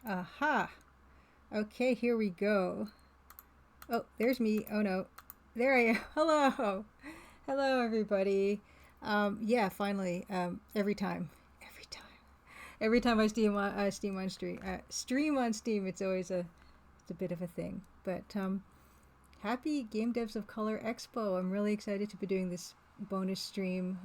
Aha. Okay, here we go. Oh, there's me. Oh no. There I am. Hello. Hello, everybody. Yeah, finally. Every time. Every time. Every time I stream on Steam, it's a bit of a thing. But happy Game Devs of Color Expo. I'm really excited to be doing this bonus stream.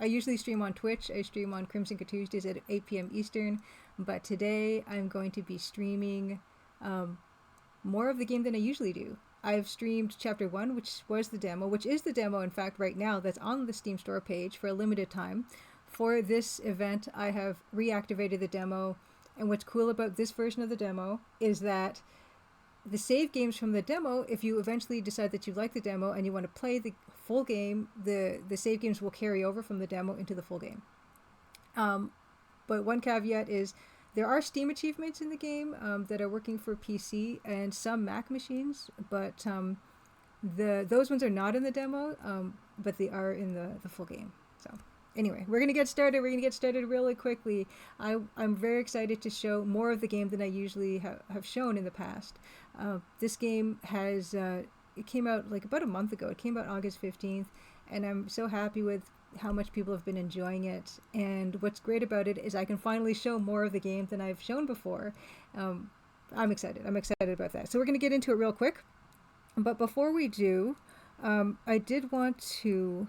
I usually stream on Twitch. I stream on Crimson Tuesdays at 8 p.m. Eastern. But today I'm going to be streaming um, more of the game than I usually do. I've streamed Chapter 1, which was the demo, which is the demo, in fact, right now, that's on the Steam Store page for a limited time. For this event, I have reactivated the demo. And what's cool about this version of the demo is that the save games from the demo, if you eventually decide that you like the demo and you want to play the full game, the save games will carry over from the demo into the full game. But one caveat is there are Steam achievements in the game that are working for PC and some Mac machines, but those ones are not in the demo, but they are in the full game. So anyway, we're gonna get started. We're gonna get started really quickly. I'm very excited to show more of the game than I usually have shown in the past. This game has it came out like about a month ago. It came out August 15th, and I'm so happy with how much people have been enjoying it. And what's great about it is I can finally show more of the game than I've shown before. I'm excited. I'm excited about that. So we're going to get into it real quick. But before we do, I did want to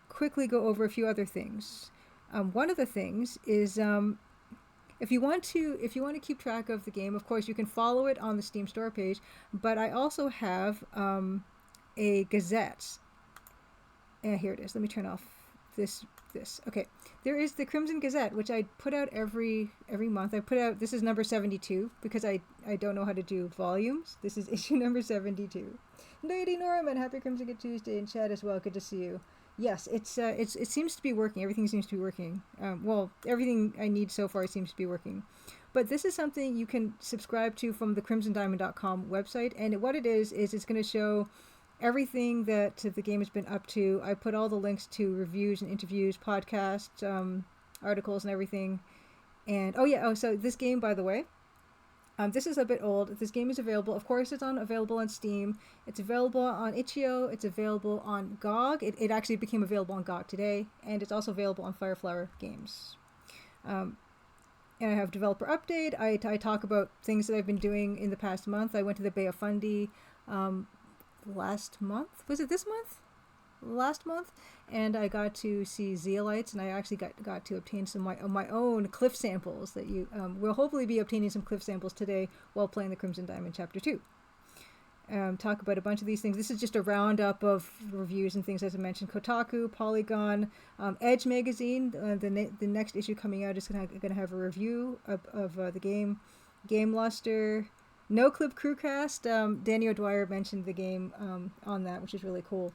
quickly go over a few other things. One of the things is if you want to keep track of the game, of course you can follow it on the Steam Store page. But I also have a Gazette. And here it is. Let me turn off this. Okay, there is the Crimson Gazette, which I put out every month. I put out, this is number 72 because I don't know how to do volumes. This is issue number 72. Lady Norman, happy Crimson Tuesday in chat as well. Good to see you. Yes, it seems to be working. Everything seems to be working. Well, everything I need so far seems to be working. But this is something you can subscribe to from the crimsondiamond.com website, and what it is it's going to show everything that the game has been up to. I put all the links to reviews and interviews, podcasts, articles, and everything. And so this game, by the way, this is a bit old. This game is available. Of course, it's available on Steam. It's available on itch.io. It's available on GOG. It actually became available on GOG today, and it's also available on Fireflower Games. And I have developer update. I talk about things that I've been doing in the past month. I went to the Bay of Fundy last month. Was it this month? Last month, and I got to see zeolites, and I actually got to obtain some of my own cliff samples that you will hopefully be obtaining some cliff samples today while playing the Crimson Diamond Chapter 2. Talk about a bunch of these things. This is just a roundup of reviews and things, as I mentioned. Kotaku, Polygon, Edge Magazine. The next issue coming out is gonna have a review of the game. Game Luster, No Clip Crewcast. Danny O'Dwyer mentioned the game on that, which is really cool.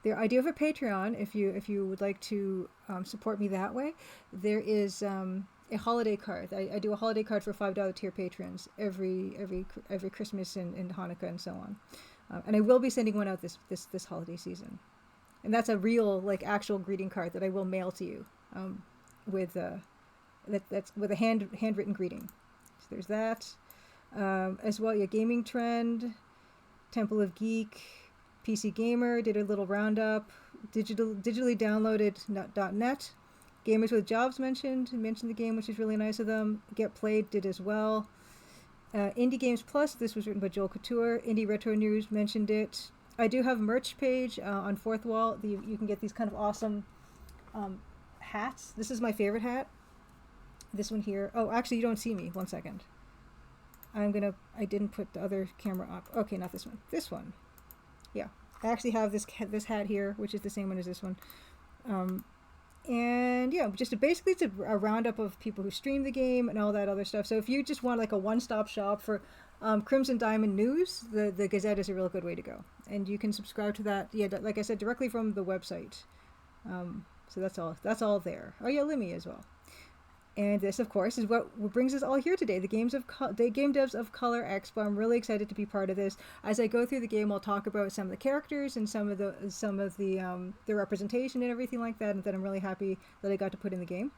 I do have a Patreon if you would like to support me that way. There is a holiday card. I do a holiday card for $5 tier patrons every Christmas and Hanukkah and so on. And I will be sending one out this holiday season. And that's a real actual greeting card that I will mail to you with that's with a handwritten greeting. So there's that. As well, Gaming Trend, Temple of Geek, PC Gamer did a little roundup. Digitally downloaded .net. Gamers with Jobs mentioned the game, which is really nice of them. Get Played did as well. Indie Games Plus, this was written by Joel Couture. Indie Retro News mentioned it. I do have a merch page on Fourth Wall. You can get these kind of awesome hats. This is my favorite hat. This one here. Oh, actually, you don't see me. 1 second. I didn't put the other camera up. Okay, not this one. This one. Yeah, I actually have this hat here, which is the same one as this one. And yeah, basically it's a roundup of people who stream the game and all that other stuff. So if you just want a one-stop shop for Crimson Diamond news, the Gazette is a real good way to go. And you can subscribe to that, like I said, directly from the website. So that's all there. Oh yeah, Limmy as well. And this, of course, is what brings us all here today, the Game Devs of Color Expo. I'm really excited to be part of this. As I go through the game, I'll talk about some of the characters and some of the representation and everything like that, and that I'm really happy that I got to put in the game.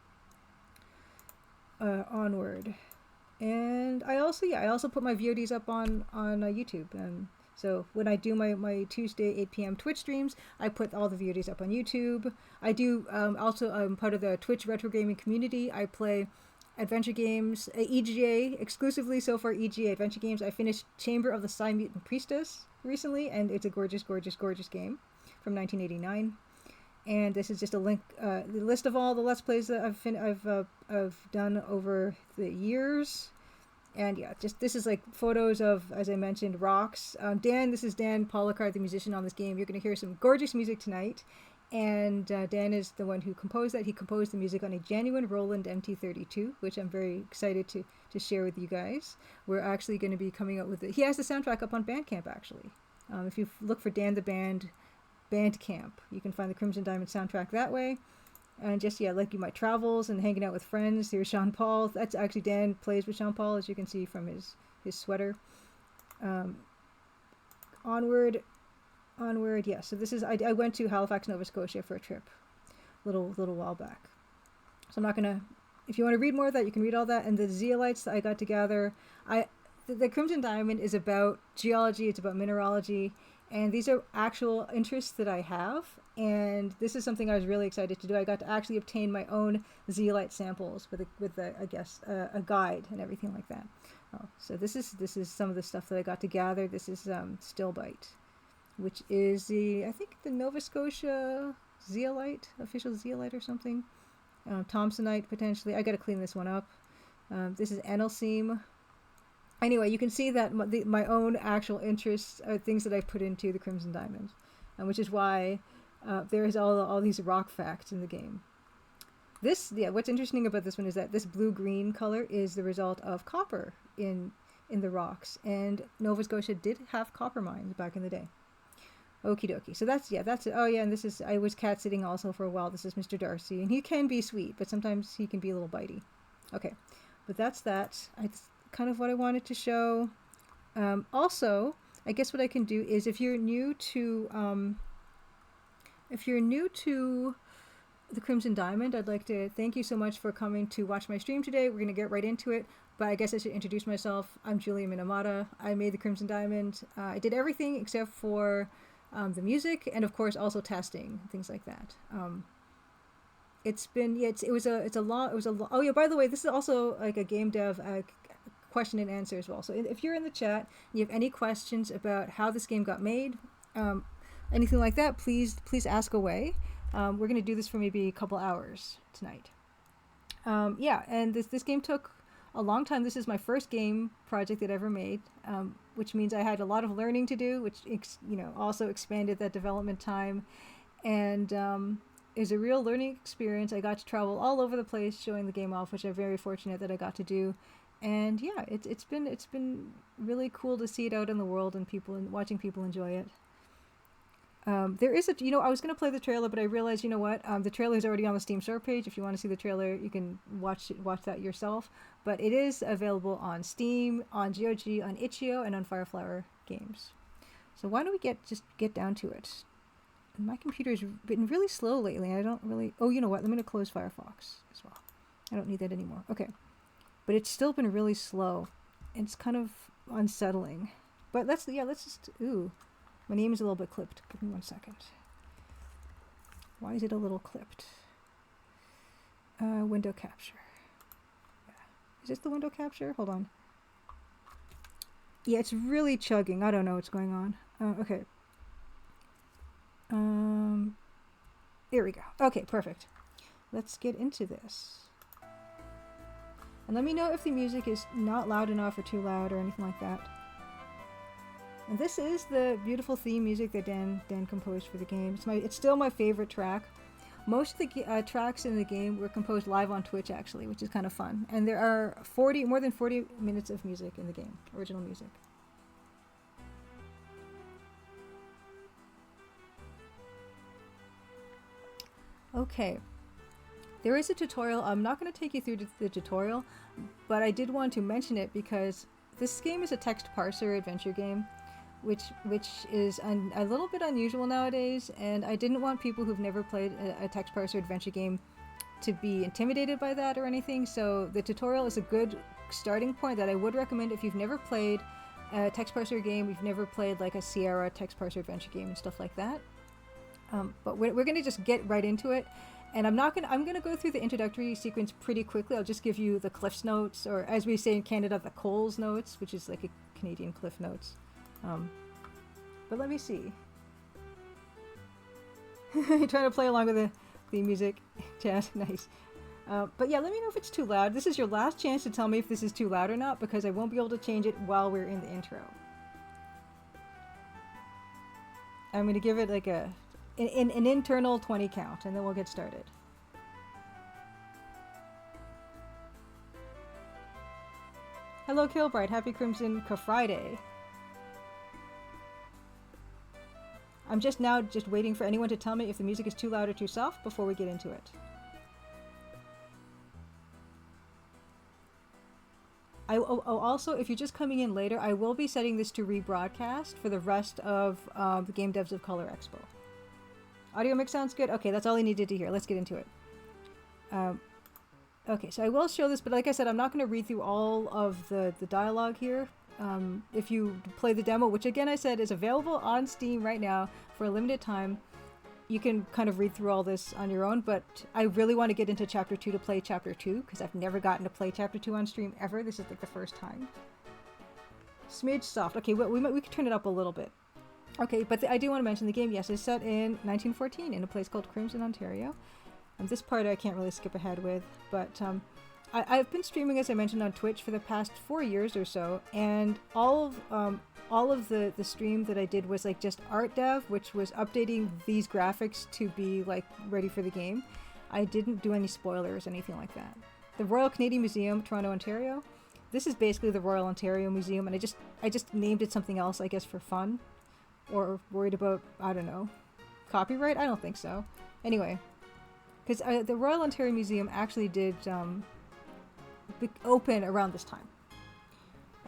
Onward. And I also put my VODs up on YouTube. So when I do my Tuesday 8 p.m. Twitch streams, I put all the VODs up on YouTube. I do also, I'm part of the Twitch retro gaming community. I play adventure games, EGA exclusively so far. EGA adventure games. I finished Chamber of the Psy Mutant Priestess recently, and it's a gorgeous game from 1989. And this is just a link, the list of all the Let's Plays that I've done over the years. And yeah, just this is like photos of, as I mentioned, rocks. This is Dan Policard, the musician on this game. You're going to hear some gorgeous music tonight. And Dan is the one who composed that. He composed the music on a genuine Roland MT32, which I'm very excited to share with you guys. We're actually going to be coming up with it. He has the soundtrack up on Bandcamp, actually. If you look for Dan the Band Bandcamp, you can find the Crimson Diamond soundtrack that way. And just, yeah, like my travels and hanging out with friends. Here's Sean Paul. That's actually Dan plays with Sean Paul, as you can see from his sweater. Onward. Yeah, so this is, I went to Halifax, Nova Scotia for a trip a little while back. So I'm not going to, if you want to read more of that, you can read all that. And the zeolites that I got to gather, the Crimson Diamond is about geology, it's about mineralogy, and these are actual interests that I have. And this is something I was really excited to do. I got to actually obtain my own zeolite samples with a guide and everything like that. So this is some of the stuff that I got to gather. This is Stillbite, which is I think the Nova Scotia zeolite, official zeolite or something. Thompsonite potentially. I got to clean this one up. This is Enelseam. Anyway, you can see that my own actual interests are things that I put into the Crimson Diamond, which is why there's all these rock facts in the game. What's interesting about this one is that this blue-green color is the result of copper in the rocks, and Nova Scotia did have copper mines back in the day. Okie dokie. So that's it. Oh yeah, and this is, I was cat sitting also for a while. This is Mr. Darcy, and he can be sweet, but sometimes he can be a little bitey. Okay, but that's that. It's kind of what I wanted to show. Also, I guess what I can do is if you're new to the Crimson Diamond, I'd like to thank you so much for coming to watch my stream today. We're going to get right into it, but I guess I should introduce myself. I'm Julia Minamata. I made the Crimson Diamond. I did everything except for the music, and of course also testing, things like that. It's a long. Oh yeah, by the way, this is also like a game dev question and answer as well. So if you're in the chat and you have any questions about how this game got made, anything like that, please ask away. We're going to do this for maybe a couple hours tonight. And this game took a long time. This is my first game project that I ever made, which means I had a lot of learning to do, which also expanded that development time, and it was a real learning experience. I got to travel all over the place showing the game off, which I'm very fortunate that I got to do. And yeah, it's been really cool to see it out in the world and watching people enjoy it. There is I was going to play the trailer, but I realized, the trailer is already on the Steam store page. If you want to see the trailer, you can watch that yourself. But it is available on Steam, on GOG, on Itch.io, and on Fireflower Games. So why don't we get down to it? My computer's been really slow lately. I don't really... Oh, you know what? I'm going to close Firefox as well. I don't need that anymore. Okay. But it's still been really slow. It's kind of unsettling. But let's just... Ooh. My name is a little bit clipped. Give me 1 second. Why is it a little clipped? Window capture. Yeah. Is this the window capture? Hold on. Yeah, it's really chugging. I don't know what's going on. Okay. Here we go. Okay, perfect. Let's get into this. And let me know if the music is not loud enough or too loud or anything like that. And this is the beautiful theme music that Dan composed for the game. It's still my favorite track. Most of the tracks in the game were composed live on Twitch, actually, which is kind of fun. And there are more than 40 minutes of music in the game, original music. Okay. There is a tutorial. I'm not going to take you through the tutorial, but I did want to mention it because this game is a text parser adventure game, which is a little bit unusual nowadays, and I didn't want people who've never played a text parser adventure game to be intimidated by that or anything, so the tutorial is a good starting point that I would recommend if you've never played a text parser game, you've never played like a Sierra text parser adventure game and stuff like that. But we're going to just get right into it. And I'm going to go through the introductory sequence pretty quickly. I'll just give you the Cliff's Notes, or as we say in Canada, the Coles Notes, which is like a Canadian Cliff Notes. But let me see. You're trying to play along with the music chat. Nice. But yeah, let me know if it's too loud. This is your last chance to tell me if this is too loud or not, because I won't be able to change it while we're in the intro. I'm going to give it like an internal 20 count, and then we'll get started. Hello, Kilbright. Happy Crimson Friday. I'm just waiting for anyone to tell me if the music is too loud or too soft before we get into it. Also, if you're just coming in later, I will be setting this to rebroadcast for the rest of the Game Devs of Color Expo. Audio mix sounds good? Okay, that's all I needed to hear. Let's get into it. Okay, so I will show this, but like I said, I'm not going to read through all of the dialogue here. If you play the demo, which again I said is available on Steam right now for a limited time, you can kind of read through all this on your own, but I really want to get into Chapter 2 to play Chapter 2, because I've never gotten to play Chapter 2 on stream ever. This is like the first time. Smidge soft. Okay, we could turn it up a little bit. Okay, but I do want to mention the game, yes, is set in 1914 in a place called Crimson, Ontario. This part I can't really skip ahead with, but I've been streaming, as I mentioned, on Twitch for the past 4 years or so, and all of the stream that I did was like just art dev, which was updating these graphics to be like ready for the game. I didn't do any spoilers, anything like that. The Royal Canadian Museum, Toronto, Ontario. This is basically the Royal Ontario Museum, and I just named it something else, I guess, for fun, or worried about, I don't know, copyright. I don't think so. Anyway, because the Royal Ontario Museum actually did open around this time.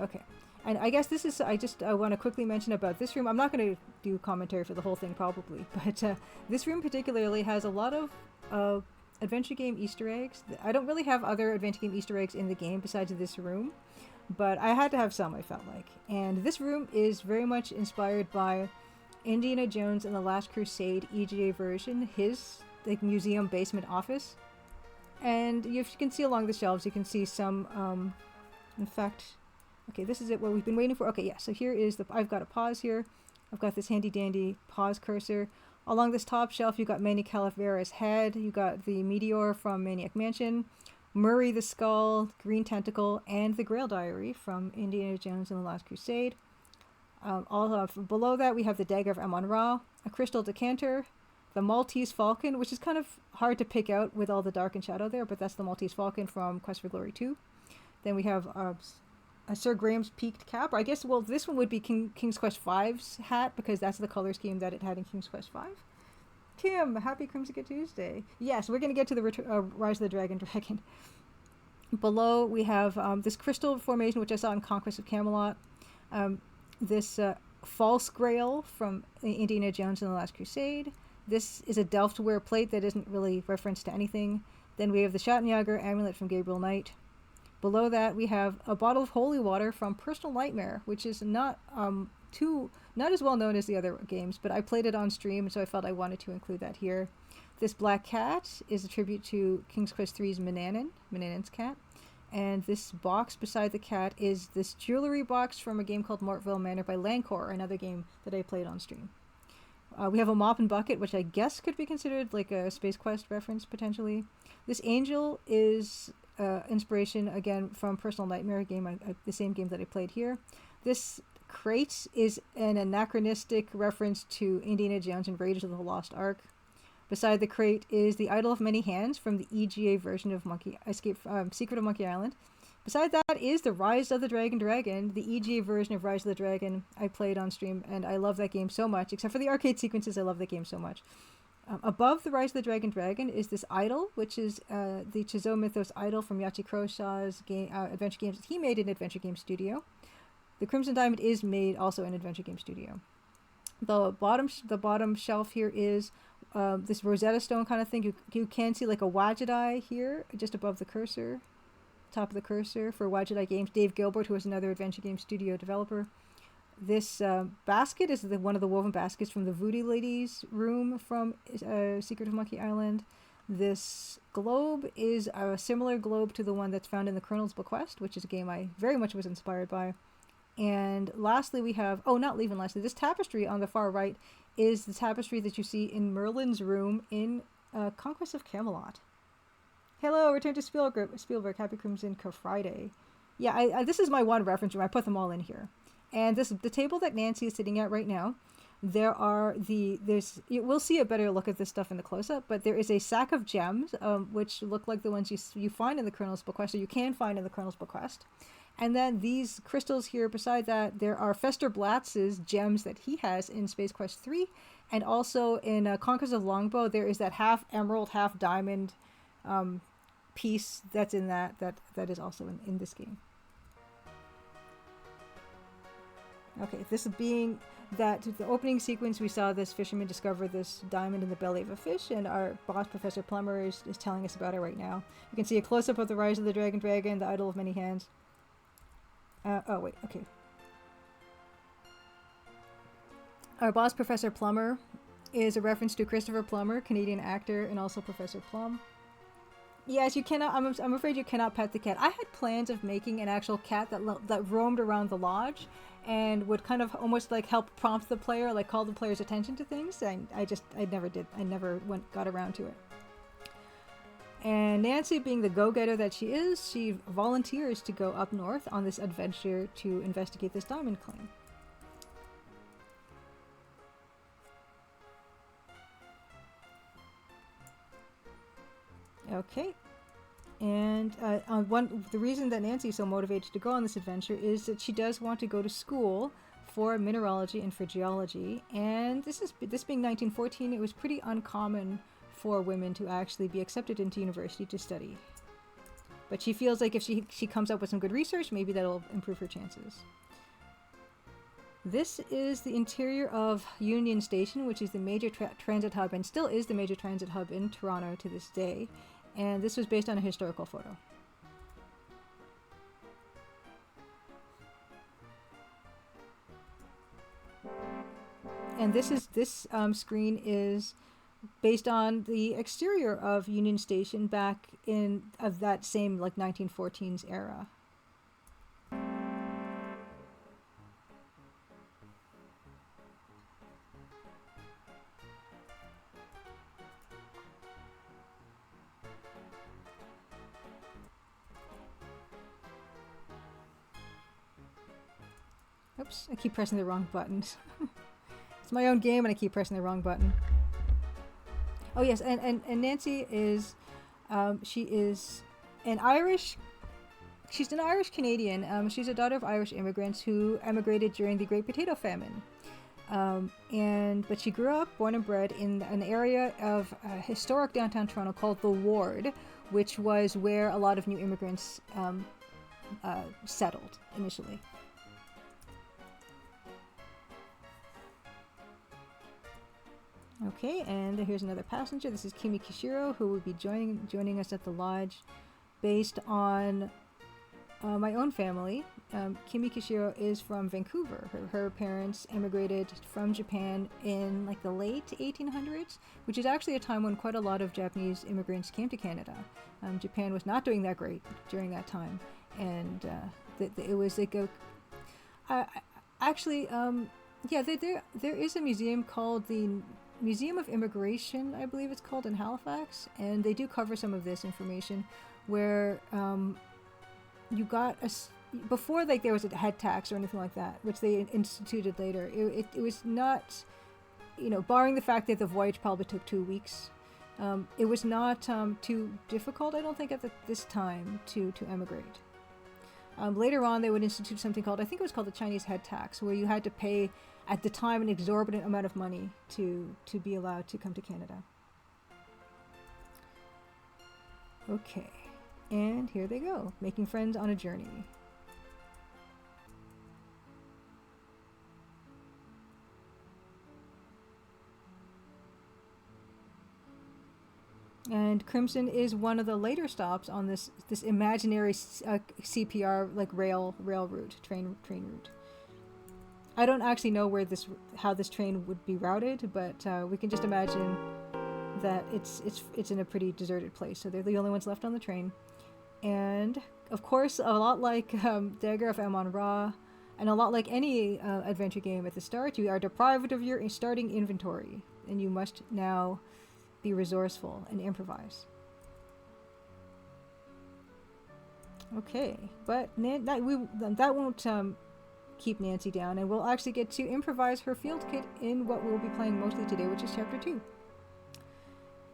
Okay. And I guess this is, I want to quickly mention about this room. I'm not going to do commentary for the whole thing probably, but this room particularly has a lot of adventure game Easter eggs. I don't really have other adventure game Easter eggs in the game besides this room, but I had to have some, I felt like. And this room is very much inspired by Indiana Jones and the Last Crusade EGA version, his like museum basement office. And if you can see along the shelves, you can see some, in fact, okay, this is it, what we've been waiting for. Okay, yeah, so here is I've got a pause here. I've got this handy dandy pause cursor. Along this top shelf, you've got Manny Calavera's head. You got the Meteor from Maniac Mansion, Murray the Skull, Green Tentacle, and the Grail Diary from Indiana Jones and the Last Crusade. Below that, we have the Dagger of Amon-Ra, a crystal decanter, the Maltese Falcon, which is kind of hard to pick out with all the dark and shadow there, but that's the Maltese Falcon from Quest for Glory 2. Then we have a Sir Graham's peaked cap. I guess, well, this one would be King's Quest V's hat, because that's the color scheme that it had in King's Quest V. Kim, happy Crimson Tuesday. Yes, we're going to get to the Rise of the Dragon. Below, we have this crystal formation, which I saw in Conquest of Camelot. This false grail from Indiana Jones and the Last Crusade. This is a Delftware plate that isn't really referenced to anything. Then we have the Schattenjäger amulet from Gabriel Knight. Below that, we have a bottle of holy water from Personal Nightmare, which is not as well known as the other games, but I played it on stream, so I felt I wanted to include that here. This black cat is a tribute to King's Quest III's Manannan's cat. And this box beside the cat is this jewelry box from a game called Mortville Manor by Lancor, another game that I played on stream. We have a mop and bucket, which I guess could be considered like a Space Quest reference, potentially. This angel is inspiration, again, from Personal Nightmare game, the same game that I played here. This crate is an anachronistic reference to Indiana Jones and Raiders of the Lost Ark. Beside the crate is the Idol of Many Hands from the EGA version of Secret of Monkey Island. Beside that is the Rise of the Dragon, the EGA version of Rise of the Dragon I played on stream, and I love that game so much. Except for the arcade sequences, I love that game so much. Above the Rise of the Dragon is this idol, which is the Chizo Mythos idol from Yachi Kurosawa's adventure games that he made in Adventure Game Studio. The Crimson Diamond is made also in Adventure Game Studio. The bottom shelf here is this Rosetta Stone kind of thing. You can see like a Wadjet eye here, just above the cursor. top of the cursor for Wajidai Games, Dave Gilbert, who is another adventure game studio developer. This basket is one of the woven baskets from the Voodoo Ladies room from Secret of Monkey Island. This globe is a similar globe to the one that's found in the Colonel's Bequest, which is a game I very much was inspired by. And lastly, we have, lastly, this tapestry on the far right is the tapestry that you see in Merlin's room in Conquest of Camelot. Hello, return to Spielberg, Happy Crimson Friday. Yeah, this is my one reference room. I put them all in here. And the table that Nancy is sitting at right now, we'll see a better look at this stuff in the close-up, but there is a sack of gems, which look like the ones you find in the Colonel's Bequest, or you can find in the Colonel's Bequest. And then these crystals here, beside that, there are Fester Blatz's gems that he has in Space Quest 3, and also in Conquest of Longbow, there is that half emerald, half diamond piece that's in that is also in this game. Okay, this being that the opening sequence, we saw this fisherman discover this diamond in the belly of a fish, and our boss, Professor Plummer, is telling us about it right now. You can see a close-up of the Rise of the Dragon, the Idol of Many Hands. Okay. Our boss, Professor Plummer, is a reference to Christopher Plummer, Canadian actor, and also Professor Plum. Yes, you cannot. I'm afraid you cannot pet the cat. I had plans of making an actual cat that roamed around the lodge and would kind of almost like help prompt the player, like call the player's attention to things. And I never did. I never got around to it. And Nancy, being the go-getter that she is, she volunteers to go up north on this adventure to investigate this diamond claim. Okay, and the reason that Nancy is so motivated to go on this adventure is that she does want to go to school for mineralogy and for geology, and this being 1914, it was pretty uncommon for women to actually be accepted into university to study. But she feels like if she comes up with some good research, maybe that'll improve her chances. This is the interior of Union Station, which is the major transit hub and still is the major transit hub in Toronto to this day. And this was based on a historical photo. And this screen is based on the exterior of Union Station back of that same 1914s era. Oops, I keep pressing the wrong buttons. It's my own game and I keep pressing the wrong button. Oh yes, and Nancy is, she is an Irish, she's an Irish Canadian. She's a daughter of Irish immigrants who emigrated during the Great Potato Famine. But she grew up, born and bred, in an area of historic downtown Toronto called the Ward, which was where a lot of new immigrants settled initially. Okay, and here's another passenger. This is Kimi Kishiro, who will be joining us at the lodge. Based on my own family, Kimi Kishiro is from Vancouver. Her parents immigrated from Japan in the late 1800s, which is actually a time when quite a lot of Japanese immigrants came to Canada. Japan was not doing that great during that time, and it was there is a museum called the Museum of Immigration, I believe it's called, in Halifax, and they do cover some of this information where you got before there was a head tax or anything like that, which they instituted later. It was not, barring the fact that the voyage probably took 2 weeks, it was not too difficult, I don't think, at this time to emigrate. Later on, they would institute something called, I think it was called the Chinese head tax, where you had to pay, at the time, an exorbitant amount of money to be allowed to come to Canada. Okay, and here they go, making friends on a journey. And Crimson is one of the later stops on this imaginary CPR like rail route, train route. I don't actually know how this train would be routed, but we can just imagine that it's in a pretty deserted place, so they're the only ones left on the train. And of course, a lot like Dagger of Amon-Ra, and a lot like any adventure game at the start, you are deprived of your starting inventory, and you must now be resourceful and improvise. Okay, but that won't keep Nancy down, and we'll actually get to improvise her field kit in what we'll be playing mostly today, which is Chapter 2.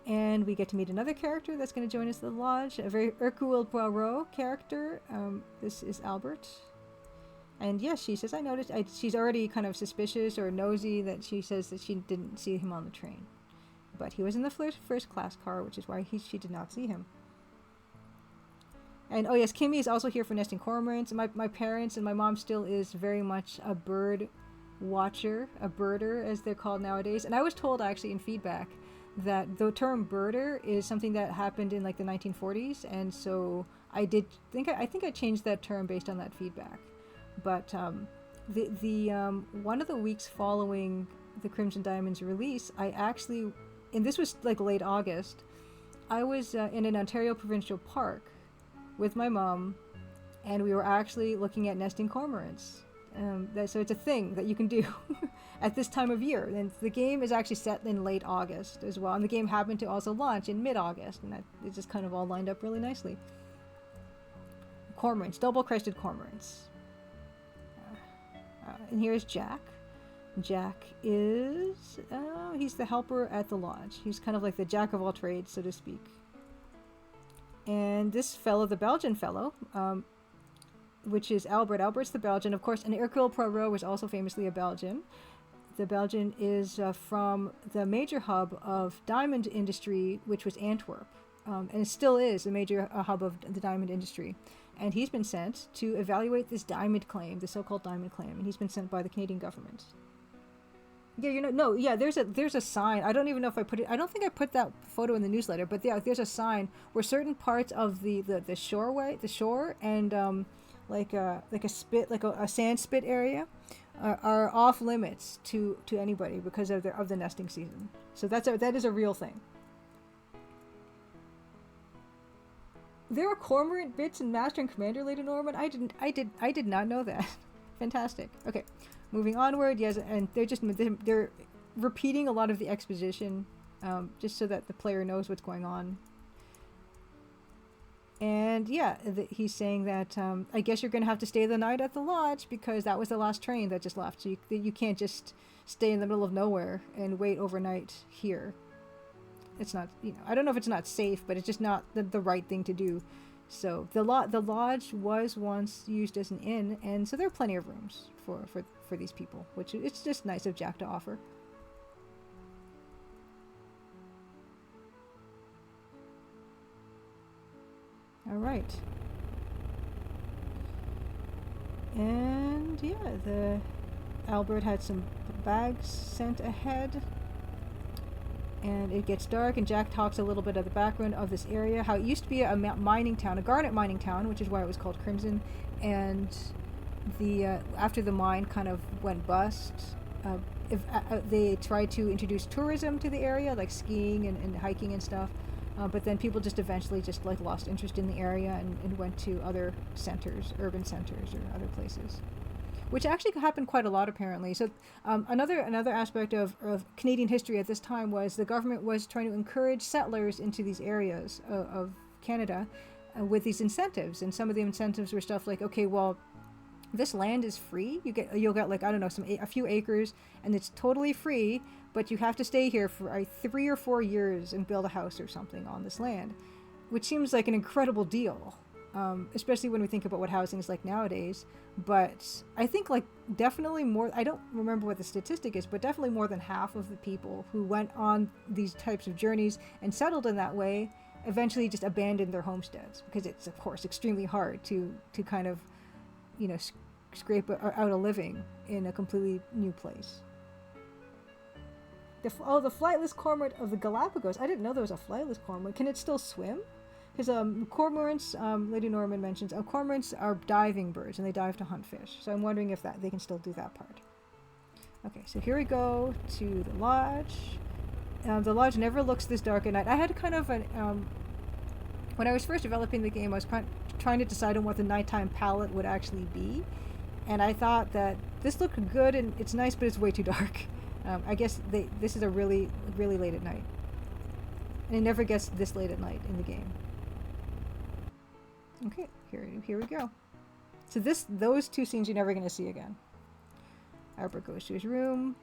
And we get to meet another character that's going to join us at the lodge, a very Hercule Poirot character. This is Albert. And yes, she says, I noticed. She's already kind of suspicious or nosy that she says that she didn't see him on the train. But he was in the first class car, which is why she did not see him. And oh yes, Kimmy is also here for nesting cormorants. My parents and my mom still is very much a bird watcher, a birder as they're called nowadays. And I was told actually in feedback that the term birder is something that happened in like the 1940s, and so I think I changed that term based on that feedback. But the one of the weeks following the Crimson Diamonds release, I actually, and this was like late August, I was in an Ontario provincial park with my mom, and we were actually looking at nesting cormorants. So it's a thing that you can do at this time of year. And the game is actually set in late August as well. And the game happened to also launch in mid-August, and it just kind of all lined up really nicely. Cormorants, double-crested cormorants. And here's Jack. Jack is, he's the helper at the lodge. He's kind of like the jack of all trades, so to speak. And this fellow, the Belgian fellow, which is Albert. Albert's the Belgian, of course, and Hercule Poirot was also famously a Belgian. The Belgian is from the major hub of diamond industry, which was Antwerp, and it still is a major hub of the diamond industry. And he's been sent to evaluate this diamond claim, the so-called diamond claim, and he's been sent by the Canadian government. Yeah, there's a sign. I don't even know if I put it. I don't think I put that photo in the newsletter, but yeah, there's a sign where certain parts of the shore and like a spit, like a sand spit area, are off limits to anybody because of the nesting season. So that is a real thing. There are cormorant bits in Master and Commander, Lady Norman. I did not know that. Fantastic. Okay, moving onward. Yes, and they're repeating a lot of the exposition, just so that the player knows what's going on. And yeah, he's saying that I guess you're going to have to stay the night at the lodge because that was the last train that just left. So you can't just stay in the middle of nowhere and wait overnight here. It's not, I don't know if it's not safe, but it's just not the right thing to do. So the lodge was once used as an inn, and so there are plenty of rooms for these people, which it's just nice of Jack to offer. All right. And yeah, Albert had some bags sent ahead. And it gets dark, and Jack talks a little bit of the background of this area, how it used to be a mining town, a garnet mining town, which is why it was called Crimson. And after the mine kind of went bust, they tried to introduce tourism to the area, like skiing and hiking and stuff. But then people just eventually lost interest in the area and went to other centers, urban centers or other places, which actually happened quite a lot apparently. So another aspect of Canadian history at this time was the government was trying to encourage settlers into these areas of Canada with these incentives, and some of the incentives were stuff like, okay, well, this land is free. You'll get like, I don't know, a few acres, and it's totally free, but you have to stay here for 3 or 4 years and build a house or something on this land, which seems like an incredible deal, especially when we think about what housing is like nowadays. But I think like definitely more, I don't remember what the statistic is, but definitely more than half of the people who went on these types of journeys and settled in that way eventually just abandoned their homesteads, because it's of course extremely hard to kind of, scrape out a living in a completely new place. The flightless cormorant of the Galapagos. I didn't know there was a flightless cormorant. Can it still swim? Because cormorants, Lady Norman mentions, cormorants are diving birds and they dive to hunt fish. So I'm wondering if they can still do that part. Okay, so here we go to the lodge. The lodge never looks this dark at night. I had kind of an when I was first developing the game, I was trying to decide on what the nighttime palette would actually be, and I thought that this looked good and it's nice, but it's way too dark. I guess this is a really late at night, and it never gets this late at night in the game. Okay, here we go. So those two scenes you're never going to see again. Albert goes to his room,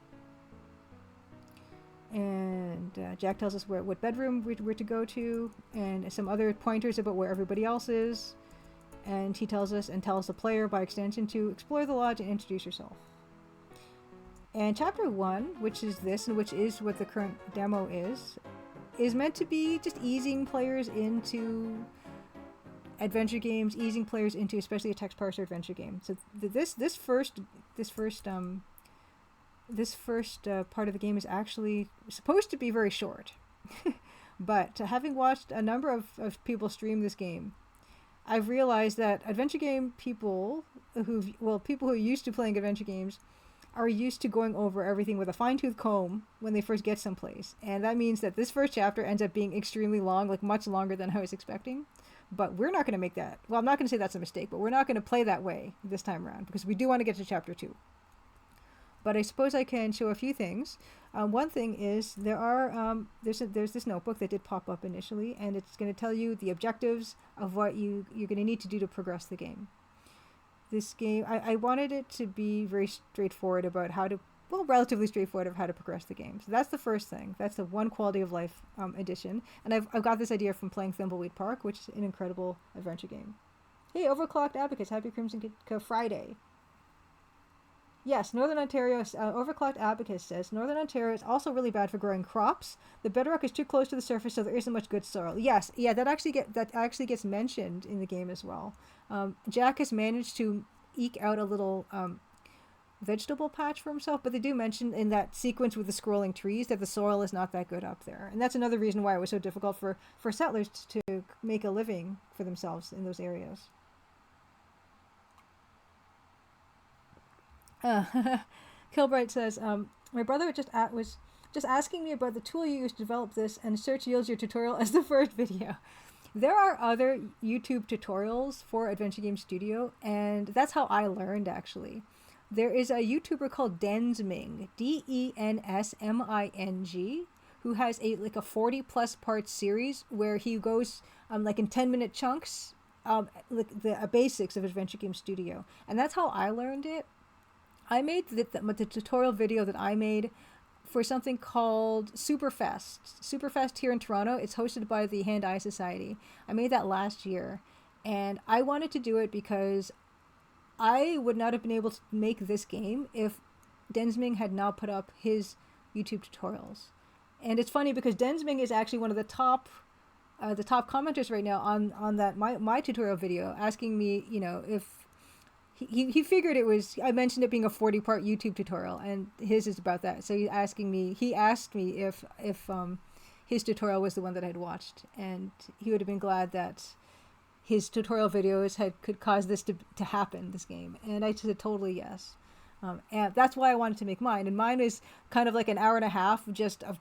and Jack tells us what bedroom we're to go to, and some other pointers about where everybody else is. And he tells the player by extension to explore the lodge and introduce yourself. And chapter 1, which is this, and which is what the current demo is meant to be just easing players into adventure games, easing players into especially a text parser adventure game. So this first part of the game is actually supposed to be very short. But having watched a number of people stream this game, I've realized that adventure game people people who are used to playing adventure games are used to going over everything with a fine-tooth comb when they first get someplace. And that means that this first chapter ends up being extremely long, like much longer than I was expecting. But we're not going to make that. Well, I'm not going to say that's a mistake, but we're not going to play that way this time around because we do want to get to chapter 2. But I suppose I can show a few things. One thing is there's this notebook that did pop up initially, and it's going to tell you the objectives of what you're going to need to do to progress the game. This game, I wanted it to be very straightforward about relatively straightforward of how to progress the game. So that's the first thing. That's the one quality of life edition. And I've got this idea from playing Thimbleweed Park, which is an incredible adventure game. Hey, Overclocked Abacus, happy Crimson Friday. Yes, Northern Ontario, Overclocked Abacus says, Northern Ontario is also really bad for growing crops. The bedrock is too close to the surface, so there isn't much good soil. Yes, yeah, that actually gets mentioned in the game as well. Jack has managed to eke out a little vegetable patch for himself, but they do mention in that sequence with the scrolling trees that the soil is not that good up there. And that's another reason why it was so difficult for settlers to make a living for themselves in those areas. Kilbright says, my brother was just asking me about the tool you used to develop this, and search yields your tutorial as the first video. There are other YouTube tutorials for Adventure Game Studio, and that's how I learned, actually. There is a YouTuber called Densming, Densming, who has a 40-plus part series where he goes in 10-minute chunks, the basics of Adventure Game Studio. And that's how I learned it. I made the tutorial video that I made for something called Superfest. Superfest here in Toronto. It's hosted by the Hand-Eye Society. I made that last year, and I wanted to do it because I would not have been able to make this game if Densming had not put up his YouTube tutorials. And it's funny because Densming is actually one of the top commenters right now on that my tutorial video, asking me, if he figured it was, I mentioned it being a 40-part YouTube tutorial, and his is about that. So he asked me if his tutorial was the one that I'd watched, and he would have been glad that his tutorial videos could cause this to happen, this game. And I said totally yes. And that's why I wanted to make mine. And mine is kind of like an hour and a half just of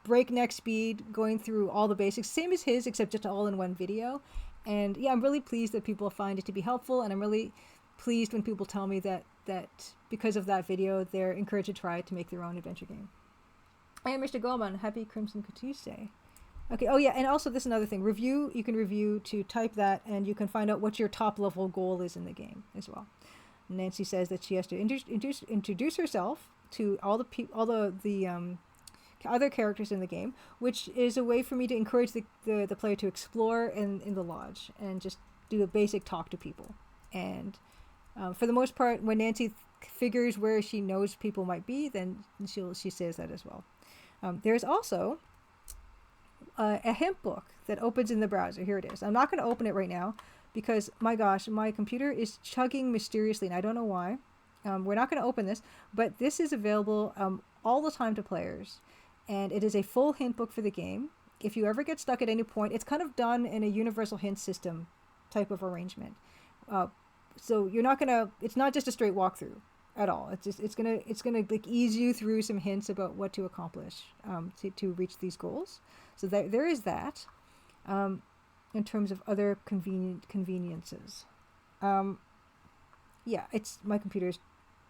breakneck speed, going through all the basics, same as his, except just all in one video. And yeah, I'm really pleased that people find it to be helpful, and I'm really pleased when people tell me that because of that video, they're encouraged to try to make their own adventure game. I am Mr. Goldman. Happy Crimson Tuesday. Okay, oh yeah, and also this is another thing. You can review to type that, and you can find out what your top level goal is in the game as well. Nancy says that she has to introduce herself to all the other characters in the game, which is a way for me to encourage the player to explore in the lodge and just do a basic talk to people. And for the most part, when Nancy figures where she knows people might be, then she says that as well. There's also a hint book that opens in the browser. Here it is. I'm not going to open it right now because, my gosh, my computer is chugging mysteriously, and I don't know why. We're not going to open this, but this is available all the time to players. and it is a full hint book for the game. If you ever get stuck at any point, it's kind of done in a universal hint system type of arrangement. So you're not gonna. It's not just a straight walkthrough at all. It's gonna like ease you through some hints about what to accomplish to reach these goals. So there is that. In terms of other conveniences. Yeah, it's my computer's.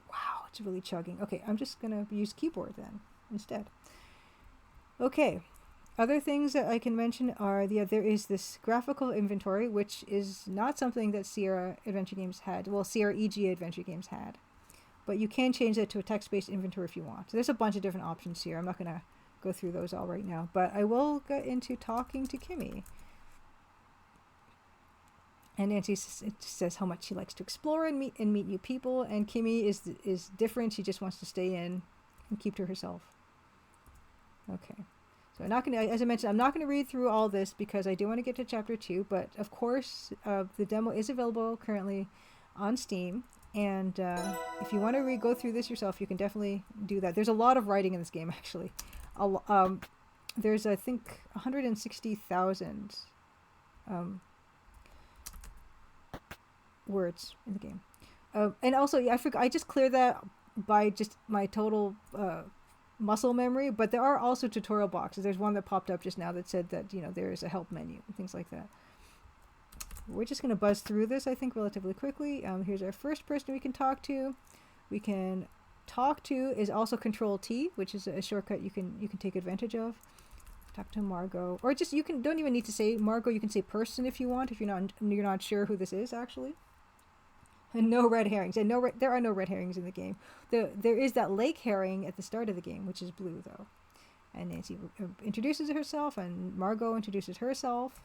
Wow, it's really chugging. Okay, I'm just gonna use keyboard then instead. Okay, other things that I can mention are there is this graphical inventory, which is not something that Sierra Adventure Games had. Well, Sierra EGA Adventure Games had, but you can change that to a text-based inventory if you want. So there's a bunch of different options here. I'm not gonna go through those all right now, but I will get into talking to Kimmy. And Nancy says how much she likes to explore and meet new people. And Kimmy is different. She just wants to stay in and keep to herself. Okay. So I'm not going to, as I mentioned, I'm not going to read through all this because I do want to get to chapter 2. But of course, the demo is available currently on Steam. And if you want to go through this yourself, you can definitely do that. There's a lot of writing in this game, actually. There's, I think, 160,000 words in the game. And also, I just cleared that by just my total muscle memory, but there are also tutorial boxes. There's one that popped up just now that said that, there's a help menu and things like that. We're just going to buzz through this, I think, relatively quickly. Here's our first person we can talk to. We can talk to is also Control T, which is a shortcut you can take advantage of. Talk to Margot, or just don't even need to say Margot. You can say person if you want, if you're not sure who this is actually. And no red herrings, and there are no red herrings in the game. There is that lake herring at the start of the game, which is blue though. And Nancy introduces herself, and Margot introduces herself,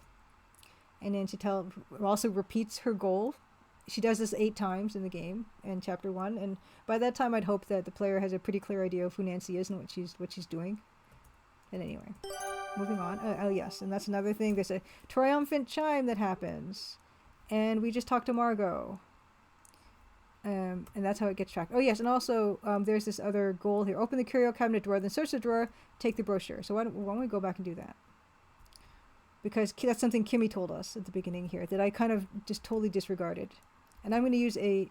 and Nancy also repeats her goal. She does this 8 times in the game in chapter 1, and by that time I'd hope that the player has a pretty clear idea of who Nancy is and what she's doing. And anyway, moving on. Oh yes, and that's another thing. There's a triumphant chime that happens, and we just talked to Margot. And that's how it gets tracked. Oh yes, and also there's this other goal here. Open the curio cabinet drawer, then search the drawer, take the brochure. So why don't we go back and do that? Because that's something Kimmy told us at the beginning here that I kind of just totally disregarded. And I'm going to use a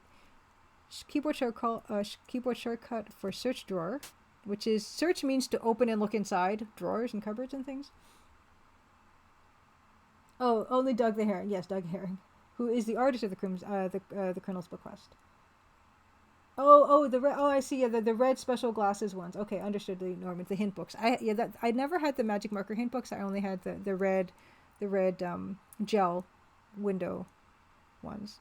keyboard shortcut for search drawer, which is search means to open and look inside drawers and cupboards and things. Oh, only Doug the Herring. Yes, Doug Herring, who is the artist of the Colonel's Bequest. I see. Yeah, the red special glasses ones. Okay, understood. The hint books. I never had the magic marker hint books. I only had the red gel window ones.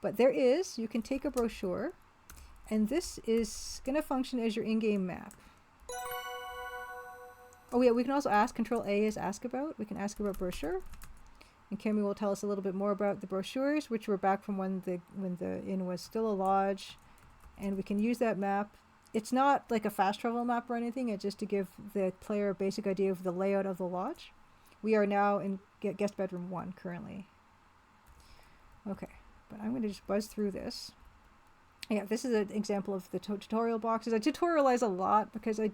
But you can take a brochure, and this is gonna function as your in-game map. Oh yeah, we can also ask. Control A is ask about. We can ask about brochure. And Kimmy will tell us a little bit more about the brochures, which were back from when the inn was still a lodge. And we can use that map. It's not like a fast travel map or anything. It's just to give the player a basic idea of the layout of the lodge. We are now in guest bedroom 1 currently. Okay, but I'm going to just buzz through this. Yeah, this is an example of the tutorial boxes. I tutorialize a lot because I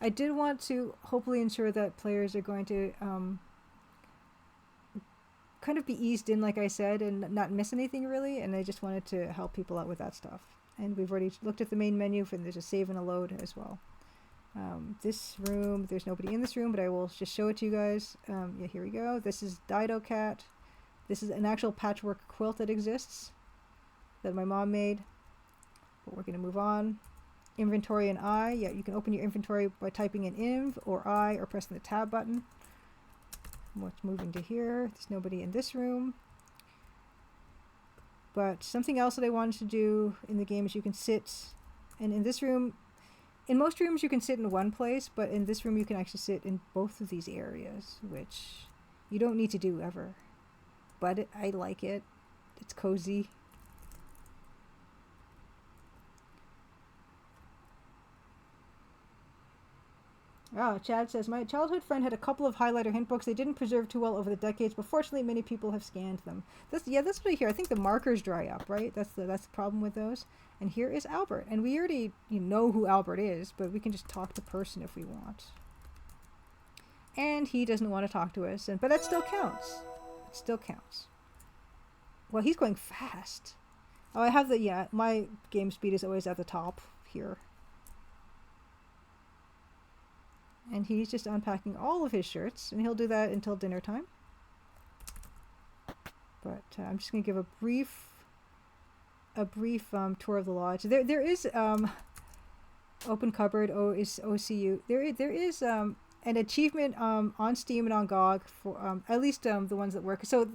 did want to hopefully ensure that players are going to kind of be eased in, like I said, and not miss anything really. And I just wanted to help people out with that stuff. And we've already looked at the main menu, and there's a save and a load as well. This room, there's nobody in this room, but I will just show it to you guys. Yeah, here we go. This is GDoC. This is an actual patchwork quilt that exists that my mom made. But we're going to move on. Inventory and I. Yeah, you can open your inventory by typing in inv or I or pressing the tab button. Let's move into here. There's nobody in this room. But something else that I wanted to do in the game is you can sit, and in this room, in most rooms you can sit in one place, but in this room you can actually sit in both of these areas, which you don't need to do ever. But I like it. It's cozy. Chad says, my childhood friend had a couple of highlighter hint books. They didn't preserve too well over the decades, but fortunately many people have scanned them. That's what I hear. I think the markers dry up, right? That's the problem with those. And here is Albert. And we already know who Albert is, but we can just talk to person if we want. And he doesn't want to talk to us, but that still counts. It still counts. Well, he's going fast. Oh, I have my game speed is always at the top here. And he's just unpacking all of his shirts, and he'll do that until dinner time. But I'm just going to give a brief tour of the lodge. There is open cupboard OCU. There is an achievement on Steam and on GOG for at least the ones that work. So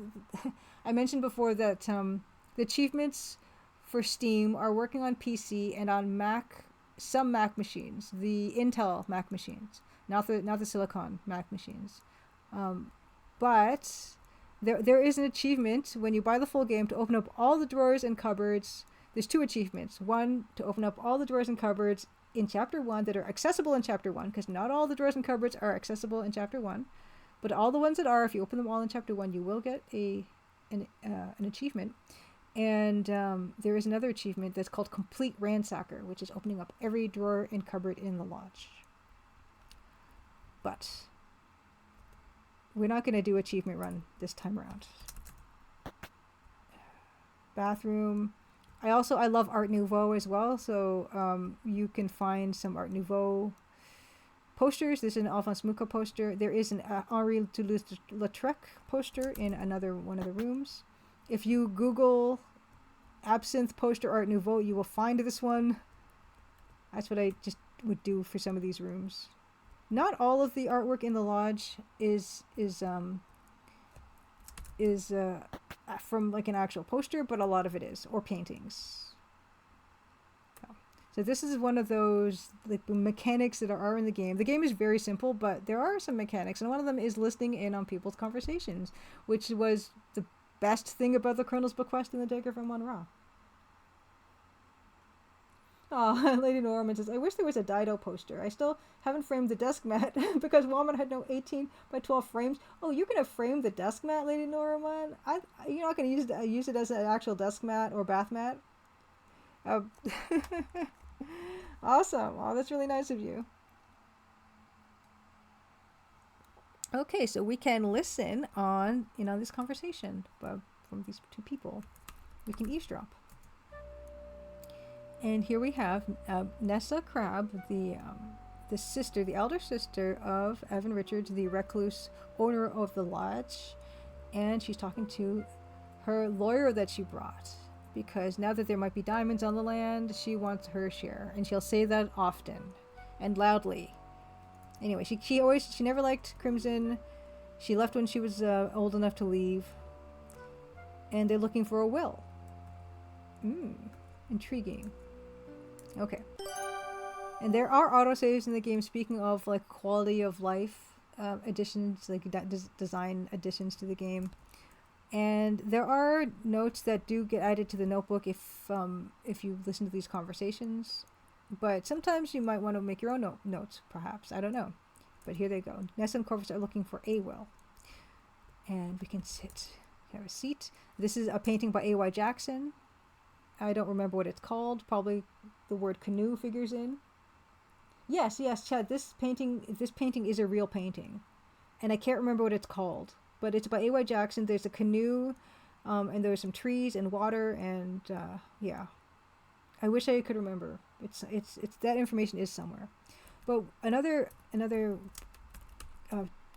I mentioned before that the achievements for Steam are working on PC and on Mac, some Mac machines, the Intel Mac machines, not the Silicon Mac machines. But there is an achievement when you buy the full game to open up all the drawers and cupboards. There's 2 achievements. One, to open up all the drawers and cupboards in Chapter 1 that are accessible in Chapter 1, because not all the drawers and cupboards are accessible in Chapter 1. But all the ones that are, if you open them all in Chapter 1, you will get an achievement. And there is another achievement that's called Complete Ransacker, which is opening up every drawer and cupboard in the lodge. But we're not going to do achievement run this time around. Bathroom. I love Art Nouveau as well, so you can find some Art Nouveau posters. This is an Alphonse Mucha poster. There is an Henri Toulouse-Lautrec poster in another one of the rooms. If you Google Absinthe poster Art Nouveau, you will find this one. That's what I just would do for some of these rooms. Not all of the artwork in the lodge is from like an actual poster, but a lot of it is, or paintings. So this is one of those like mechanics that are in the game. The game is very simple, but there are some mechanics, and one of them is listening in on people's conversations, which was the best thing about the Colonel's Bequest and the Dagger from Monra. Oh, Lady Norman says, I wish there was a Dido poster. I still haven't framed the desk mat because Walmart had no 18 by 12 frames. Oh, you're going to frame the desk mat, Lady Norman? You're not going to use it as an actual desk mat or bath mat? Awesome. Oh, that's really nice of you. Okay, so we can listen on, this conversation from these 2 people. We can eavesdrop. And here we have Nessa Crabbe, the sister, the elder sister of Evan Richards, the recluse owner of the lodge. And she's talking to her lawyer that she brought, because now that there might be diamonds on the land, she wants her share. And she'll say that often and loudly. Anyway, she never liked Crimson. She left when she was old enough to leave. And they're looking for a will. Intriguing. Okay. And there are autosaves in the game, speaking of like quality of life additions, like design additions to the game. And there are notes that do get added to the notebook if you listen to these conversations. But sometimes you might want to make your own notes, perhaps. I don't know. But here they go. Nessa and Corvus are looking for a will. And we can have a seat. This is a painting by A.Y. Jackson. I don't remember what it's called. Probably the word canoe figures in. Yes, Chad. This painting is a real painting. And I can't remember what it's called. But it's by A.Y. Jackson. There's a canoe, and there's some trees and water, and yeah. I wish I could remember. It's that information is somewhere. But another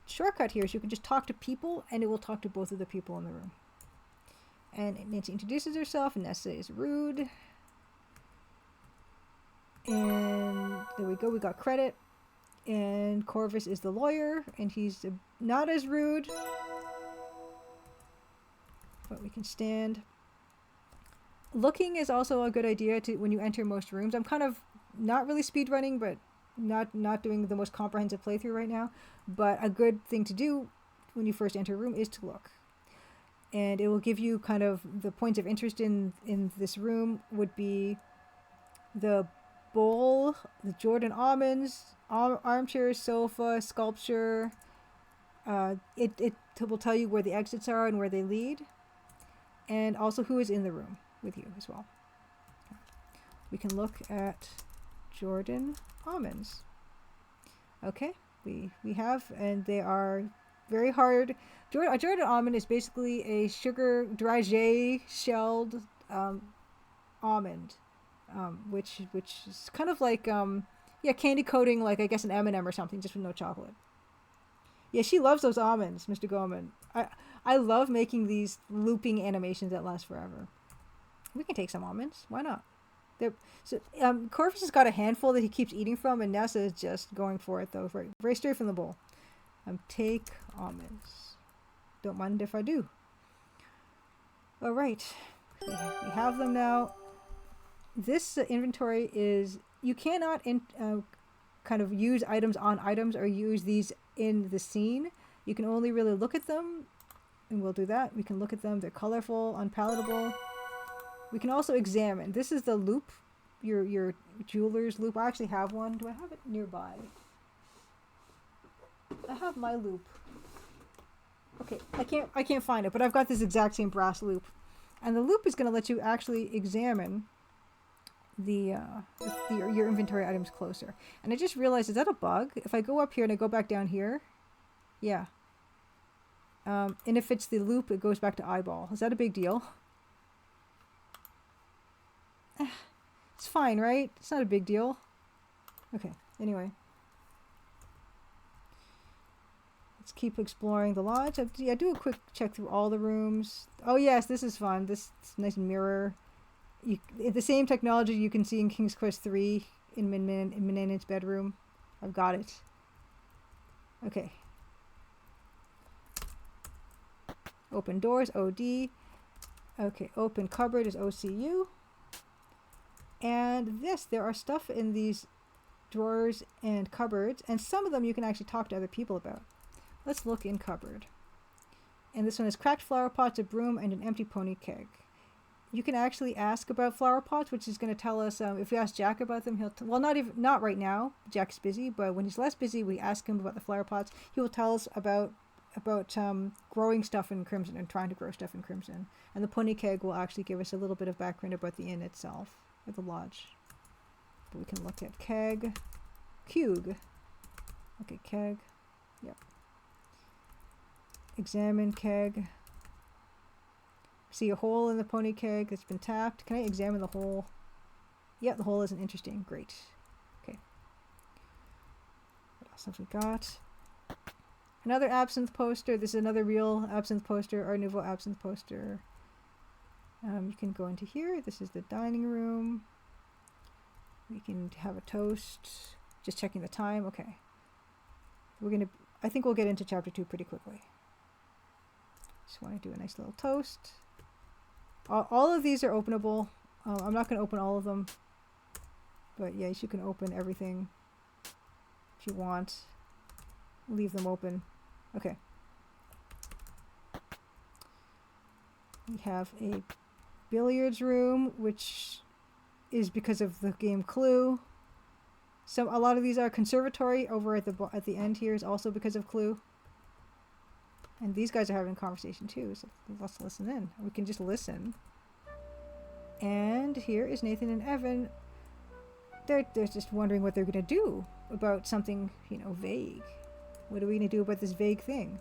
shortcut here is you can just talk to people, and it will talk to both of the people in the room. And Nancy introduces herself, and Nessa is rude. And there we go, we got credit. And Corvus is the lawyer, and he's not as rude. But we can stand. Looking is also a good idea when you enter most rooms. I'm kind of not really speedrunning, but not doing the most comprehensive playthrough right now. But a good thing to do when you first enter a room is to look. And it will give you kind of the points of interest in this room would be the bowl, the Jordan almonds, armchair, sofa, sculpture. It will tell you where the exits are and where they lead. And also who is in the room with you as well. We can look at Jordan almonds. Okay, we have, and they are very hard. A Jordan almond is basically a sugar dragée shelled almond, which is kind of like yeah, candy coating, like I guess an M&M or something, just with no chocolate. Yeah, she loves those almonds, Mr. Goldman. I love making these looping animations that last forever. We can take some almonds. Why not? So Corvus has got a handful that he keeps eating from, and Nessa is just going for it though, very straight from the bowl. Take almonds. Don't mind if I do. All right, we have them now. This inventory is, you cannot kind of use items on items or use these in the scene. You can only really look at them, and we'll do that. We can look at them. They're colorful, unpalatable. We can also examine. This is the loop, your jeweler's loop. I actually have one. Do I have it nearby? I have my loop. Okay, I can't find it, but I've got this exact same brass loop, and the loop is going to let you actually examine your inventory items closer. And I just realized, is that a bug? If I go up here and I go back down here, yeah. And if it's the loop, it goes back to eyeball. Is that a big deal? It's fine, right? It's not a big deal. Okay, anyway. Let's keep exploring the lodge. Yeah, do a quick check through all the rooms. Oh yes, this is fun. This nice mirror. The same technology you can see in King's Quest 3 in Minan's bedroom. I've got it. Okay. Open doors, OD. Okay, open cupboard is OCU. And this, there are stuff in these drawers and cupboards, and some of them you can actually talk to other people about. Let's look in cupboard. And this one is cracked flower pots, a broom, and an empty pony keg. You can actually ask about flower pots, which is going to tell us, if we ask Jack about them, he'll, well, not right now, Jack's busy, but when he's less busy, we ask him about the flower pots. He will tell us about growing stuff in Crimson and trying to grow stuff in Crimson. And the pony keg will actually give us a little bit of background about the inn itself, or the lodge. But we can look at keg, Cug. Okay, keg, yep. Examine keg. See a hole in the pony keg that's been tapped. Can I examine the hole? Yeah, the hole isn't interesting. Great. Okay. What else have we got? Another absinthe poster. This is another real absinthe poster, Art Nouveau absinthe poster. You can go into here. This is the dining room. We can have a toast. Just checking the time. Okay. I think we'll get into chapter 2 pretty quickly. Just want to do a nice little toast. All of these are openable. I'm not going to open all of them. But yes, you can open everything if you want. Leave them open. Okay. We have a billiards room, which is because of the game Clue. A lot of these are conservatory over at the end here is also because of Clue. And these guys are having a conversation too, so let's listen in. We can just listen. And here is Nathan and Evan. They're just wondering what they're going to do about something, vague. What are we going to do about this vague thing?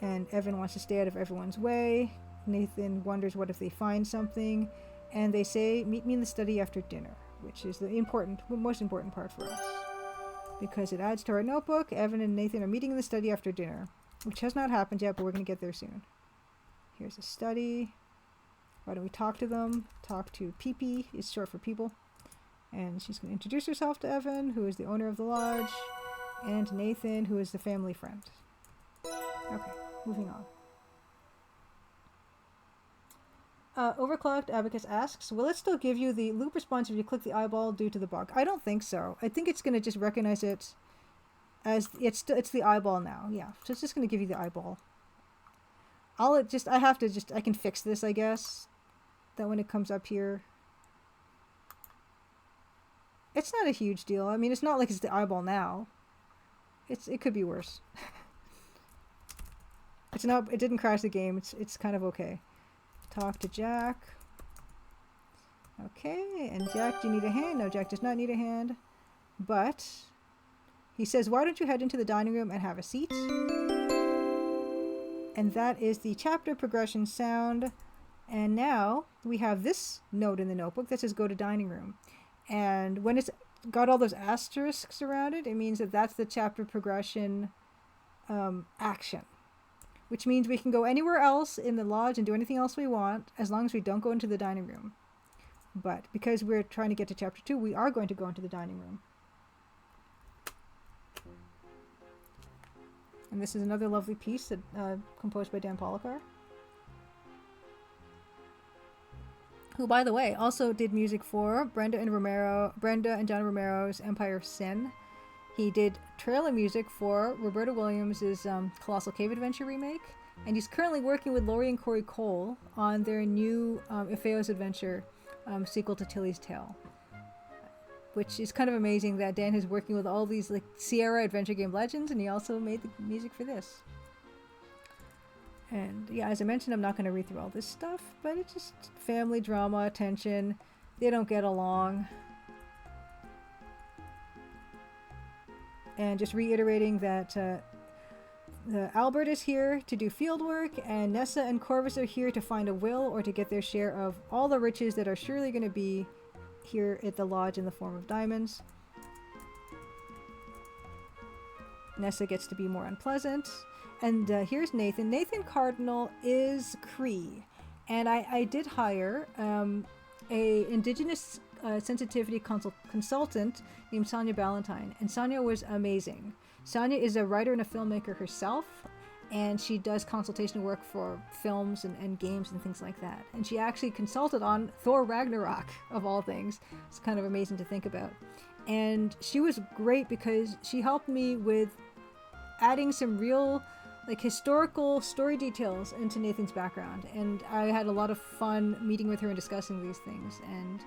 And Evan wants to stay out of everyone's way. Nathan wonders what if they find something. And they say, meet me in the study after dinner, which is the most important part for us. Because it adds to our notebook. Evan and Nathan are meeting in the study after dinner. Which has not happened yet, but we're going to get there soon. Here's a study. Why don't we talk to them? Talk to Pee-Pee, is short for people. And she's going to introduce herself to Evan, who is the owner of the lodge, and Nathan, who is the family friend. Okay, moving on. Overclocked Abacus asks, will it still give you the loop response if you click the eyeball due to the bug? I don't think so. I think it's going to just recognize it as it's the eyeball now. Yeah, so it's just going to give you the eyeball. I can fix this, I guess. That when it comes up here. It's not a huge deal. I mean, it's not like it's the eyeball now. It could be worse. It didn't crash the game. It's kind of okay. Talk to Jack. Okay, and Jack, do you need a hand? No, Jack does not need a hand. But He says, why don't you head into the dining room and have a seat? And that is the chapter progression sound. And now we have this note in the notebook that says go to dining room. And when it's got all those asterisks around it, it means that that's the chapter progression action. Which means we can go anywhere else in the lodge and do anything else we want as long as we don't go into the dining room. But because we're trying to get to chapter 2, we are going to go into the dining room. And this is another lovely piece that composed by Dan Polakar, who, by the way, also did music for Brenda and John Romero's Empire of Sin. He did trailer music for Roberta Williams' Colossal Cave Adventure remake, and he's currently working with Laurie and Corey Cole on their new Ifeo's Adventure sequel to Tilly's Tale, which is kind of amazing that Dan is working with all these like Sierra adventure game legends, and he also made the music for this. And yeah, as I mentioned, I'm not going to read through all this stuff, but it's just family drama, tension. They don't get along. And just reiterating that Albert is here to do field work, and Nessa and Corvus are here to find a will or to get their share of all the riches that are surely going to be here at the lodge in the form of diamonds. Nessa gets to be more unpleasant. And here's Nathan. Nathan Cardinal is Cree. And I did hire a indigenous sensitivity consultant named Sonia Ballantyne. And Sonia was amazing. Sonia is a writer and a filmmaker herself. And she does consultation work for films and games and things like that. And she actually consulted on Thor Ragnarok, of all things. It's kind of amazing to think about. And she was great because she helped me with adding some real like historical story details into Nathan's background. And I had a lot of fun meeting with her and discussing these things. And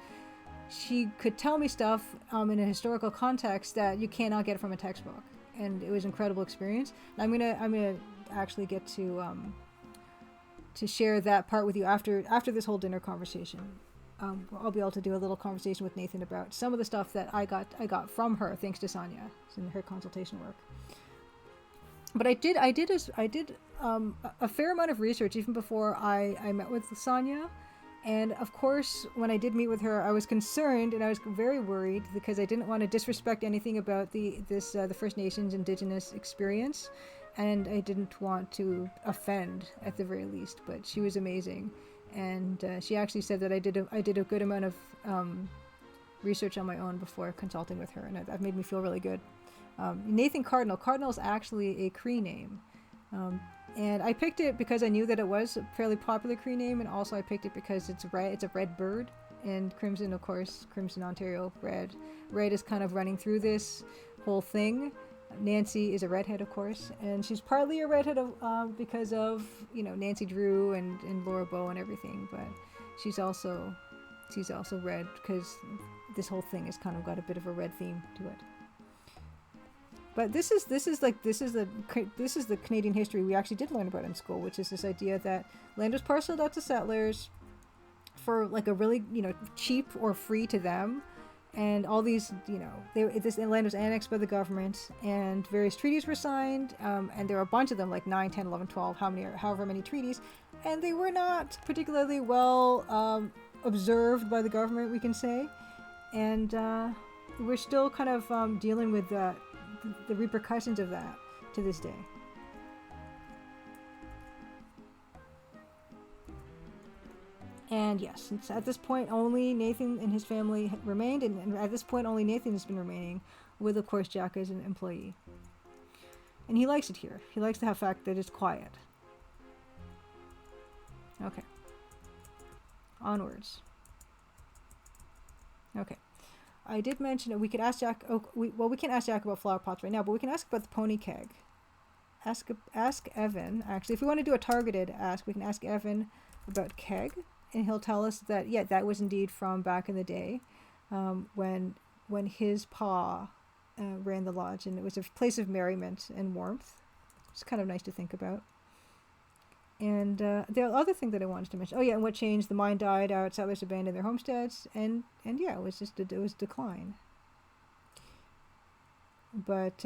she could tell me stuff in a historical context that you cannot get from a textbook. And it was an incredible experience. And I'm gonna actually get to share that part with you after this whole dinner conversation. I'll be able to do a little conversation with Nathan about some of the stuff that I got from her thanks to Sonia in her consultation work. But I did a fair amount of research even before I met with Sonia. And of course, when I did meet with her, I was concerned and I was very worried because I didn't want to disrespect anything about the First Nations Indigenous experience, and I didn't want to offend at the very least. But she was amazing, and she actually said that I did a good amount of research on my own before consulting with her, and that made me feel really good. Nathan Cardinal is actually a Cree name. And I picked it because I knew that it was a fairly popular Cree name, and also I picked it because it's a red bird, and Crimson, of course, Crimson Ontario, red. Red is kind of running through this whole thing. Nancy is a redhead, of course, and she's partly a redhead because of, Nancy Drew and Laura Bow and everything, but she's also red because this whole thing has kind of got a bit of a red theme to it. But this is the Canadian history we actually did learn about in school, which is this idea that land was parceled out to settlers for like a really cheap or free to them, and all these this land was annexed by the government, and various treaties were signed, and there were a bunch of them, like 9, 10, 11, 12, however many treaties, and they were not particularly well observed by the government, we can say, and we're still kind of dealing with the repercussions of that to this day. And yes, at this point only Nathan and his family remained, and at this point only Nathan has been remaining, with of course Jack as an employee. And he likes it here. He likes the fact that it's quiet. Okay. Onwards. Okay. I did mention that we could ask Jack. We can't ask Jack about flower pots right now, but we can ask about the pony keg. Ask Evan. Actually, if we want to do a targeted ask, we can ask Evan about keg, and he'll tell us that that was indeed from back in the day, when his pa ran the lodge, and it was a place of merriment and warmth. It's kind of nice to think about. And the other thing that I wanted to mention, and what changed? The mine died out, settlers abandoned their homesteads, and it was decline. but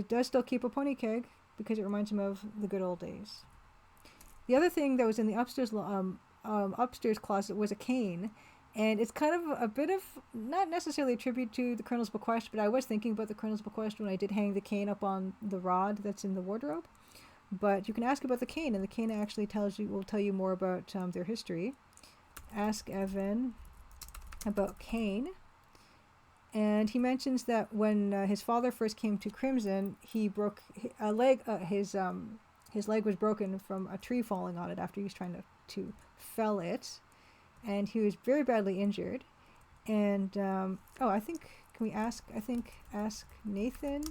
does still keep a pony keg because it reminds him of the good old days. The other thing that was in the upstairs closet was a cane, and it's kind of a bit of, not necessarily a tribute to the Colonel's bequest, but I was thinking about the Colonel's bequest when I did hang the cane up on the rod that's in the wardrobe. But you can ask about the cane, and the cane actually will tell you more about their history. Ask Evan about Cain. And he mentions that when his father first came to Crimson, he broke a leg. His leg was broken from a tree falling on it after he was trying to fell it, and he was very badly injured. And I think can we ask Nathan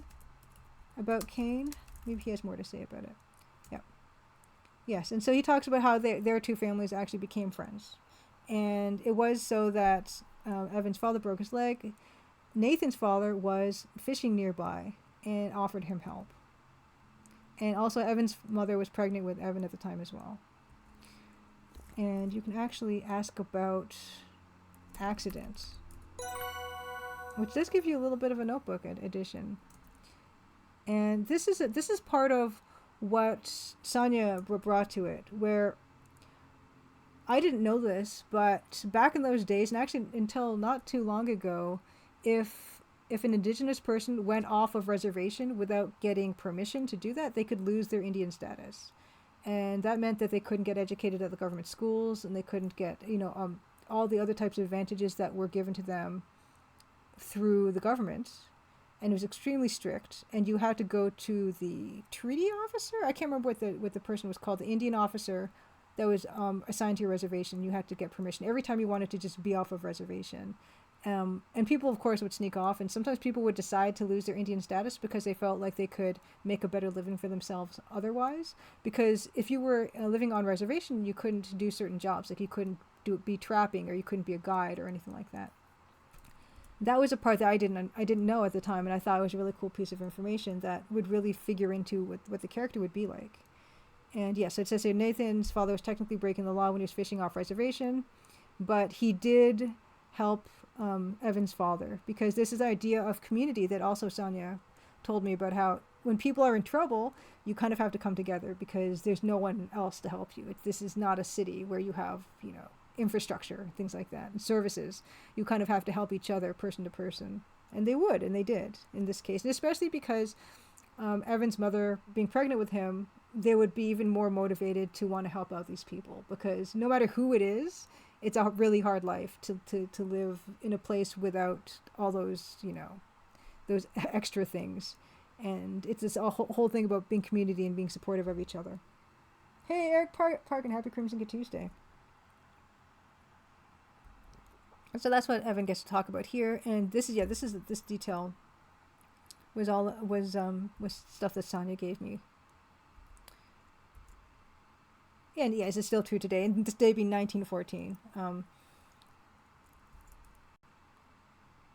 about Cain? Maybe he has more to say about it. Yeah. Yes, and so he talks about how their two families actually became friends, and it was so that Evan's father broke his leg. Nathan's father was fishing nearby and offered him help. And also Evan's mother was pregnant with Evan at the time as well. And you can actually ask about accidents, which does give you a little bit of a notebook addition. And this is part of what Sonia brought to it, where I didn't know this, but back in those days, and actually until not too long ago, if an indigenous person went off of reservation without getting permission to do that, they could lose their Indian status. And that meant that they couldn't get educated at the government schools, and they couldn't get, all the other types of advantages that were given to them through the government. And it was extremely strict, and you had to go to the treaty officer. I can't remember what the person was called, the Indian officer that was assigned to your reservation. You had to get permission every time you wanted to just be off of reservation. And people, of course, would sneak off, and sometimes people would decide to lose their Indian status because they felt like they could make a better living for themselves otherwise. Because if you were living on reservation, you couldn't do certain jobs. Like you couldn't be trapping, or you couldn't be a guide or anything like that. That was a part that I didn't know at the time, and I thought it was a really cool piece of information that would really figure into what the character would be like. And yes, it says here Nathan's father was technically breaking the law when he was fishing off reservation, but he did help Evan's father, because this is the idea of community that also Sonia told me about, how when people are in trouble, you kind of have to come together because there's no one else to help you. This is not a city where you have, infrastructure, things like that, and services. You kind of have to help each other person to person. And they would, and they did in this case. And especially because Evan's mother being pregnant with him, they would be even more motivated to want to help out these people, because no matter who it is, it's a really hard life to live in a place without all those, those extra things. And it's this whole thing about being community and being supportive of each other. Hey, Eric Park, and happy Crimson Good Tuesday. So that's what Evan gets to talk about here, and this detail was stuff that Sonia gave me. And yes, it's still true today, and this day being 1914.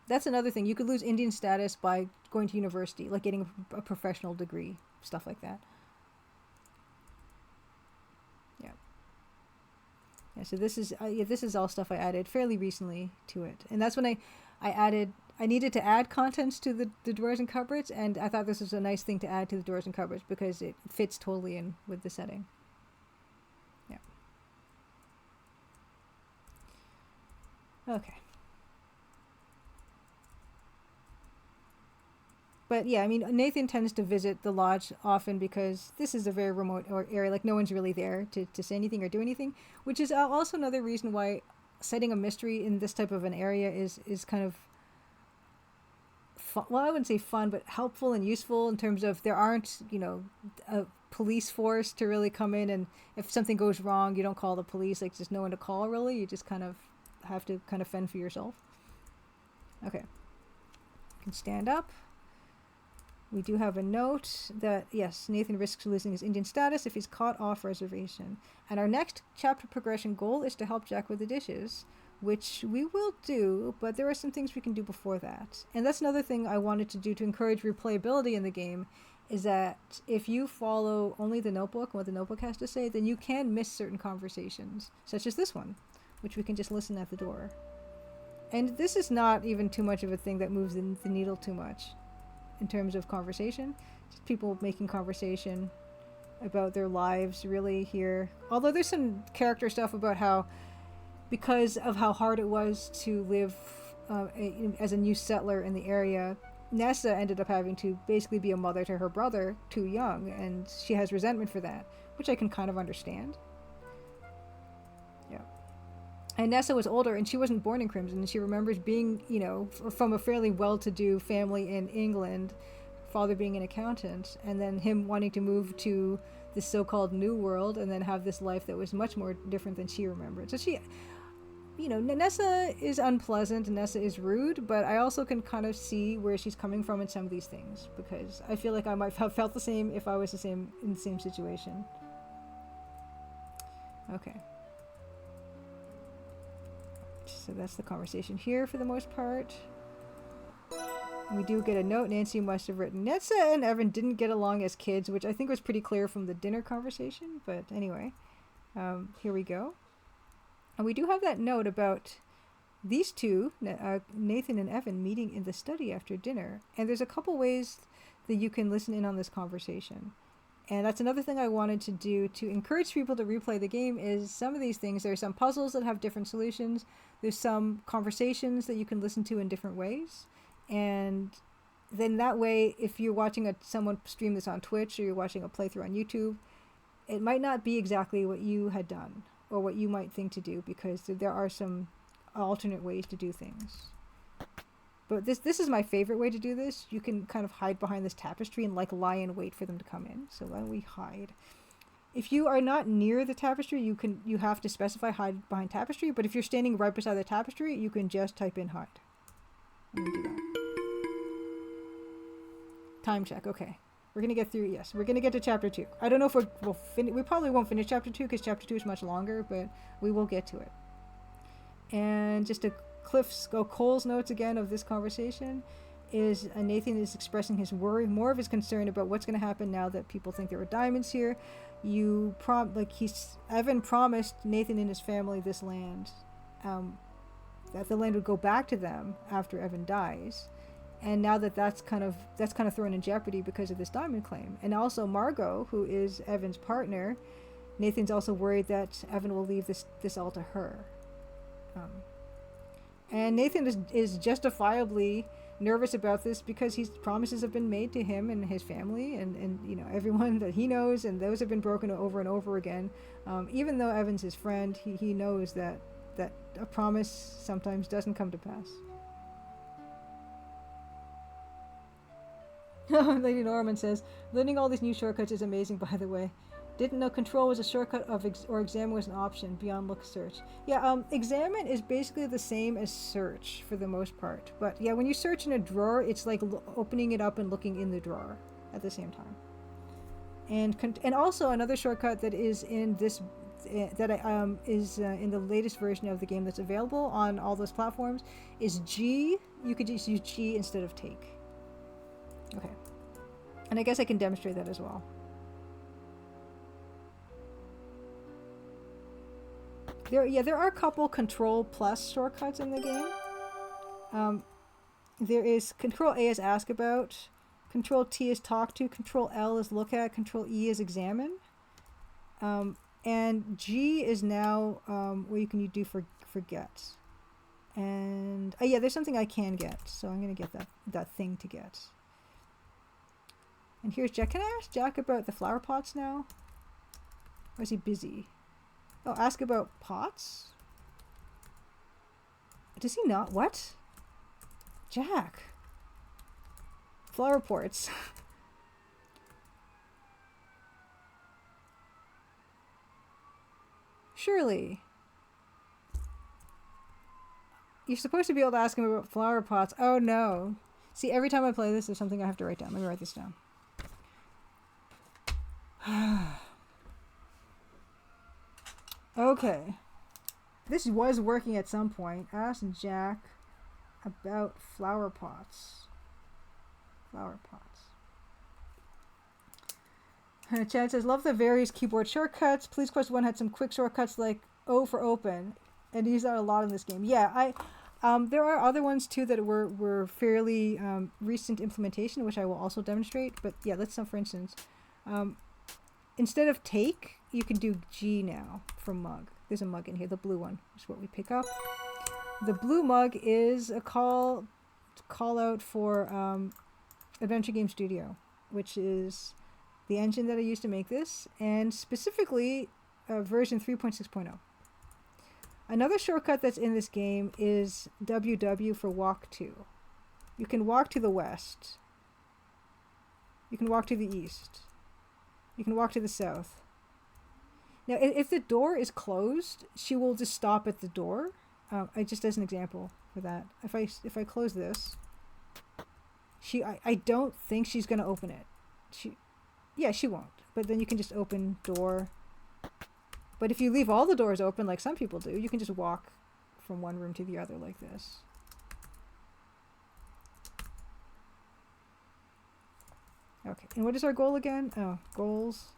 That's another thing. You could lose Indian status by going to university, like getting a professional degree, stuff like that. Yeah, so this is all stuff I added fairly recently to it. And that's when I needed to add contents to the drawers and cupboards, and I thought this was a nice thing to add to the drawers and cupboards because it fits totally in with the setting. Yeah. Okay. But yeah, I mean, Nathan tends to visit the lodge often because this is a very remote area. Like, no one's really there to say anything or do anything, which is also another reason why setting a mystery in this type of an area is kind of fun. Well, I wouldn't say fun, but helpful and useful in terms of there aren't, a police force to really come in, and if something goes wrong, you don't call the police. Like, there's no one to call, really. You just kind of have to kind of fend for yourself. Okay. You can stand up. We do have a note that, yes, Nathan risks losing his Indian status if he's caught off reservation. And our next chapter progression goal is to help Jack with the dishes, which we will do, but there are some things we can do before that. And that's another thing I wanted to do to encourage replayability in the game, is that if you follow only the notebook and what the notebook has to say, then you can miss certain conversations, such as this one, which we can just listen at the door. And this is not even too much of a thing that moves the needle too much. in terms of conversation. Just people making conversation about their lives really here. Although there's some character stuff about how, because of how hard it was to live as a new settler in the area, Nessa ended up having to basically be a mother to her brother too young, and she has resentment for that, which I can kind of understand. Yeah. And Nessa was older, and she wasn't born in Crimson, and she remembers being, from a fairly well-to-do family in England, father being an accountant, and then him wanting to move to this so-called new world and then have this life that was much more different than she remembered. So she, Nessa is unpleasant and Nessa is rude, but I also can kind of see where she's coming from in some of these things, because I feel like I might have felt the same if I was in the same situation. Okay. So that's the conversation here for the most part. We do get a note Nancy must have written. Nessa and Evan didn't get along as kids, which I think was pretty clear from the dinner conversation, but anyway. Here we go. And we do have that note about these two, Nathan and Evan, meeting in the study after dinner. And there's a couple ways that you can listen in on this conversation. And that's another thing I wanted to do to encourage people to replay the game, is some of these things. There are some puzzles that have different solutions. There's some conversations that you can listen to in different ways. And then that way, if you're watching someone stream this on Twitch, or you're watching a playthrough on YouTube, it might not be exactly what you had done or what you might think to do, because there are some alternate ways to do things. But this is my favorite way to do this. You can kind of hide behind this tapestry and lie and wait for them to come in. So why don't we hide? If you are not near the tapestry, you have to specify hide behind tapestry. But if you're standing right beside the tapestry, you can just type in hide. I'm gonna do that. Time check. Okay, we're gonna get through. Yes, we're gonna get to chapter 2. I don't know if we'll finish. We probably won't finish chapter 2 because chapter 2 is much longer, but we will get to it. And just a Cole's notes again of this conversation is Nathan is expressing his worry, more of his concern about what's going to happen now that people think there are diamonds here. Evan promised Nathan and his family this land, that the land would go back to them after Evan dies, and now that's kind of thrown in jeopardy because of this diamond claim. And also Margot, who is Evan's partner, Nathan's also worried that Evan will leave this all to her. And Nathan is justifiably nervous about this because promises have been made to him and his family and everyone that he knows, and those have been broken over and over again. Even though Evan's his friend, he knows that a promise sometimes doesn't come to pass. Lady Norman says, learning all these new shortcuts is amazing, by the way. Didn't know control was a shortcut or examine was an option beyond look search. Yeah, examine is basically the same as search for the most part. But yeah, when you search in a drawer, it's like opening it up and looking in the drawer at the same time. And also another shortcut that is in this is in the latest version of the game that's available on all those platforms is G. You could just use G instead of take. Okay, and I guess I can demonstrate that as well. There are a couple Control Plus shortcuts in the game. There is Control A is Ask About, Control T is Talk To, Control L is Look At, Control E is Examine, and G is now what you can do for Get. And yeah, there's something I can get, so I'm gonna get that thing to get. And here's Jack. Can I ask Jack about the flower pots now? Or is he busy? Oh, ask about pots? Does he not? What? Jack. Flower pots. Surely. You're supposed to be able to ask him about flower pots. Oh no. See, every time I play this, there's something I have to write down. Let me write this down. Okay. This was working at some point. Ask Jack about flower pots. Flower pots. Chad says, love the various keyboard shortcuts. Please Quest 1 had some quick shortcuts like O for open. And use that a lot in this game. Yeah, There are other ones too that were fairly recent implementation, which I will also demonstrate. But yeah, let's for instance, instead of take, you can do G now for mug. There's a mug in here. The blue one is what we pick up. The blue mug is a call out for Adventure Game Studio, which is the engine that I used to make this, and specifically version 3.6.0. Another shortcut that's in this game is WW for walk to. You can walk to the west. You can walk to the east. You can walk to the south. Now, if the door is closed, she will just stop at the door. Just as an example for that. If I close this, I don't think she's gonna open it. She won't. But then you can just open door. But if you leave all the doors open, like some people do, you can just walk from one room to the other like this. Okay, and what is our goal again? Oh, goals.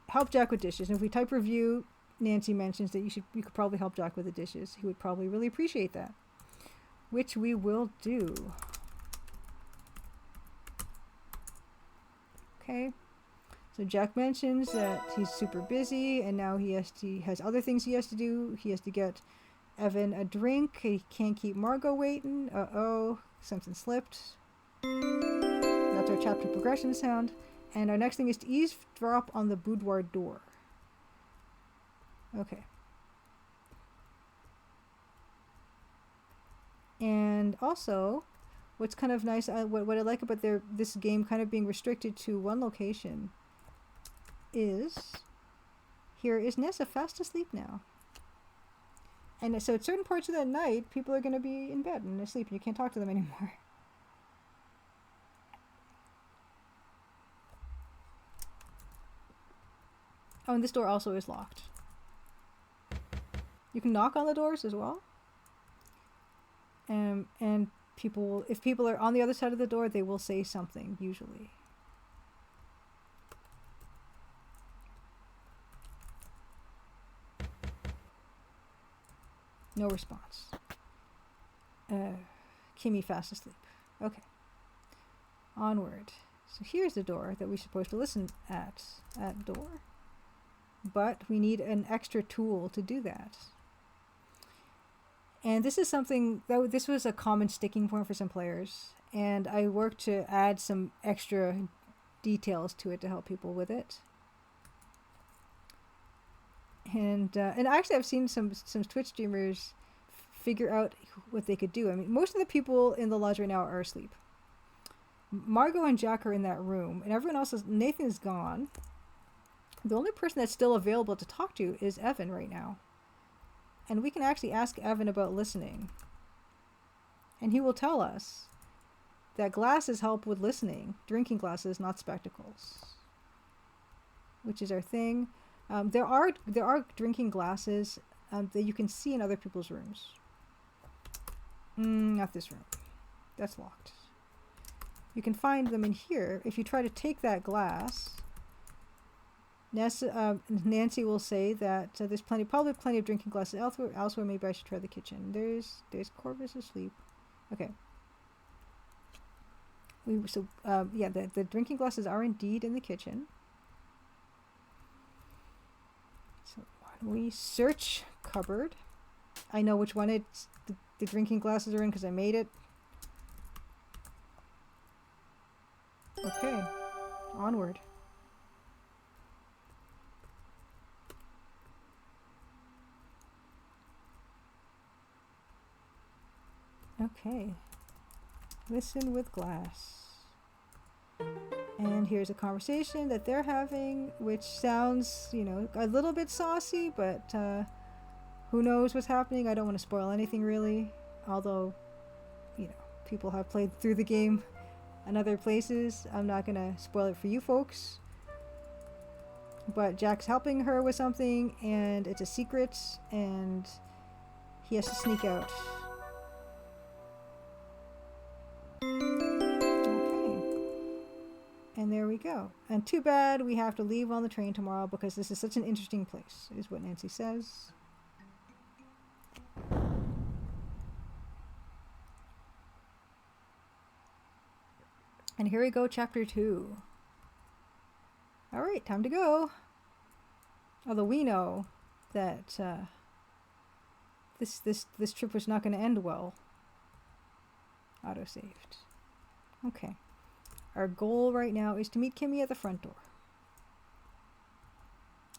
Help Jack with dishes. And if we type review, Nancy mentions that you could probably help Jack with the dishes. He would probably really appreciate that, which we will do. Okay. So Jack mentions that he's super busy, and now he has other things he has to do. He has to get Evan a drink. He can't keep Margot waiting. Uh-oh, something slipped. That's our chapter progression sound. And our next thing is to eavesdrop on the boudoir door. Okay. And also, what's kind of nice, what I like about this game kind of being restricted to one location is, here is Nessa fast asleep now. And so at certain parts of that night, people are going to be in bed and asleep, and you can't talk to them anymore. Oh, and this door also is locked. You can knock on the doors as well. And if people are on the other side of the door, they will say something, usually. No response. Kimmy fast asleep. Okay. Onward. So here's the door that we're supposed to listen at. At door. But we need an extra tool to do that. And this is something this was a common sticking point for some players, and I worked to add some extra details to it to help people with it. And actually I've seen some Twitch streamers figure out what they could do. I mean, most of the people in the lodge right now are asleep. Margot and Jack are in that room, and everyone else Nathan is gone. The only person that's still available to talk to is Evan right now. And we can actually ask Evan about listening. And he will tell us that glasses help with listening. Drinking glasses, not spectacles. Which is our thing. There are drinking glasses that you can see in other people's rooms. Not this room. That's locked. You can find them in here. If you try to take that glass, Nancy will say that there's probably plenty of drinking glasses elsewhere. Maybe I should try the kitchen. There's Corvus asleep. Okay. The drinking glasses are indeed in the kitchen. So why don't we search cupboard? I know which one the drinking glasses are in because I made it. Okay, onward. Okay, listen with glass. And here's a conversation that they're having, which sounds, a little bit saucy, but who knows what's happening. I don't want to spoil anything really, although, people have played through the game in other places. I'm not going to spoil it for you folks. But Jack's helping her with something, and it's a secret, and he has to sneak out. And there we go. And too bad we have to leave on the train tomorrow because this is such an interesting place, is what Nancy says. And here we go, chapter 2. Alright, time to go. Although we know that this trip was not going to end well. Auto-saved. Okay. Our goal right now is to meet Kimmy at the front door.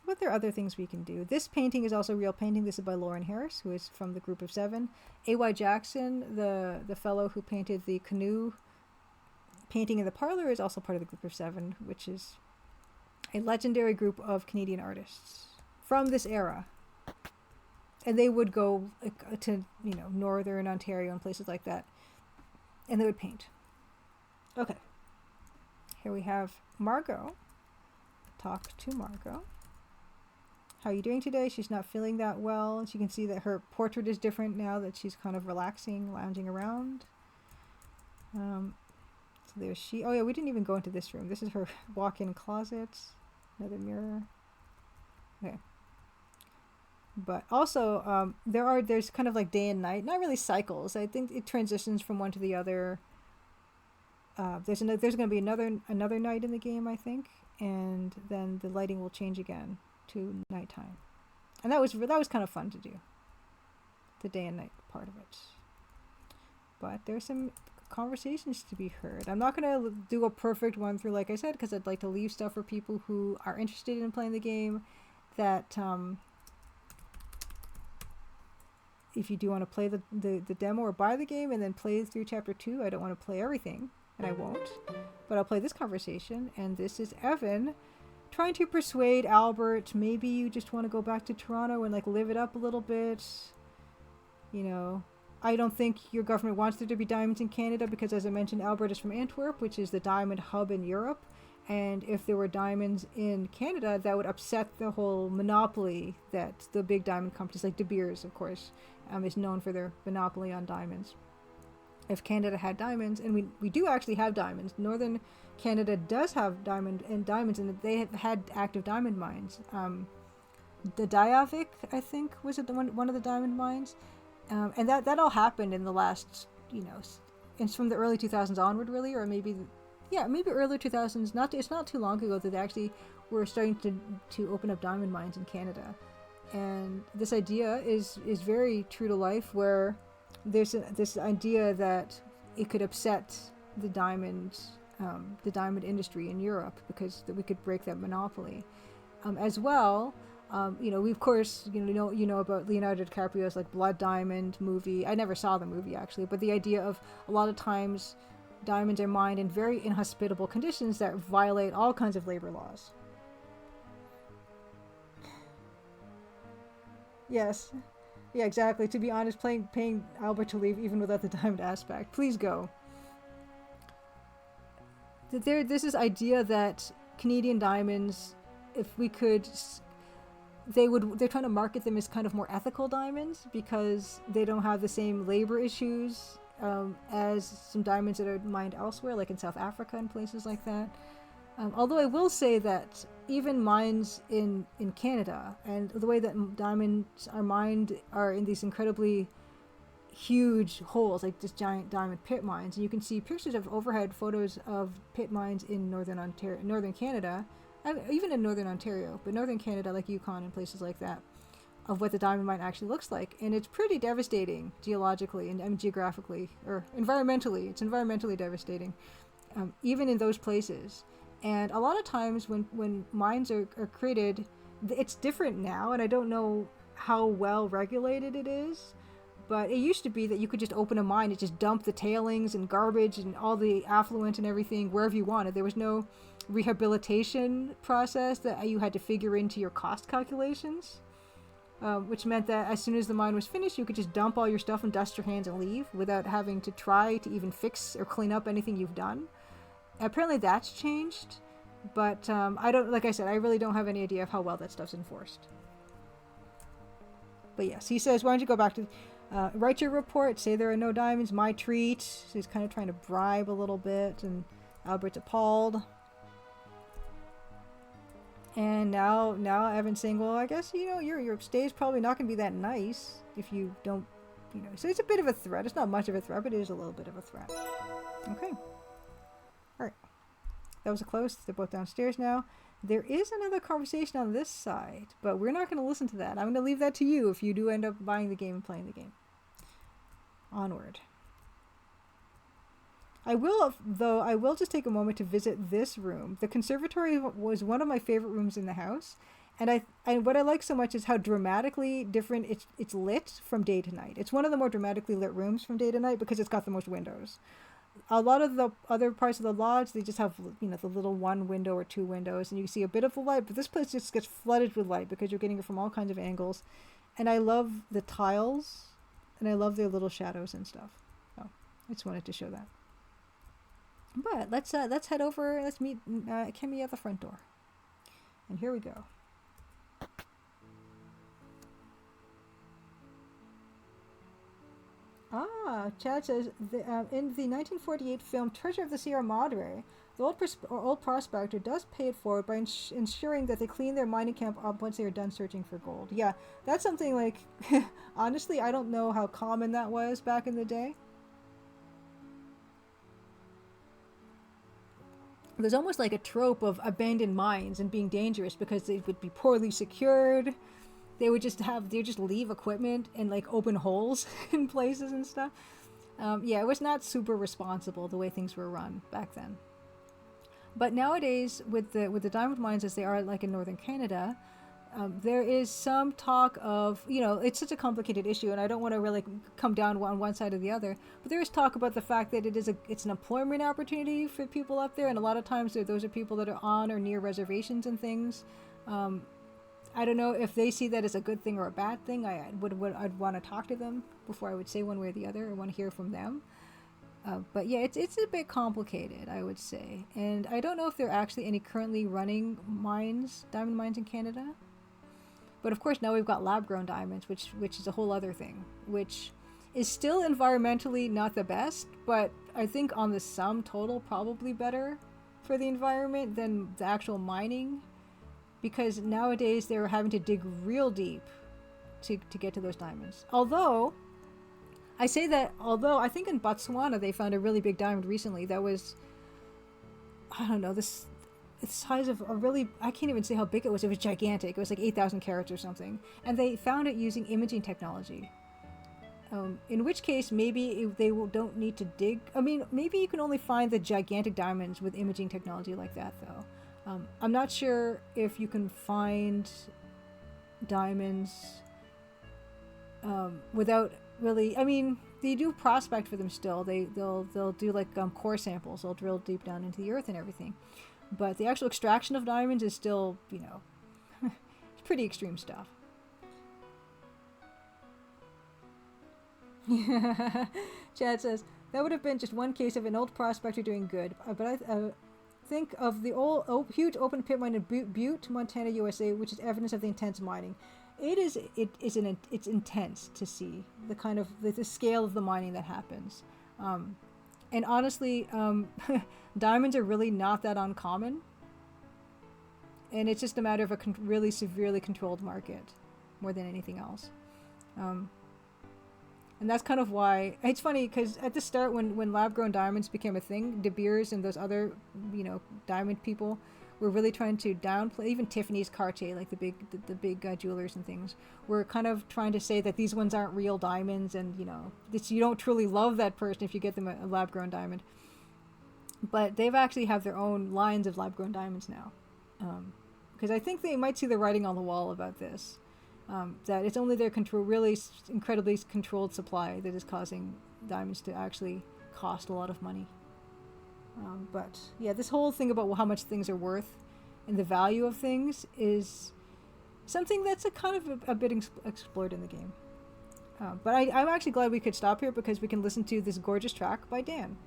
But there are other things we can do. This painting is also a real painting. This is by Lauren Harris, who is from the Group of Seven. A.Y. Jackson, the fellow who painted the canoe painting in the parlor, is also part of the Group of Seven, which is a legendary group of Canadian artists from this era. And they would go to, northern Ontario and places like that, and they would paint. Okay. Here we have Margot. Talk to Margot. How are you doing today? She's not feeling that well. And you can see that her portrait is different now that she's kind of relaxing, lounging around. So there's she. Oh yeah, we didn't even go into this room. This is her walk-in closet. Another mirror. Okay. But also, there's kind of like day and night, not really cycles. I think it transitions from one to the other. There's going to be another night in the game, I think, and then the lighting will change again to nighttime, and that was kind of fun to do, the day and night part of it. But there's some conversations to be heard. I'm not going to do a perfect one through, like I said, because I'd like to leave stuff for people who are interested in playing the game. That if you do want to play the demo or buy the game and then play through chapter 2, I don't want to play everything, and I won't, but I'll play this conversation. And this is Evan trying to persuade Albert, maybe you just want to go back to Toronto and like live it up a little bit. I don't think your government wants there to be diamonds in Canada because, as I mentioned, Albert is from Antwerp, which is the diamond hub in Europe. And if there were diamonds in Canada, that would upset the whole monopoly that the big diamond companies, like De Beers, of course, is known for their monopoly on diamonds. If Canada had diamonds, and we do actually have diamonds, Northern Canada does have diamonds, and they have had active diamond mines. The Diavik, I think, was it one of the diamond mines, and that all happened in the last, it's from the early 2000s onward, really, or maybe early 2000s. It's not too long ago that they actually were starting to open up diamond mines in Canada, and this idea is very true to life, where there's this idea that it could upset the diamond industry in Europe because that we could break that monopoly. As well, we of course know about Leonardo DiCaprio's like Blood Diamond movie. I never saw the movie actually, but the idea of a lot of times diamonds are mined in very inhospitable conditions that violate all kinds of labor laws. Yes. Yeah, exactly. To be honest, paying Albert to leave even without the diamond aspect. Please go. There's this idea that Canadian diamonds, if we could, they're trying to market them as kind of more ethical diamonds because they don't have the same labor issues as some diamonds that are mined elsewhere, like in South Africa and places like that. Although I will say that even mines in Canada, and the way that diamonds are mined are in these incredibly huge holes, like just giant diamond pit mines. And you can see pictures of overhead photos of pit mines in northern Canada, even in northern Ontario, but northern Canada, like Yukon and places like that, of what the diamond mine actually looks like. And it's pretty devastating geologically and geographically, or environmentally. It's environmentally devastating, even in those places. And a lot of times when mines are created, it's different now, and I don't know how well regulated it is, but it used to be that you could just open a mine and just dump the tailings and garbage and all the affluent and everything wherever you wanted. There was no rehabilitation process that you had to figure into your cost calculations, which meant that as soon as the mine was finished, you could just dump all your stuff and dust your hands and leave without having to try to even fix or clean up anything you've done. Apparently that's changed, but like I said, I really don't have any idea of how well that stuff's enforced. But yes, he says, why don't you go back to, write your report, say there are no diamonds, my treat. So he's kind of trying to bribe a little bit, and Albert's appalled. And now Evan's saying, well, I guess, your stay is probably not going to be that nice if you don't, so it's a bit of a threat. It's not much of a threat, but it is a little bit of a threat. Okay. Alright. That was a close. They're both downstairs now. There is another conversation on this side, but we're not going to listen to that. I'm going to leave that to you if you do end up buying the game and playing the game. Onward. I will just take a moment to visit this room. The conservatory was one of my favorite rooms in the house. And what I like so much is how dramatically different it's lit from day to night. It's one of the more dramatically lit rooms from day to night because it's got the most windows. A lot of the other parts of the lodge, they just have, the little one window or two windows, and you see a bit of the light, but this place just gets flooded with light because you're getting it from all kinds of angles. And I love the tiles, and I love their little shadows and stuff. So I just wanted to show that. But let's head over, let's meet Kimmy at the front door. And here we go. Chad says, in the 1948 film Treasure of the Sierra Madre, the old prospector does pay it forward by ensuring that they clean their mining camp up once they are done searching for gold. Yeah, that's something like, honestly, I don't know how common that was back in the day. There's almost like a trope of abandoned mines and being dangerous because they would be poorly secured. They would just leave equipment and like open holes in places and stuff. Yeah, it was not super responsible the way things were run back then. But nowadays, with the diamond mines as they are like in northern Canada, there is some talk of, it's such a complicated issue, and I don't want to really come down on one side or the other. But there is talk about the fact that it's an employment opportunity for people up there, and a lot of times those are people that are on or near reservations and things. I don't know if they see that as a good thing or a bad thing. I'd want to talk to them before I would say one way or the other. I want to hear from them. But yeah, it's a bit complicated, I would say. And I don't know if there are actually any currently running diamond mines in Canada. But of course now we've got lab-grown diamonds, which is a whole other thing, which is still environmentally not the best, but I think on the sum total probably better for the environment than the actual mining. Because nowadays they're having to dig real deep to get to those diamonds. Although I think in Botswana they found a really big diamond recently that was, I don't know, the size of a really, I can't even say how big it was. It was gigantic. It was like 8,000 carats or something. And they found it using imaging technology. In which case, maybe they don't need to dig. I mean, maybe you can only find the gigantic diamonds with imaging technology like that, though. I'm not sure if you can find diamonds without really. I mean, they do prospect for them still. They'll do like core samples. They'll drill deep down into the earth and everything. But the actual extraction of diamonds is still, it's pretty extreme stuff. Chad says that would have been just one case of an old prospector doing good, but I think of the huge open pit mine in Butte, Montana, USA, which is evidence of the intense mining. It's intense to see the kind of the scale of the mining that happens. And honestly, diamonds are really not that uncommon. And it's just a matter of a really severely controlled market more than anything else. And that's kind of why it's funny, because at the start when lab-grown diamonds became a thing, De Beers and those other, diamond people were really trying to downplay, even Tiffany's, Cartier, like the big jewelers and things, were kind of trying to say that these ones aren't real diamonds, and you don't truly love that person if you get them a lab-grown diamond. But they've actually have their own lines of lab-grown diamonds now, because I think they might see the writing on the wall about this. That it's only their really incredibly controlled supply that is causing diamonds to actually cost a lot of money. But yeah, this whole thing about how much things are worth and the value of things is something that's a bit explored in the game. But I'm actually glad we could stop here because we can listen to this gorgeous track by Dan.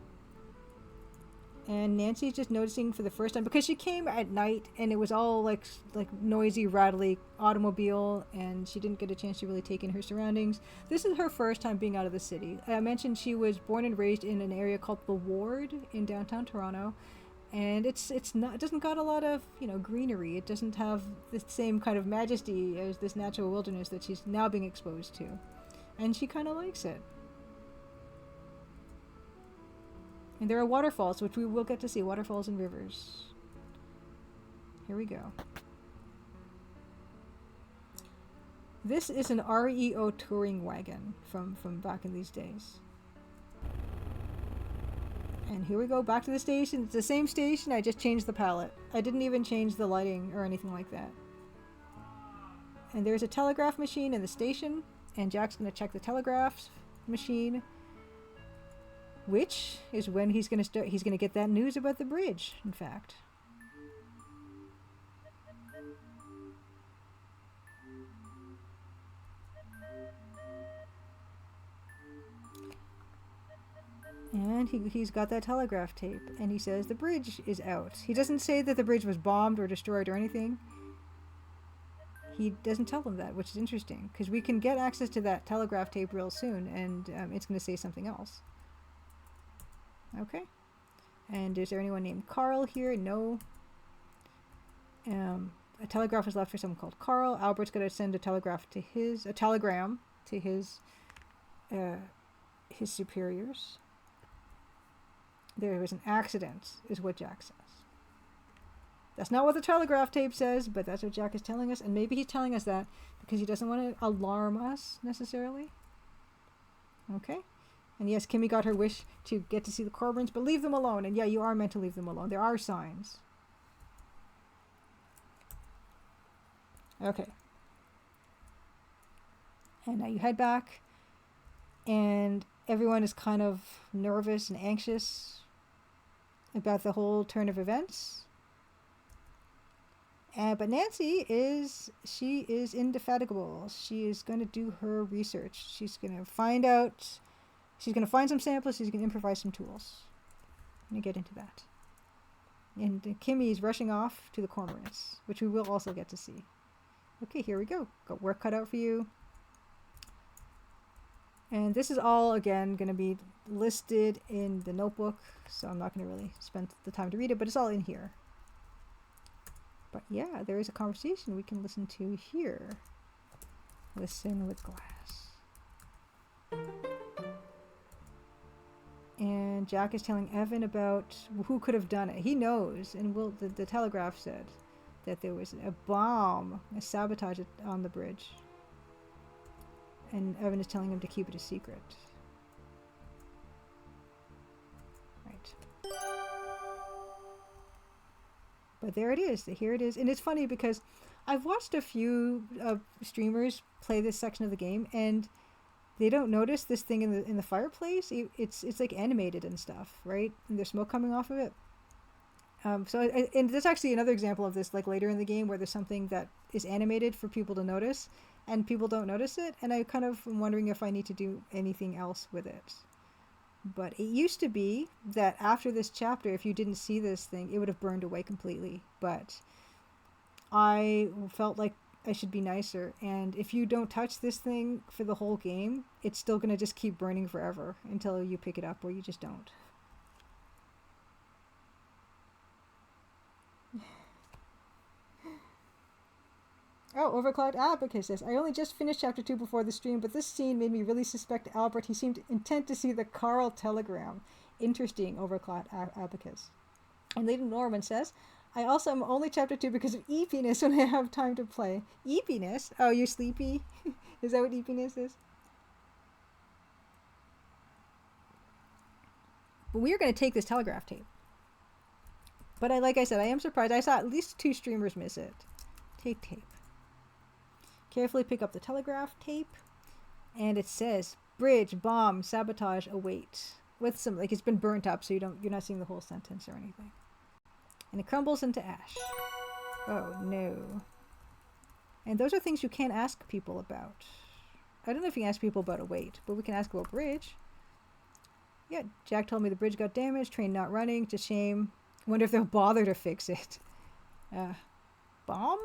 And Nancy's just noticing for the first time, because she came at night and it was all like noisy, rattly automobile, and she didn't get a chance to really take in her surroundings. This is her first time being out of the city. I mentioned she was born and raised in an area called The Ward in downtown Toronto, and it doesn't got a lot of greenery. It doesn't have the same kind of majesty as this natural wilderness that she's now being exposed to, and she kind of likes it. And there are waterfalls, which we will get to see. Waterfalls and rivers. Here we go. This is an REO touring wagon from back in these days. And here we go, back to the station. It's the same station, I just changed the palette. I didn't even change the lighting or anything like that. And there's a telegraph machine in the station, and Jack's gonna check the telegraph machine, which is when he's gonna get that news about the bridge, in fact. And he's got that telegraph tape, and he says the bridge is out. He doesn't say that the bridge was bombed or destroyed or anything. He doesn't tell them that, which is interesting, because we can get access to that telegraph tape real soon, and it's going to say something else. Okay. And is there anyone named Carl here? No. A telegraph was left for someone called Carl. Albert's going to send a telegram to his superiors. There was an accident, is what Jack says. That's not what the telegraph tape says, but that's what Jack is telling us. And maybe he's telling us that because he doesn't want to alarm us, necessarily. Okay. And yes, Kimmy got her wish to get to see the Corbins, but leave them alone. And yeah, you are meant to leave them alone. There are signs. Okay. And now you head back, and everyone is kind of nervous and anxious about the whole turn of events. But Nancy is indefatigable. She is going to do her research. She's going to find out. She's going to find some samples. She's going to improvise some tools. I'm going to get into that. And Kimmy is rushing off to the cormorants, which we will also get to see. Okay, here we go. Got work cut out for you. And this is all, again, going to be listed in the notebook, so I'm not going to really spend the time to read it, but it's all in here. But yeah, there is a conversation we can listen to here. Listen with glass. And Jack is telling Evan about who could have done it. He knows, and the Telegraph said that there was a bomb, a sabotage on the bridge. And Evan is telling him to keep it a secret. Right. But there it is. Here it is. And it's funny because I've watched a few streamers play this section of the game, and they don't notice this thing in the fireplace. It's like animated and stuff, right? And there's smoke coming off of it. And there's actually another example of this, like later in the game, where there's something that is animated for people to notice, and people don't notice it. And I kind of am wondering if I need to do anything else with it. But it used to be that after this chapter, if you didn't see this thing, it would have burned away completely. But I felt like I should be nicer. And if you don't touch this thing for the whole game, it's still going to just keep burning forever until you pick it up, or you just don't. Oh, Overclocked Abacus says, I only just finished chapter 2 before the stream, but this scene made me really suspect Albert. He seemed intent to see the Carl telegram. Interesting, Overclocked Abacus. And Lady Norman says, I also am only chapter 2 because of eepiness when I have time to play. Eepiness? Oh, you're sleepy? Is that what eepiness is? But we are going to take this telegraph tape. But like I said, I am surprised. I saw at least 2 streamers miss it. Take tape. Carefully pick up the telegraph tape, and it says bridge bomb sabotage await, with some, like, it's been burnt up, so you're not seeing the whole sentence or anything. And it crumbles into ash. Oh no. And those are things you can't ask people about. I don't know if you can ask people about await, but we can ask about bridge. Yeah, Jack told me the bridge got damaged, train not running, it's a shame. Wonder if they'll bother to fix it. Bomb?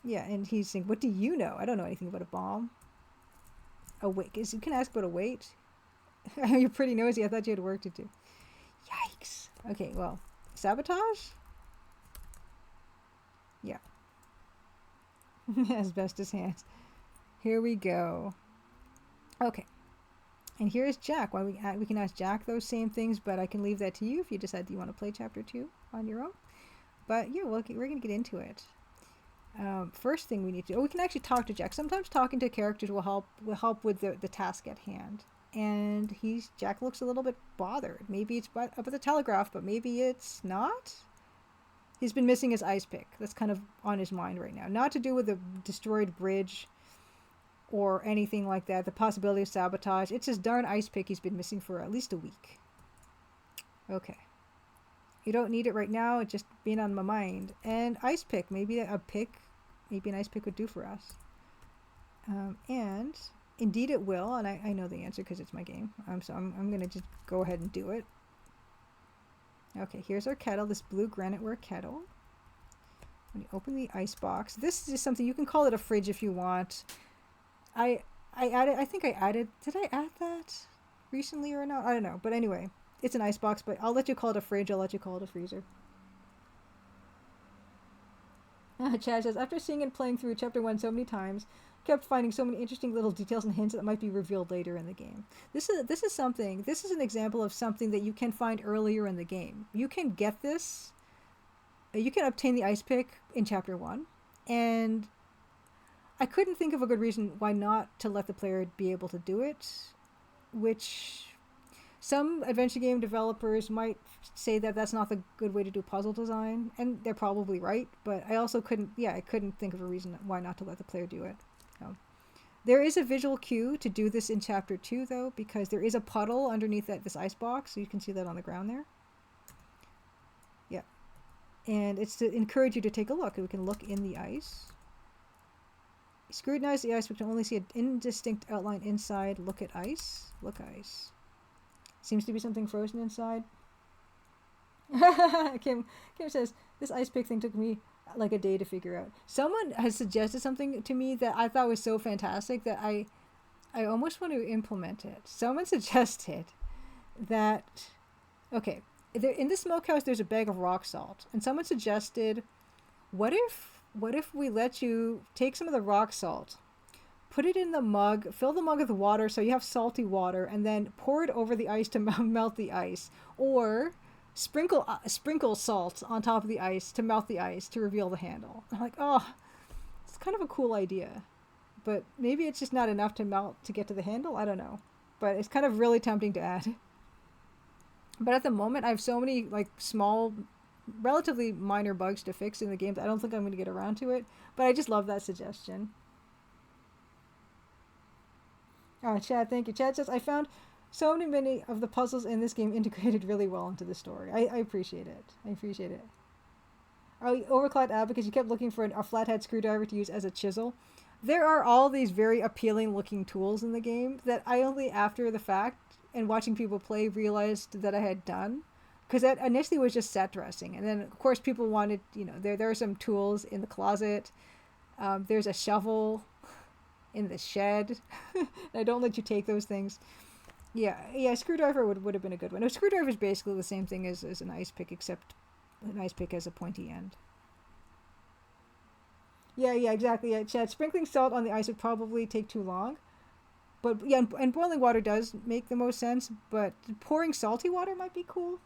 Yeah, and he's saying, what do you know? I don't know anything about a bomb. Await. You can ask about await. You're pretty nosy. I thought you had work to do. Yikes. Okay, well, sabotage? Yeah. Asbestos hands. Here we go. Okay. And here's Jack. Why we can ask Jack those same things, but I can leave that to you if you decide you want to play Chapter 2 on your own. But yeah, we're going to get into it. First thing we need to do, we can actually talk to Jack. Sometimes talking to characters will help with the task at hand. And Jack looks a little bit bothered. Maybe it's up at the telegraph, but maybe it's not. He's been missing his ice pick. That's kind of on his mind right now. Not to do with the destroyed bridge or anything like that. The possibility of sabotage. It's his darn ice pick he's been missing for at least a week. Okay. You don't need it right now. It's just been on my mind. And ice pick. Maybe an ice pick would do for us. And indeed it will. And I know the answer because it's my game. So I'm going to just go ahead and do it. Okay, here's our kettle. This blue graniteware kettle. When you open the ice box. This is something, you can call it a fridge if you want. I think I added, did I add that recently or not? I don't know. But anyway, it's an ice box, but I'll let you call it a fridge. I'll let you call it a freezer. Chad says, after seeing and playing through Chapter 1 so many times, kept finding so many interesting little details and hints that might be revealed later in the game. This is an example of something that you can find earlier in the game. You can get this, you can obtain the ice pick in Chapter 1, and I couldn't think of a good reason why not to let the player be able to do it, which some adventure game developers might say that that's not the good way to do puzzle design, and they're probably right, but I also couldn't think of a reason why not to let the player do it. There is a visual cue to do this in Chapter 2, though, because there is a puddle underneath this ice box, so you can see that on the ground there. Yeah. And it's to encourage you to take a look. We can look in the ice. Scrutinize the ice. We can only see an indistinct outline inside. Look at ice. Look ice. Seems to be something frozen inside. Kim says, this ice pick thing took me like a day to figure out. Someone has suggested something to me that I thought was so fantastic that I almost want to implement it. Someone suggested that, okay, in the smokehouse there's a bag of rock salt, and someone suggested, what if we let you take some of the rock salt, put it in the mug, fill the mug with water so you have salty water, and then pour it over the ice to melt the ice, or sprinkle salt on top of the ice to melt the ice to reveal the handle. I'm like, oh, it's kind of a cool idea, but maybe it's just not enough to melt to get to the handle. I don't know, but it's kind of really tempting to add. But at the moment, I have so many like small, relatively minor bugs to fix in the game that I don't think I'm going to get around to it. But I just love that suggestion. Oh, Chad, thank you. Chad says, I found so many of the puzzles in this game integrated really well into the story. I appreciate it. Oh, Overclocked Abacus, you kept looking for a flathead screwdriver to use as a chisel. There are all these very appealing looking tools in the game that I only after the fact and watching people play realized that I had done. Because that initially was just set dressing. And then, of course, people wanted, there are some tools in the closet. There's a shovel in the shed. I don't let you take those things. Yeah, screwdriver would have been a good one. A screwdriver is basically the same thing as an ice pick, except an ice pick has a pointy end. Yeah, exactly. Yeah, Chad, sprinkling salt on the ice would probably take too long. But yeah, and boiling water does make the most sense, but pouring salty water might be cool.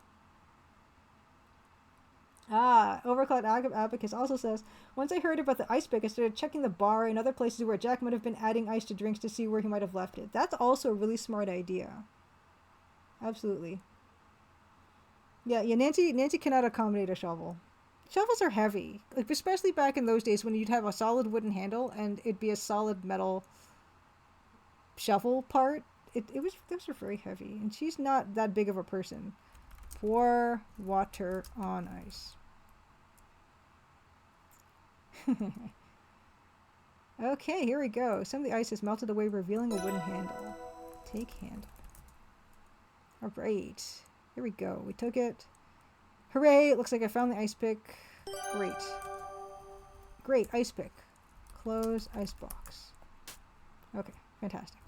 Overclocked Abacus also says, once I heard about the ice pick, I started checking the bar and other places where Jack might have been adding ice to drinks to see where he might have left it. That's also a really smart idea. Absolutely. Yeah, Nancy cannot accommodate a shovel. Shovels are heavy, like especially back in those days when you'd have a solid wooden handle and it'd be a solid metal shovel part. Those are very heavy, and she's not that big of a person. Pour water on ice. Okay, here we go. Some of the ice has melted away, revealing a wooden handle. Take handle. Alright. Here we go. We took it. Hooray! It looks like I found the ice pick. Great, ice pick. Close ice box. Okay, fantastic.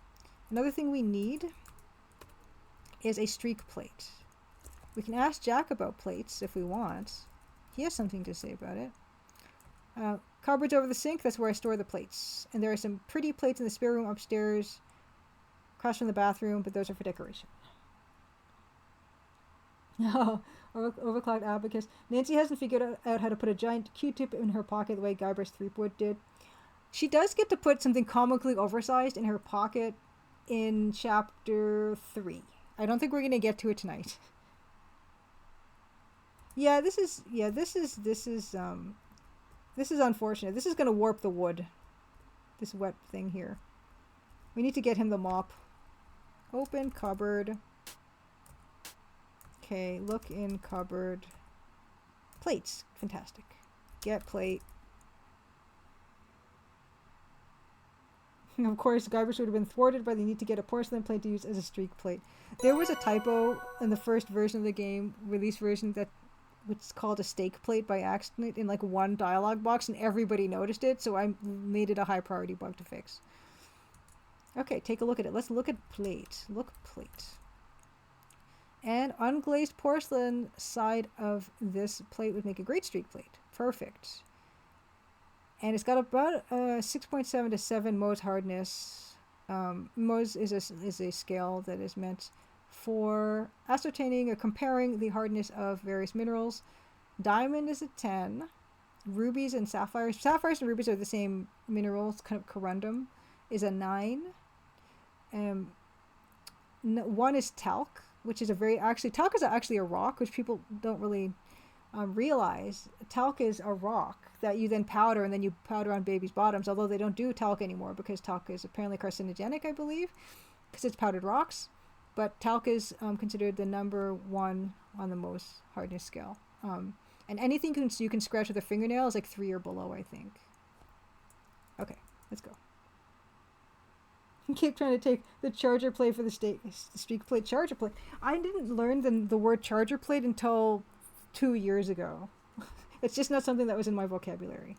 Another thing we need is a streak plate. We can ask Jack about plates if we want. He has something to say about it. Cupboards over the sink, that's where I store the plates. And there are some pretty plates in the spare room upstairs. across from the bathroom, but those are for decoration. Oh, overclocked abacus. Nancy hasn't figured out how to put a giant Q-tip in her pocket the way Guybrush Threepwood did. She does get to put something comically oversized in her pocket in chapter 3. I don't think we're gonna get to it tonight. Yeah, this is unfortunate. This is gonna warp the wood. This wet thing here. We need to get him the mop. Open cupboard. Okay, look in cupboard. Plates. Fantastic. Get plate. Of course, Guybrush would have been thwarted by the need to get a porcelain plate to use as a streak plate. There was a typo in the first version of the game, release version, that which is called a steak plate by accident in like one dialogue box, and everybody noticed it, so I made it a high priority bug to fix. Okay, take a look at it. Let's look at plate. Look plate. And unglazed porcelain side of this plate would make a great streak plate. Perfect. And it's got about 6.7 to 7 Mohs hardness. Mohs is a scale that is meant for ascertaining or comparing the hardness of various minerals. Diamond is a 10. Rubies and sapphires. Sapphires and rubies are the same minerals. Kind of corundum is a 9. 1 is talc, which is a very talc is actually a rock, which people don't really realize. Talc is a rock that you then powder, and then you powder on babies' bottoms, although they don't do talc anymore because talc is apparently carcinogenic, I believe, because it's powdered rocks. But talc is considered the number 1 on the Mohs hardness scale. And anything you can scratch with a fingernail is like 3 or below, I think. Okay, let's go. I keep trying to take the charger plate for the streak plate. Charger plate. I didn't learn the word charger plate until 2 years ago. It's just not something that was in my vocabulary.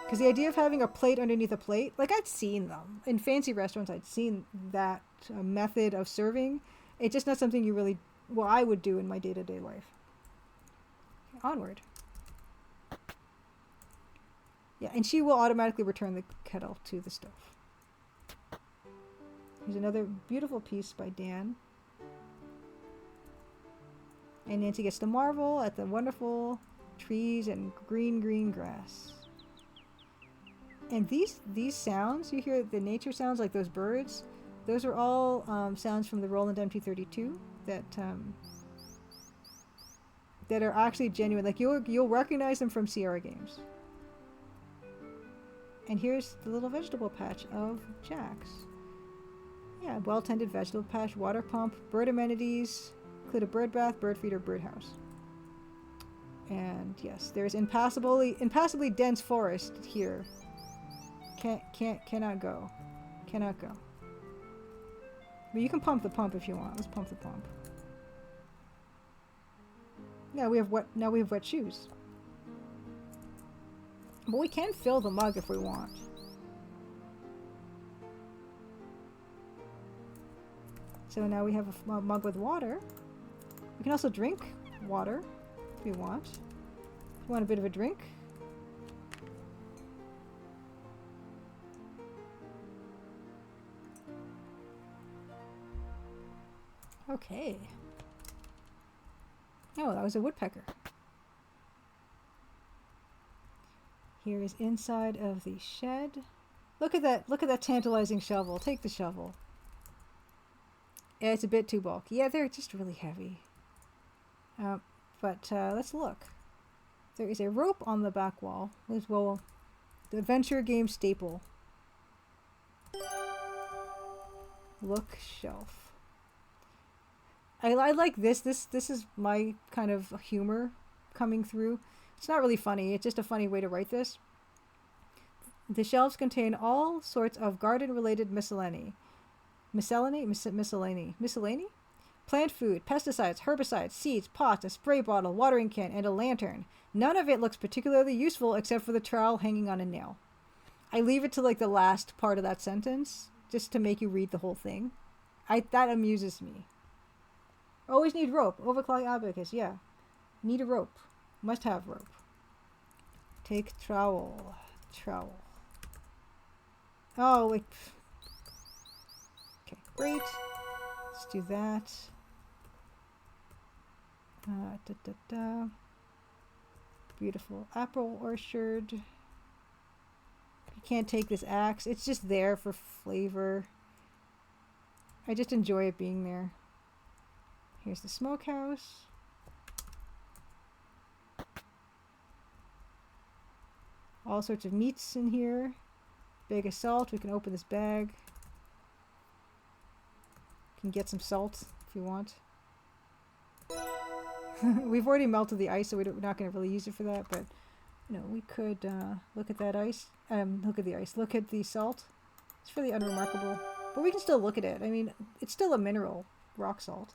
Because the idea of having a plate underneath a plate, like I'd seen them. In fancy restaurants, I'd seen that method of serving. It's just not something you really, I would do in my day-to-day life. Onward. Yeah, and she will automatically return the kettle to the stove. Here's another beautiful piece by Dan. And Nancy gets to marvel at the wonderful trees and green grass. And these sounds, you hear the nature sounds like those birds, those are all sounds from the Roland MT32 that are actually genuine. Like you'll recognize them from Sierra games. And here's the little vegetable patch of Jack's. Yeah, well-tended vegetable patch, water pump, bird amenities, include a bird bath, bird feeder, bird house. And yes, there's impassably dense forest here. Cannot go. But you can pump the pump if you want. Let's pump the pump. Yeah, we have wet shoes. But we can fill the mug if we want. So now we have a mug with water. We can also drink water if we want. If you want a bit of a drink. Okay. Oh, that was a woodpecker. Here is inside of the shed. Look at that tantalizing shovel. Take the shovel. Yeah, it's a bit too bulky. Yeah, they're just really heavy. But let's look. There is a rope on the back wall. As well, the adventure game staple. Look shelf. I like this. This is my kind of humor coming through. It's not really funny. It's just a funny way to write this. The shelves contain all sorts of garden-related miscellany. Miscellany? Plant food, pesticides, herbicides, seeds, pots, a spray bottle, watering can, and a lantern. None of it looks particularly useful except for the trowel hanging on a nail. I leave it to like the last part of that sentence just to make you read the whole thing. That amuses me. Always need rope. Overclock abacus, yeah. Need a rope. Must have rope. Take trowel. Oh, wait. great. Let's do that. Beautiful apple orchard. You can't take this axe. It's just there for flavor. I just enjoy it being there. Here's the smokehouse. All sorts of meats in here. Bag of salt. We can open this bag. Can get some salt if you want. We've already melted the ice, so we're not going to really use it for that, but you know, we could look at that ice. Look at the ice. Look at the salt. It's really unremarkable, but we can still look at it. I mean, it's still a mineral, rock salt.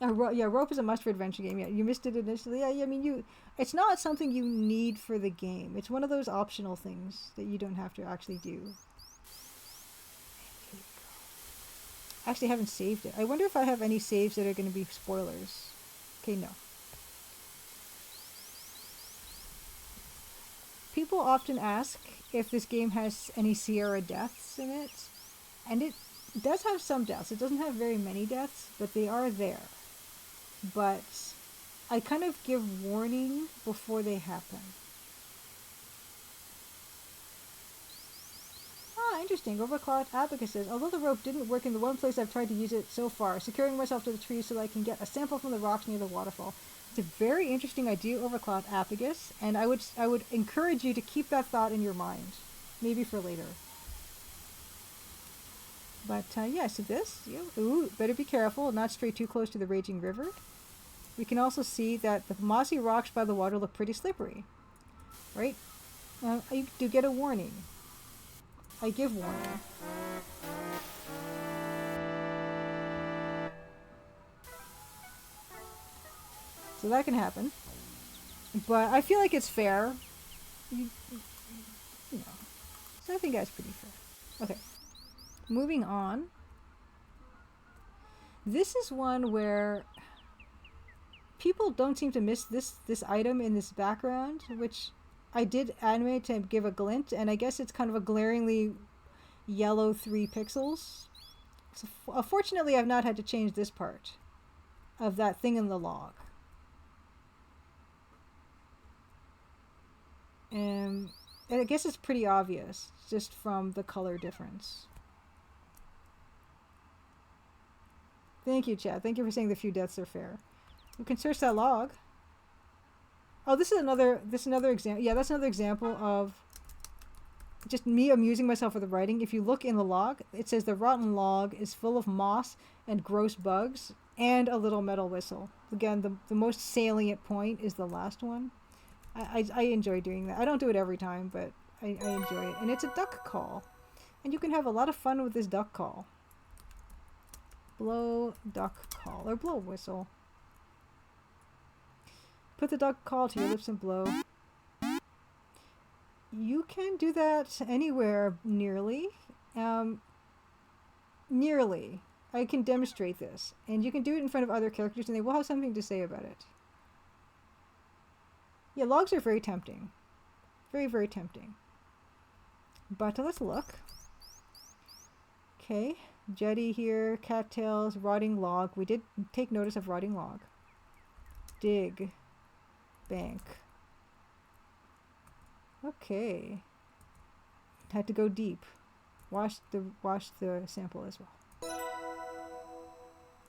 Yeah, rope is a must for adventure game. Yeah, you missed it initially. Yeah, I mean, it's not something you need for the game. It's one of those optional things that you don't have to actually do. I actually haven't saved it. I wonder if I have any saves that are going to be spoilers. Okay, no. People often ask if this game has any Sierra deaths in it. And it does have some deaths. It doesn't have very many deaths, but they are there. But I kind of give warning before they happen. Interesting. Overclocked Abaca says, although the rope didn't work in the one place I've tried to use it so far, securing myself to the tree so that I can get a sample from the rocks near the waterfall. It's a very interesting idea, Overclocked Abagus, and I would encourage you to keep that thought in your mind, maybe for later. But yeah, so this, ooh, better be careful, not stray too close to the raging river. We can also see that the mossy rocks by the water look pretty slippery, right? You do get a warning. I give warning. So that can happen. But I feel like it's fair. You know. So I think that's pretty fair. Okay. Moving on. This is one where people don't seem to miss this item in this background, which I did animate to give a glint, and I guess it's kind of a glaringly yellow 3 pixels. So fortunately, I've not had to change this part of that thing in the log. And I guess it's pretty obvious, just from the color difference. Thank you, Chad. Thank you for saying the few deaths are fair. We can search that log. Oh, this is another example. Yeah, that's another example of just me amusing myself with the writing. If you look in the log, it says the rotten log is full of moss and gross bugs and a little metal whistle. Again, the most salient point is the last one. I enjoy doing that. I don't do it every time, but I enjoy it. And it's a duck call. And you can have a lot of fun with this duck call. Blow duck call, or blow whistle. Put the duck call to your lips and blow. You can do that anywhere, nearly. Nearly. I can demonstrate this. And you can do it in front of other characters and they will have something to say about it. Yeah, logs are very tempting. Very, very tempting. But let's look. Okay, jetty here, cattails, rotting log. We did take notice of rotting log. Dig. Bank. Okay. Had to go deep. Wash the sample as well.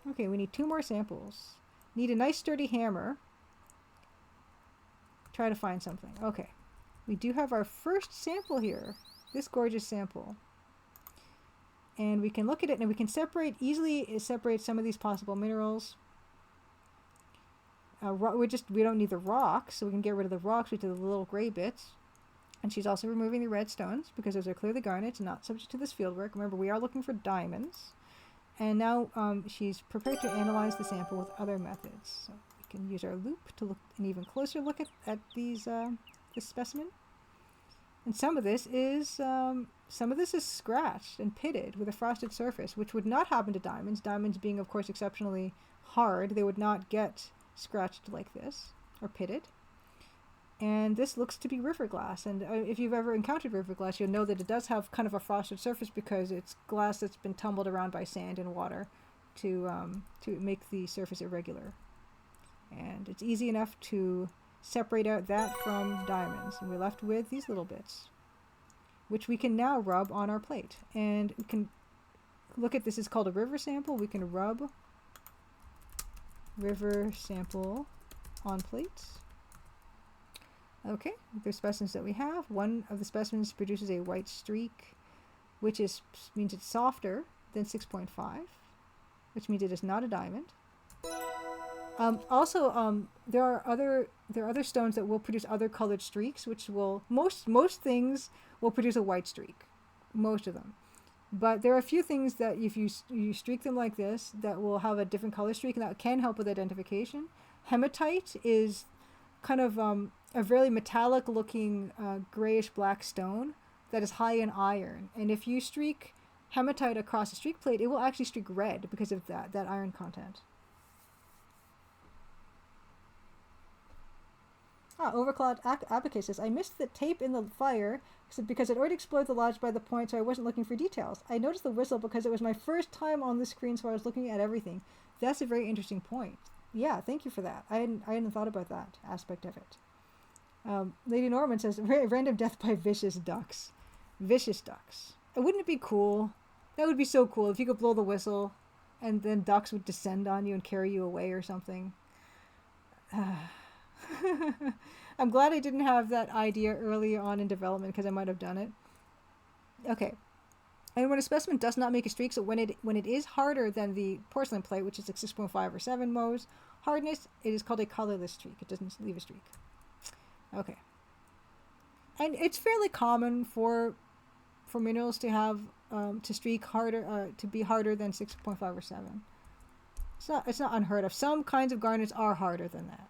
Okay, we need 2 more samples. Need a nice sturdy hammer. Try to find something. Okay. We do have our first sample here. This gorgeous sample. And we can look at it and we can easily separate some of these possible minerals. We don't need the rocks, so we can get rid of the rocks, which are the little gray bits. And she's also removing the red stones because those are clearly garnets and not subject to this fieldwork. Remember, we are looking for diamonds. And now she's prepared to analyze the sample with other methods. So we can use our loop to look an even closer look at these this specimen. And some of this is scratched and pitted with a frosted surface, which would not happen to diamonds. Diamonds being, of course, exceptionally hard, they would not get scratched like this or pitted. And this looks to be river glass. And if you've ever encountered river glass, you'll know that it does have kind of a frosted surface because it's glass that's been tumbled around by sand and water to make the surface irregular. And it's easy enough to separate out that from diamonds. And we're left with these little bits, which we can now rub on our plate. And we can look at this, is called a river sample. We can rub river sample on plates. Okay, the specimens that we have. One of the specimens produces a white streak, which means it's softer than 6.5, which means it is not a diamond. There are other stones that will produce other colored streaks, which will most things will produce a white streak, most of them. But there are a few things that if you streak them like this, that will have a different color streak, and that can help with identification. Hematite is kind of a very metallic looking grayish black stone that is high in iron, and if you streak hematite across a streak plate, it will actually streak red because of that iron content. Overclocked Abacus says, I missed the tape in the fire because it already explored the lodge by the point, so I wasn't looking for details. I noticed the whistle because it was my first time on the screen, so I was looking at everything. That's a very interesting point. Yeah, thank you for that. I hadn't thought about that aspect of it. Lady Norman says, random death by vicious ducks. Vicious ducks. Wouldn't it be cool? That would be so cool if you could blow the whistle and then ducks would descend on you and carry you away or something. I'm glad I didn't have that idea earlier on in development because I might have done it. Okay. And when a specimen does not make a streak, so when it is harder than the porcelain plate, which is like 6.5 or 7 Mohs hardness, it is called a colorless streak. It doesn't leave a streak. Okay. And it's fairly common for minerals to have to streak harder, to be harder than 6.5 or 7. It's not unheard of. Some kinds of garnets are harder than that.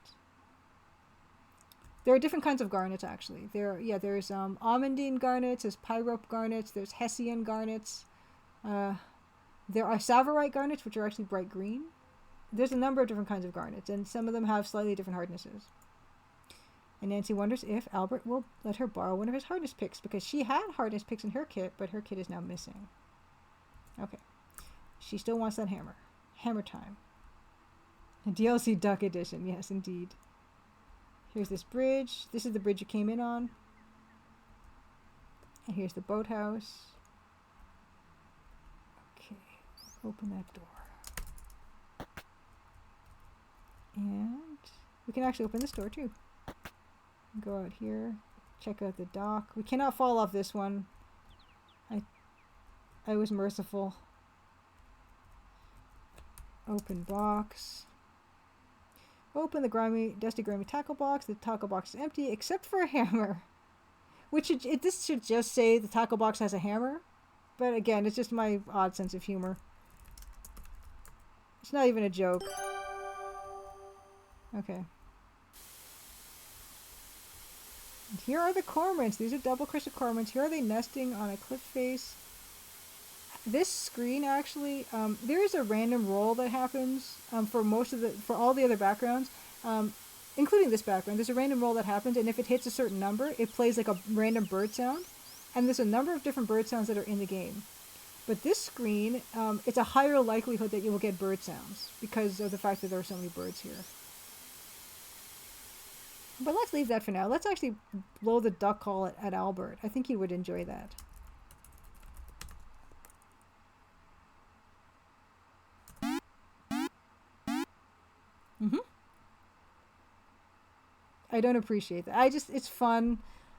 There are different kinds of garnets, actually. There's almandine garnets, there's pyrope garnets, there's hessian garnets. There are savarite garnets, which are actually bright green. There's a number of different kinds of garnets, and some of them have slightly different hardnesses. And Nancy wonders if Albert will let her borrow one of his hardness picks, because she had hardness picks in her kit, but her kit is now missing. Okay. She still wants that hammer. Hammer time. A DLC Duck Edition, yes, indeed. Here's this bridge. This is the bridge you came in on. And here's the boathouse. Okay, open that door. And we can actually open this door too. Go out here, check out the dock. We cannot fall off this one. I was merciful. Open box. Open the dusty grimy tackle box. The tackle box is empty except for a hammer. This should just say the tackle box has a hammer. But again, it's just my odd sense of humor. It's not even a joke. Okay. And here are the cormorants. These are double-crested cormorants. Here are they nesting on a cliff face. This screen actually, there is a random roll that happens for all the other backgrounds, including this background. There's a random roll that happens, and if it hits a certain number, it plays like a random bird sound. And there's a number of different bird sounds that are in the game. But this screen, it's a higher likelihood that you will get bird sounds because of the fact that there are so many birds here. But let's leave that for now. Let's actually blow the duck call at Albert. I think he would enjoy that. I don't appreciate that. It's fun.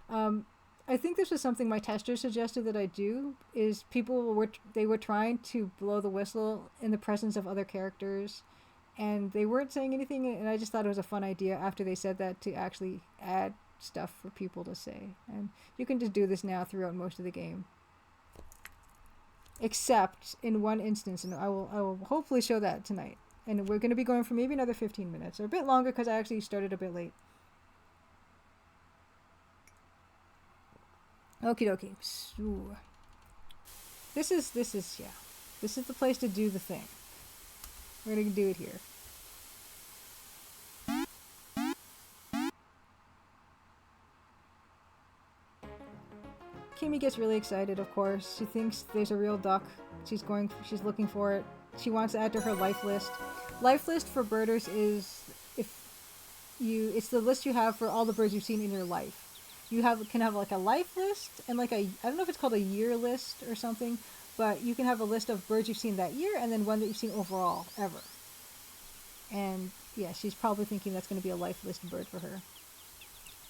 I think this was something my tester suggested that I do, is people were trying to blow the whistle in the presence of other characters, and they weren't saying anything, and I just thought it was a fun idea after they said that to actually add stuff for people to say. And you can just do this now throughout most of the game. Except in one instance, and I will hopefully show that tonight. And we're going to be going for maybe another 15 minutes, or a bit longer because I actually started a bit late. Okie dokie. So, this is the place to do the thing. We're gonna do it here. Kimmy gets really excited, of course. She thinks there's a real duck. She's looking for it. She wants to add to her life list. Life list for birders is it's the list you have for all the birds you've seen in your life. You can have like a life list and like I don't know if it's called a year list or something, but you can have a list of birds you've seen that year and then one that you've seen overall ever. And yeah, she's probably thinking that's going to be a life list bird for her.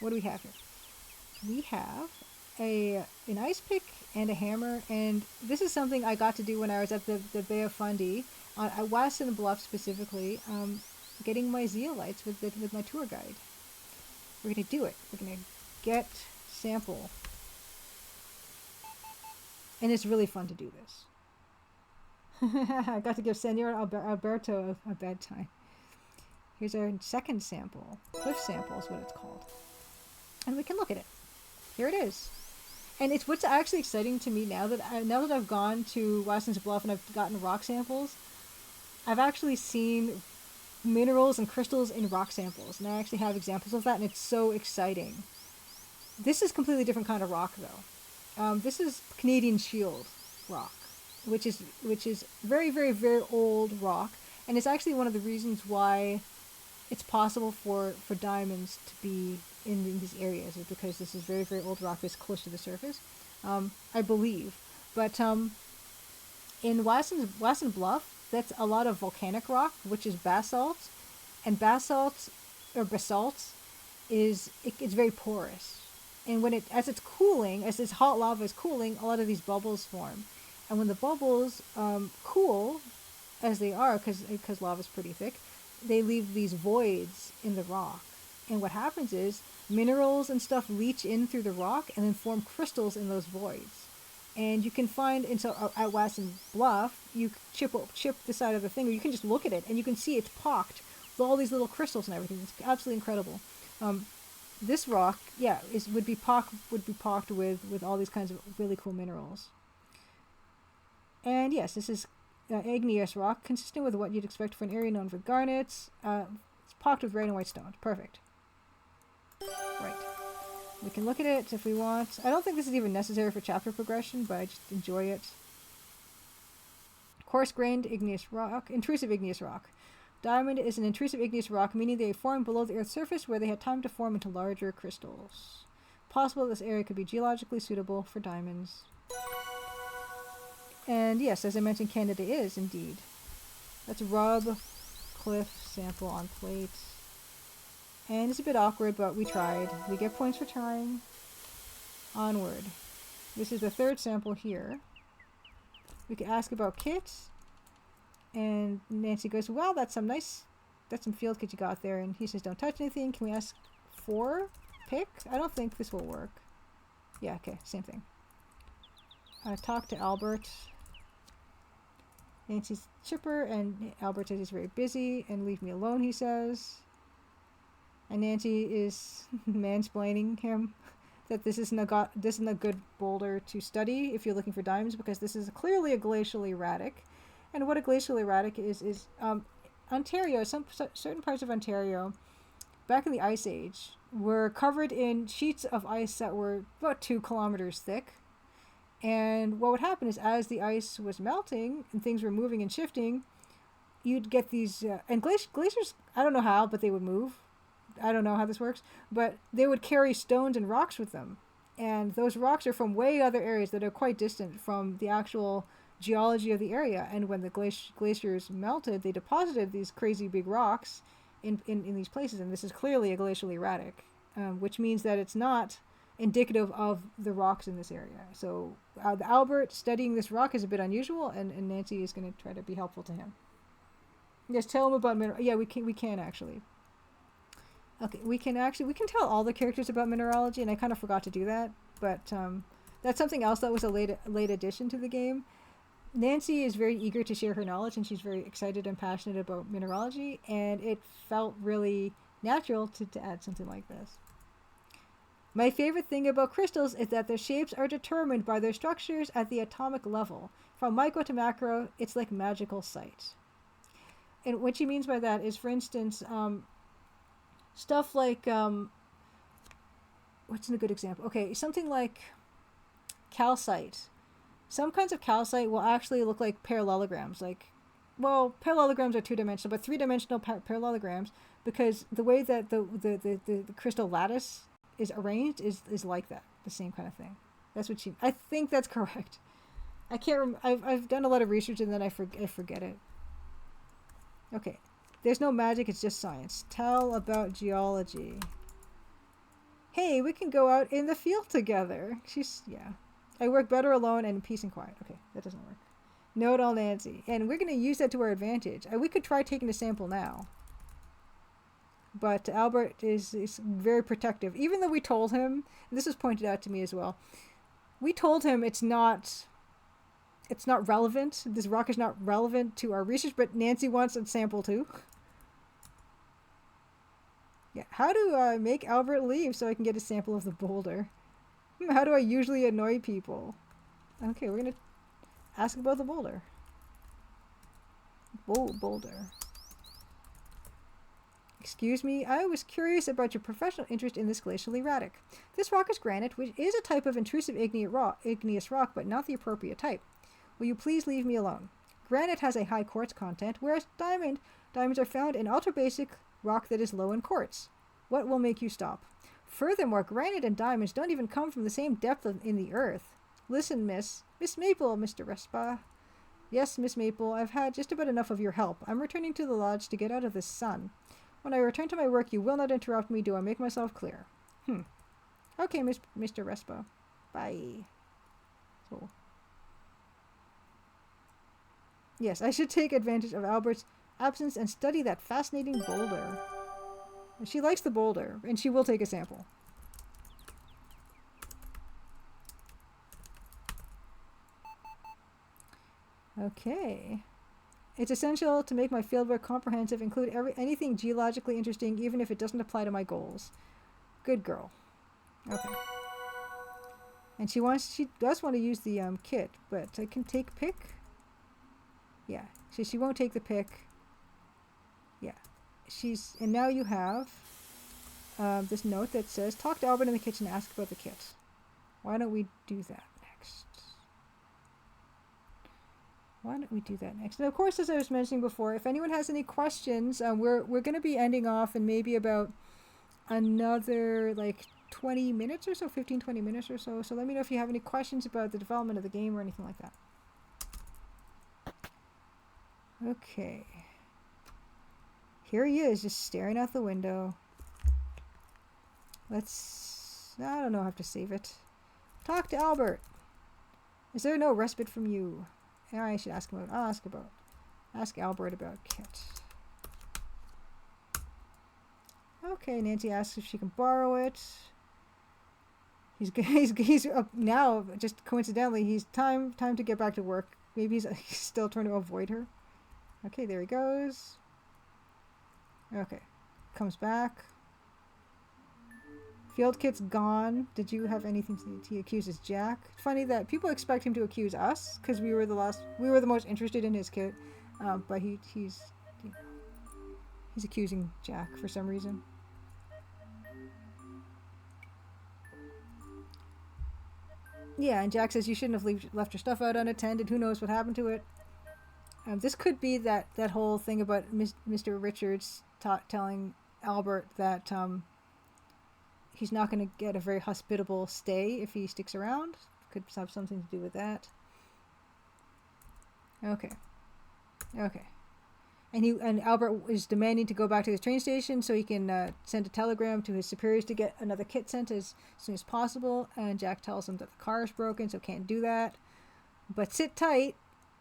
What do we have here? We have an ice pick and a hammer, and this is something I got to do when I was at the Bay of Fundy at Wasson Bluff specifically, getting my zeolites with my tour guide. We're gonna do it. We're gonna get sample, and it's really fun to do this. I got to give Senor Alberto a bad time. Here's our second sample. Cliff sample is what it's called. And we can look at it. Here it is. And it's what's actually exciting to me now that I've gone to Watson's Bluff and I've gotten rock samples. I've actually seen minerals and crystals in rock samples, and I actually have examples of that, and it's so exciting. This is a completely different kind of rock, though. This is Canadian Shield rock, which is very, very, very old rock, and it's actually one of the reasons why it's possible for diamonds to be in these areas, is because this is very, very old rock that's close to the surface, I believe. But in Wasson Bluff, that's a lot of volcanic rock, which is basalt, and basalt it's very porous, and as it's cooling, as this hot lava is cooling, a lot of these bubbles form, and when the bubbles cool, as they are, because lava is pretty thick, they leave these voids in the rock. And what happens is minerals and stuff leach in through the rock and then form crystals in those voids. And you can find, at Wasson Bluff, you chip the side of the thing, or you can just look at it and you can see it's pocked with all these little crystals and everything. It's absolutely incredible. This rock, yeah, would be pocked with all these kinds of really cool minerals. And yes, this is igneous rock, consistent with what you'd expect for an area known for garnets. It's pocked with red and white stones. Perfect. Right. We can look at it if we want. I don't think this is even necessary for chapter progression, but I just enjoy it. Coarse-grained igneous rock. Intrusive igneous rock. Diamond is an intrusive igneous rock, meaning they form below the Earth's surface where they had time to form into larger crystals. Possible this area could be geologically suitable for diamonds. And yes, as I mentioned, Canada is indeed. Let's rub cliff sample on plate. And it's a bit awkward, but we tried. We get points for trying. Onward. This is the third sample here. We could ask about Kit. And Nancy goes, well, that's some field kit you got there. And he says, don't touch anything. Can we ask for pick? I don't think this will work. Yeah, okay, same thing. Talk to Albert. Nancy's chipper, and Albert says he's very busy, and leave me alone, he says. And Nancy is mansplaining him that this isn't a good boulder to study if you're looking for diamonds, because this is clearly a glacial erratic. And what a glacial erratic is Ontario, certain parts of Ontario, back in the Ice Age, were covered in sheets of ice that were about 2 kilometers thick. And what would happen is, as the ice was melting and things were moving and shifting, you'd get these... and glaciers, I don't know how, but they would move. I don't know how this works. But they would carry stones and rocks with them. And those rocks are from way other areas that are quite distant from the actual geology of the area. And when the glaciers melted, they deposited these crazy big rocks in these places. And this is clearly a glacial erratic, which means that it's not indicative of the rocks in this area. So Albert studying this rock is a bit unusual, and Nancy is going to try to be helpful to him. Yes, tell him about yeah, we can actually. Okay, we can tell all the characters about mineralogy, and I kind of forgot to do that, but that's something else that was a late addition to the game. Nancy is very eager to share her knowledge, and she's very excited and passionate about mineralogy, and it felt really natural to add something like this. My favorite thing about crystals is that their shapes are determined by their structures at the atomic level. From micro to macro, it's like magical sight. And what she means by that is, for instance, stuff like, what's a good example? Okay, something like calcite. Some kinds of calcite will actually look like parallelograms. Like, well, parallelograms are two-dimensional, but three-dimensional parallelograms, because the way that the crystal lattice is arranged is like that, the same kind of thing. That's what I think that's correct. I can't I've done a lot of research and then I forget it. Okay. There's no magic, it's just science. Tell about geology. Hey, we can go out in the field together. Yeah. I work better alone and in peace and quiet. Okay, that doesn't work. Note all Nancy. And we're going to use that to our advantage. We could try taking a sample now. But Albert is very protective. Even though we told him, and this was pointed out to me as well, we told him it's not relevant. This rock is not relevant to our research, but Nancy wants a sample too. Yeah, how do I make Albert leave so I can get a sample of the boulder? How do I usually annoy people? Okay, we're going to ask about the boulder. Boulder. Excuse me, I was curious about your professional interest in this glacial erratic. This rock is granite, which is a type of intrusive igneous rock, but not the appropriate type. Will you please leave me alone? Granite has a high quartz content, whereas diamonds are found in ultra-basic rock that is low in quartz. What will make you stop? Furthermore, granite and diamonds don't even come from the same depth in the earth. Listen, Miss Maple, Mr. Respa. Yes, Miss Maple, I've had just about enough of your help. I'm returning to the lodge to get out of the sun. When I return to my work, you will not interrupt me. Do I make myself clear? Okay, Mr. Respa. Bye. So. Yes, I should take advantage of Albert's absence and study that fascinating boulder. She likes the boulder, and she will take a sample. Okay. It's essential to make my fieldwork comprehensive, include anything geologically interesting, even if it doesn't apply to my goals. Good girl. Okay. And she does want to use the kit, but I can take pick. Yeah. She won't take the pick. Yeah. And now you have this note that says, talk to Albert in the kitchen, ask about the kit. Why don't we do that next? And of course, as I was mentioning before, if anyone has any questions, we're going to be ending off in maybe about another 20 minutes or so, 15-20 minutes or so. So let me know if you have any questions about the development of the game or anything like that. Okay. Here he is, just staring out the window. I don't know, I have to save it. Talk to Albert. Is there no respite from you? Yeah, I should ask him ask Albert about kit. Okay, Nancy asks if she can borrow it. He's up now, just coincidentally, he's time to get back to work. Maybe he's still trying to avoid her. Okay, there he goes. Okay, comes back. Field kit's gone. Did you have anything he accuses Jack? Funny that people expect him to accuse us because we were the most interested in his kit, but he's accusing Jack for some reason. Yeah, and Jack says you shouldn't have left your stuff out unattended. Who knows what happened to it? This could be that whole thing about Mr. Richards telling Albert that he's not going to get a very hospitable stay if he sticks around. Could have something to do with that. Okay. And Albert is demanding to go back to the train station so he can send a telegram to his superiors to get another kit sent as soon as possible. And Jack tells him that the car is broken, so can't do that. But sit tight.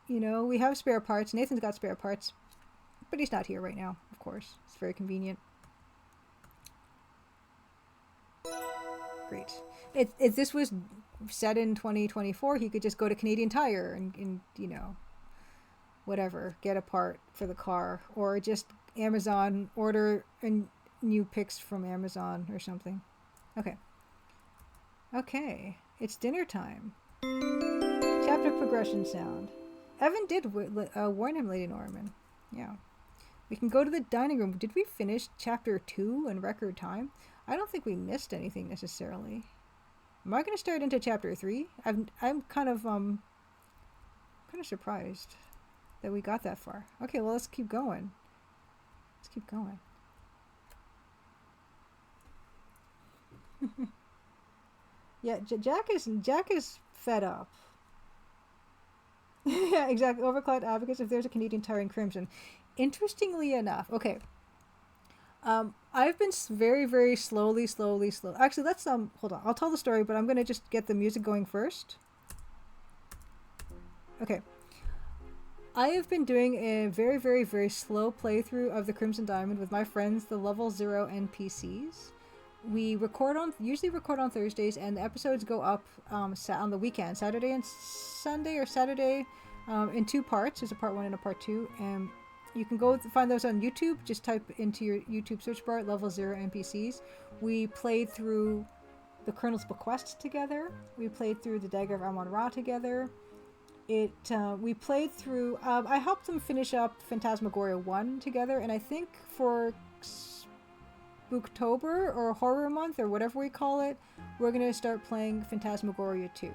We have spare parts. Nathan's got spare parts. But he's not here right now, of course. It's very convenient. Great. If this was set in 2024, he could just go to Canadian Tire and whatever, get a part for the car, or just Amazon, order new picks from Amazon or something. Okay, it's dinner time. Chapter progression sound. Evan did warn him, Lady Norman. Yeah. We can go to the dining room. Did we finish chapter 2 in record time? I don't think we missed anything necessarily. Am I going to start into chapter 3? I'm kind of surprised that we got that far. Okay, well, let's keep going. Let's keep going. Yeah, Jack is fed up. Yeah, exactly. Overclocked advocates if there's a Canadian Tire in Crimson. Interestingly enough, okay. I've been very, very slow. Actually, let's hold on. I'll tell the story, but I'm gonna just get the music going first. Okay. I have been doing a very, very, very slow playthrough of the Crimson Diamond with my friends, the Level 0 NPCs. We usually record on Thursdays, and the episodes go up on the weekend, Saturday and Sunday, or Saturday in 2 parts. There's a part 1 and a part 2, and you can go find those on YouTube. Just type into your YouTube search bar Level 0 NPCs. We played through the Colonel's Bequest together. We played through the Dagger of Amon-Ra together. We played through. I helped them finish up Phantasmagoria 1 together, and I think for Spooktober or Horror Month or whatever we call it, we're going to start playing Phantasmagoria 2.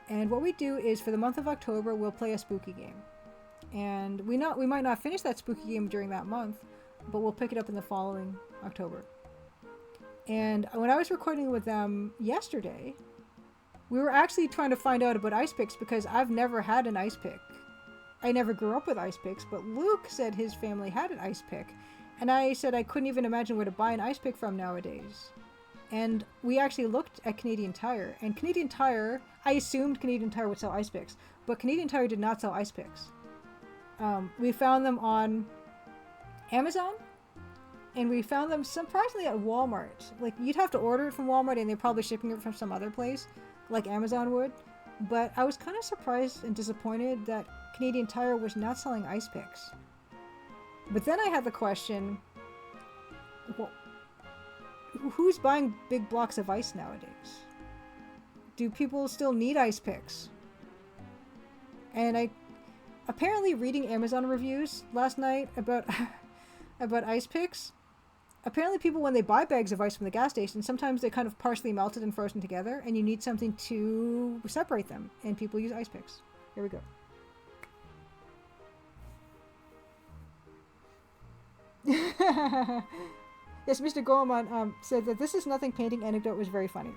And what we do is for the month of October, we'll play a spooky game. And we might not finish that spooky game during that month, but we'll pick it up in the following October. And when I was recording with them yesterday, we were actually trying to find out about ice picks because I've never had an ice pick. I never grew up with ice picks, but Luke said his family had an ice pick. And I said I couldn't even imagine where to buy an ice pick from nowadays. And we actually looked at Canadian Tire. And Canadian Tire, I assumed Canadian Tire would sell ice picks, but Canadian Tire did not sell ice picks. We found them on Amazon, and we found them surprisingly at Walmart. Like, you'd have to order it from Walmart, and they're probably shipping it from some other place, like Amazon would. But I was kind of surprised and disappointed that Canadian Tire was not selling ice picks. But then I had the question, well, who's buying big blocks of ice nowadays? Do people still need ice picks? And apparently reading Amazon reviews last night about ice picks, apparently people, when they buy bags of ice from the gas station, sometimes they're kind of partially melted and frozen together, and you need something to separate them, and people use ice picks. Here we go. Yes, Mr. Gorman said that this is nothing painting anecdote was very funny.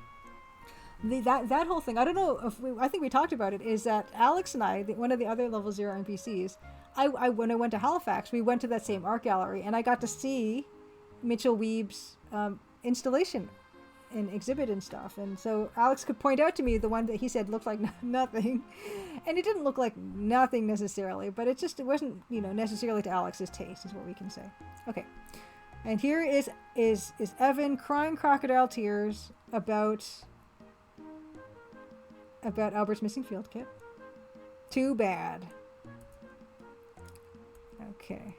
That whole thing, I don't know if I think we talked about it, is that Alex and I, one of the other Level 0 NPCs, when I went to Halifax, we went to that same art gallery, and I got to see Mitchell Weeb's installation and exhibit and stuff. And so Alex could point out to me the one that he said looked like nothing. And it didn't look like nothing necessarily, but it wasn't, necessarily to Alex's taste, is what we can say. Okay. And here is Evan crying crocodile tears about Albert's missing field kit. Too bad. Okay.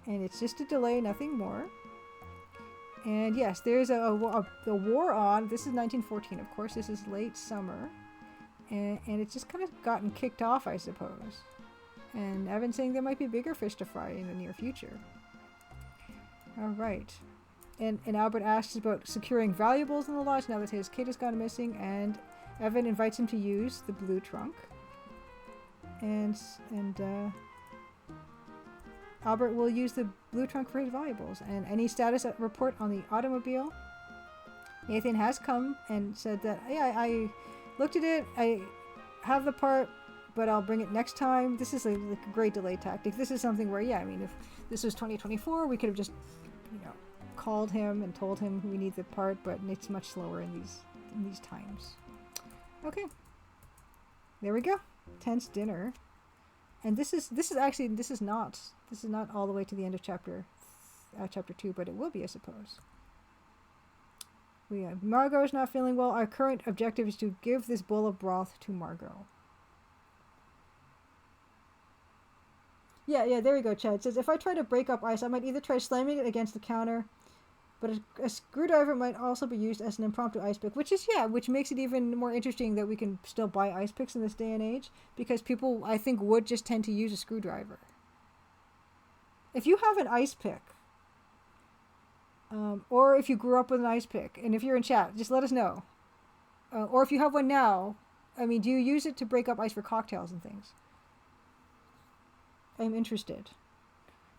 And it's just a delay, nothing more. And yes, there's the war on. This is 1914, of course. This is late summer. And it's just kind of gotten kicked off, I suppose. And Evan's saying there might be bigger fish to fry in the near future. All right. And Albert asks about securing valuables in the lodge now that his kid has gone missing. And Evan invites him to use the blue trunk. And Albert will use the blue trunk for his valuables. And any status report on the automobile. Nathan has come and said that, yeah, I looked at it. I have the part, but I'll bring it next time. This is a great delay tactic. This is something where, if this was 2024, we could have just, called him and told him we need the part, but it's much slower in these times. Okay. There we go. Tense dinner. And this is not all the way to the end of chapter 2, but it will be, I suppose. Margot's not feeling well. Our current objective is to give this bowl of broth to Margot. Yeah, there we go, Chad. It says, if I try to break up ice, I might either try slamming it against the counter, but a screwdriver might also be used as an impromptu ice pick, which makes it even more interesting that we can still buy ice picks in this day and age, because people, I think, would just tend to use a screwdriver. If you have an ice pick, or if you grew up with an ice pick, and if you're in chat, just let us know. or if you have one now, I mean, do you use it to break up ice for cocktails and things? I'm interested.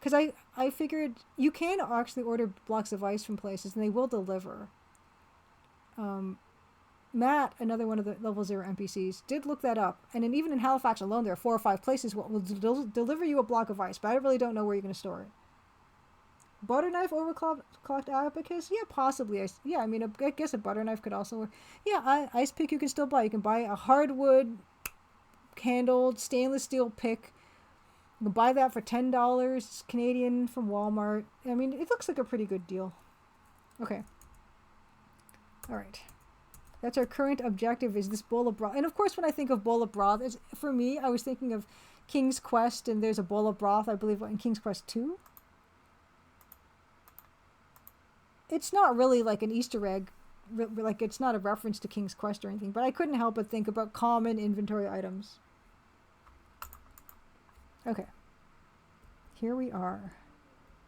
Because I figured you can actually order blocks of ice from places and they will deliver. Matt, another one of the level 0 NPCs, did look that up. And then even in Halifax alone, there are 4 or 5 places will deliver you a block of ice, but I really don't know where you're going to store it. Butter knife overclocked abacus? Yeah, possibly. Yeah, I mean, I guess a butter knife could also work. Yeah, ice pick you can still buy. You can buy a hardwood, handled, stainless steel pick. You can buy that for $10 Canadian from Walmart. I mean, it looks like a pretty good deal. Okay. All right. That's our current objective, is this bowl of broth. And of course, when I think of bowl of broth, for me, I was thinking of King's Quest, and there's a bowl of broth, I believe, in King's Quest 2. It's not really like an Easter egg, like it's not a reference to King's Quest or anything, but I couldn't help but think about common inventory items. Okay. Here we are.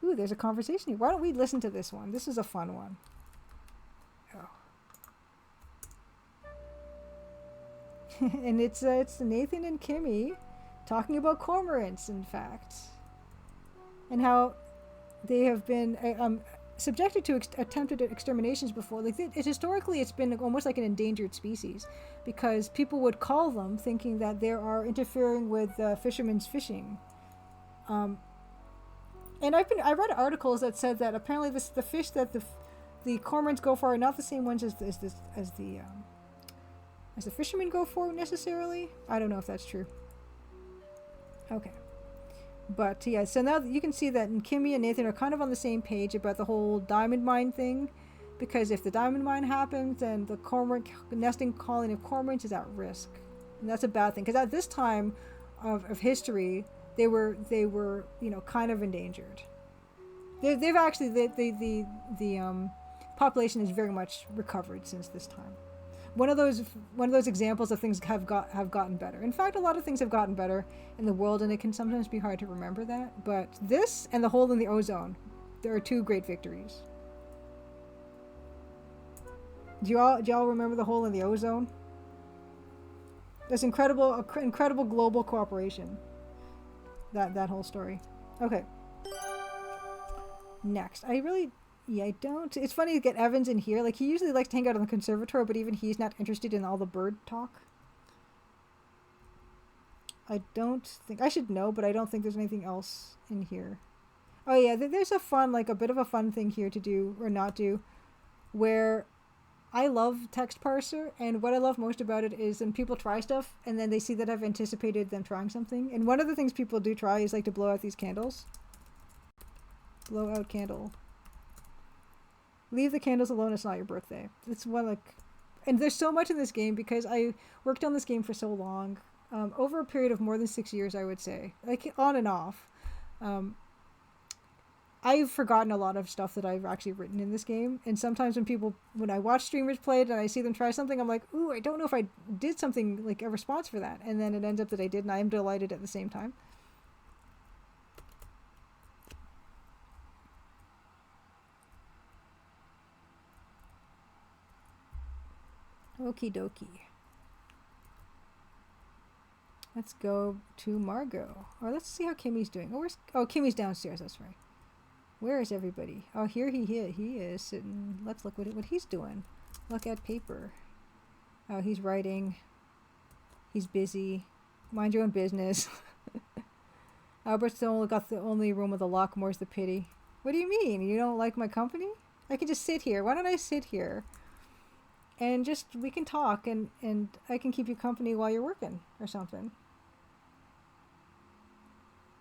Ooh, there's a conversation here. Why don't we listen to this one? This is a fun one. Oh. And it's Nathan and Kimmy talking about cormorants, in fact, and how they have been subjected to attempted exterminations before. Like historically, it's been almost like an endangered species, because people would call them thinking that they are interfering with fishermen's fishing. And I read articles that said that apparently the fish that the cormorants go for are not the same ones as the fishermen go for necessarily. I don't know if that's true. Okay. But yeah, so now you can see that Kimmy and Nathan are kind of on the same page about the whole diamond mine thing, because if the diamond mine happens, then the cormorant nesting colony of cormorants is at risk, and that's a bad thing, because at this time of history, they were kind of endangered. They've actually the population has very much recovered since this time. One of those examples of things have gotten better. In fact, a lot of things have gotten better in the world, and it can sometimes be hard to remember that. But this and the hole in the ozone, there are 2 great victories. Do y'all remember the hole in the ozone? This incredible global cooperation. That whole story. Okay. Next, I don't. It's funny to get Evans in here. Like, he usually likes to hang out on the conservatory, but even he's not interested in all the bird talk. I don't think... I should know, but I don't think there's anything else in here. Oh, yeah, there's a bit of a fun thing here to do, or not do, where I love text parser, and what I love most about it is when people try stuff, and then they see that I've anticipated them trying something. And one of the things people do try is, like, to blow out these candles. Blow out candle. Leave the candles alone, it's not your birthday. It's one, and there's so much in this game, because I worked on this game for so long, over a period of more than 6 years, I would say, like on and off. I've forgotten a lot of stuff that I've actually written in this game, and sometimes when I watch streamers play it and I see them try something, I'm like, ooh, I don't know if I did something, like a response for that, and then it ends up that I did, and I am delighted at the same time. Okie dokie. Let's go to Margot. Or let's see how Kimmy's doing. Kimmy's downstairs, that's right. Where is everybody? Oh, here he is sitting. Let's look what he's doing. Look at paper. Oh, he's writing. He's busy. Mind your own business. Albert's got the only room with a lock. More's the pity. What do you mean? You don't like my company? I can just sit here. Why don't I sit here? And we can talk, and I can keep you company while you're working or something.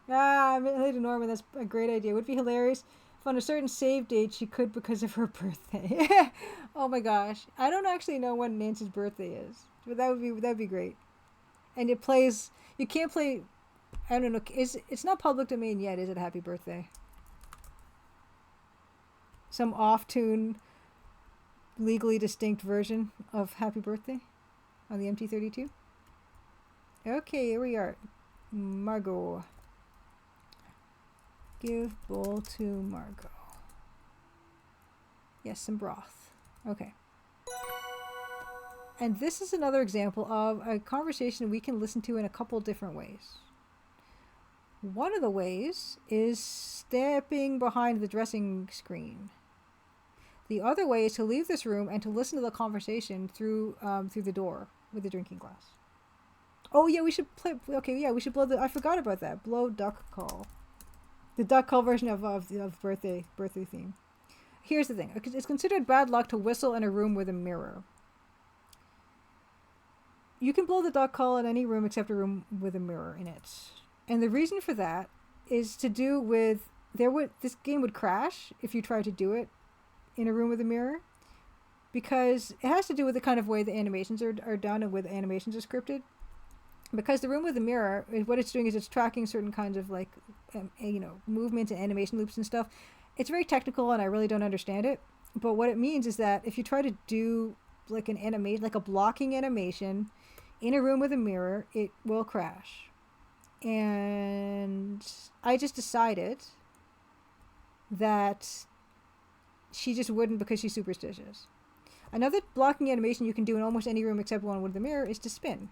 I'm related to Norman. That's a great idea. It would be hilarious if on a certain save date she could, because of her birthday. Oh my gosh. I don't actually know when Nancy's birthday is, but that'd be great. And you can't play, I don't know, it's not public domain yet, is it? Happy birthday. Some off-tune, legally distinct version of Happy Birthday on the MT32. Okay, here we are. Margot. Give bowl to Margot. Yes, some broth. Okay. And this is another example of a conversation we can listen to in a couple different ways. One of the ways is stepping behind the dressing screen. The other way is to leave this room and to listen to the conversation through the door with the drinking glass. Oh yeah, we should play. Okay, yeah, we should blow the. I forgot about that. Blow duck call. The duck call version of birthday theme. Here's the thing. It's considered bad luck to whistle in a room with a mirror. You can blow the duck call in any room except a room with a mirror in it. And the reason for that is to do with this game would crash if you tried to do it in a room with a mirror, because it has to do with the kind of way the animations are done and with animations are scripted. Because the room with the mirror, what it's doing is it's tracking certain kinds of like movements and animation loops and stuff. It's very technical and I really don't understand it. But what it means is that if you try to do like an animation, like a blocking animation in a room with a mirror, it will crash. And I just decided that she just wouldn't because she's superstitious. Another blocking animation you can do in almost any room except one with the mirror is to spin.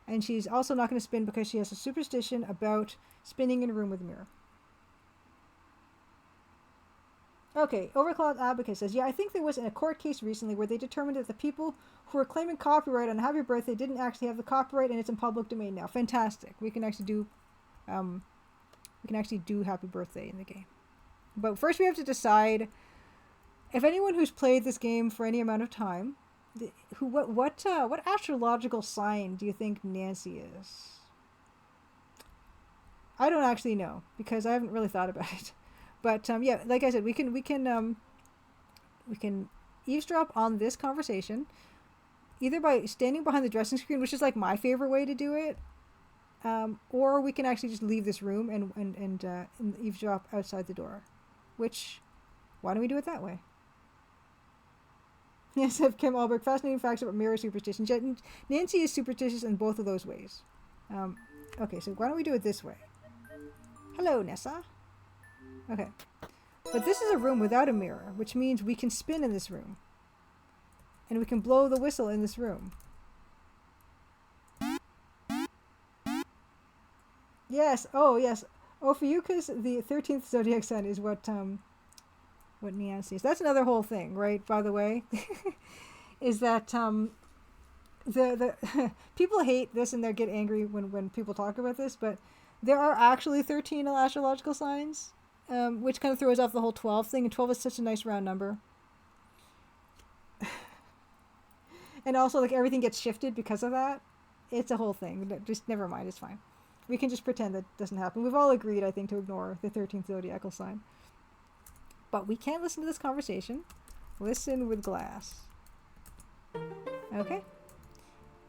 And she's also not going to spin because she has a superstition about spinning in a room with a mirror. Okay, Overclock Advocate says, yeah, I think there was a court case recently where they determined that the people who were claiming copyright on Happy Birthday didn't actually have the copyright and it's in public domain now. Fantastic. We can actually do Happy Birthday in the game. But first we have to decide if anyone who's played this game for any amount of time, what astrological sign do you think Nancy is? I don't actually know because I haven't really thought about it. But yeah, like I said, we can eavesdrop on this conversation either by standing behind the dressing screen, which is like my favorite way to do it, or we can actually just leave this room and eavesdrop outside the door. Why don't we do it that way? Yes, Kim Albrecht, fascinating facts about mirror superstitions. Yet Nancy is superstitious in both of those ways. Okay, so why don't we do it this way? Hello, Nessa. Okay. But this is a room without a mirror, which means we can spin in this room. And we can blow the whistle in this room. Yes. Oh, yes. Ophiuchus, the 13th zodiac sign, is what Nancy is. That's another whole thing, right? By the way, is that the people hate this and they get angry when people talk about this, but there are actually 13 astrological signs, which kind of throws off the whole 12 thing. And 12 is such a nice round number. And also, like, everything gets shifted because of that. It's a whole thing. Just never mind. It's fine. We can just pretend that doesn't happen. We've all agreed, I think, to ignore the 13th zodiacal sign. But we can't listen to this conversation. Listen with glass. Okay.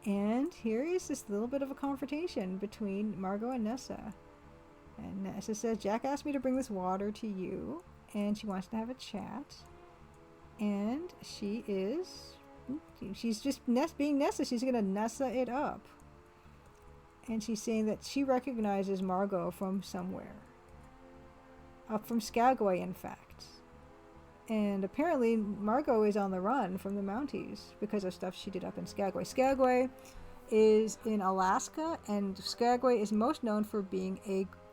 And here is this little bit of a confrontation between Margot and Nessa. And Nessa says, Jack asked me to bring this water to you. And she wants to have a chat. And she's just being Nessa. She's going to Nessa it up. And she's saying that she recognizes Margot from somewhere. Up from Skagway, in fact. And apparently Margot is on the run from the Mounties because of stuff she did up in Skagway. Skagway is in Alaska, and Skagway is most known for being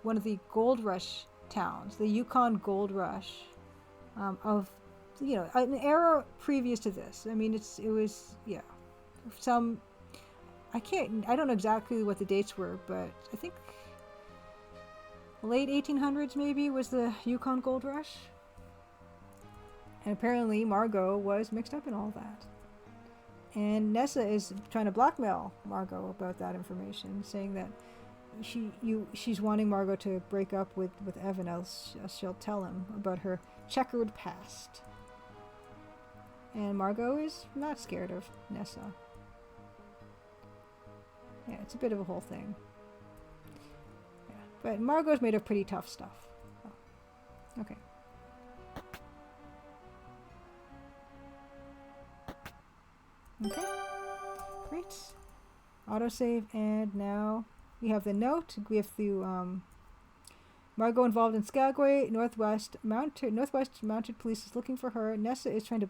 one of the gold rush towns, the Yukon Gold Rush of, an era previous to this. I mean, I don't know exactly what the dates were, but I think late 1800s maybe was the Yukon Gold Rush. And apparently Margot was mixed up in all that. And Nessa is trying to blackmail Margot about that information, saying that she's wanting Margot to break up with Evan, else she'll tell him about her checkered past. And Margot is not scared of Nessa. Yeah, it's a bit of a whole thing. Yeah, but Margot's made of pretty tough stuff. Oh. Okay. Okay, great. Autosave, and now we have the note. We have the Margot involved in Skagway. Northwest Mounted Police is looking for her. Nessa is trying to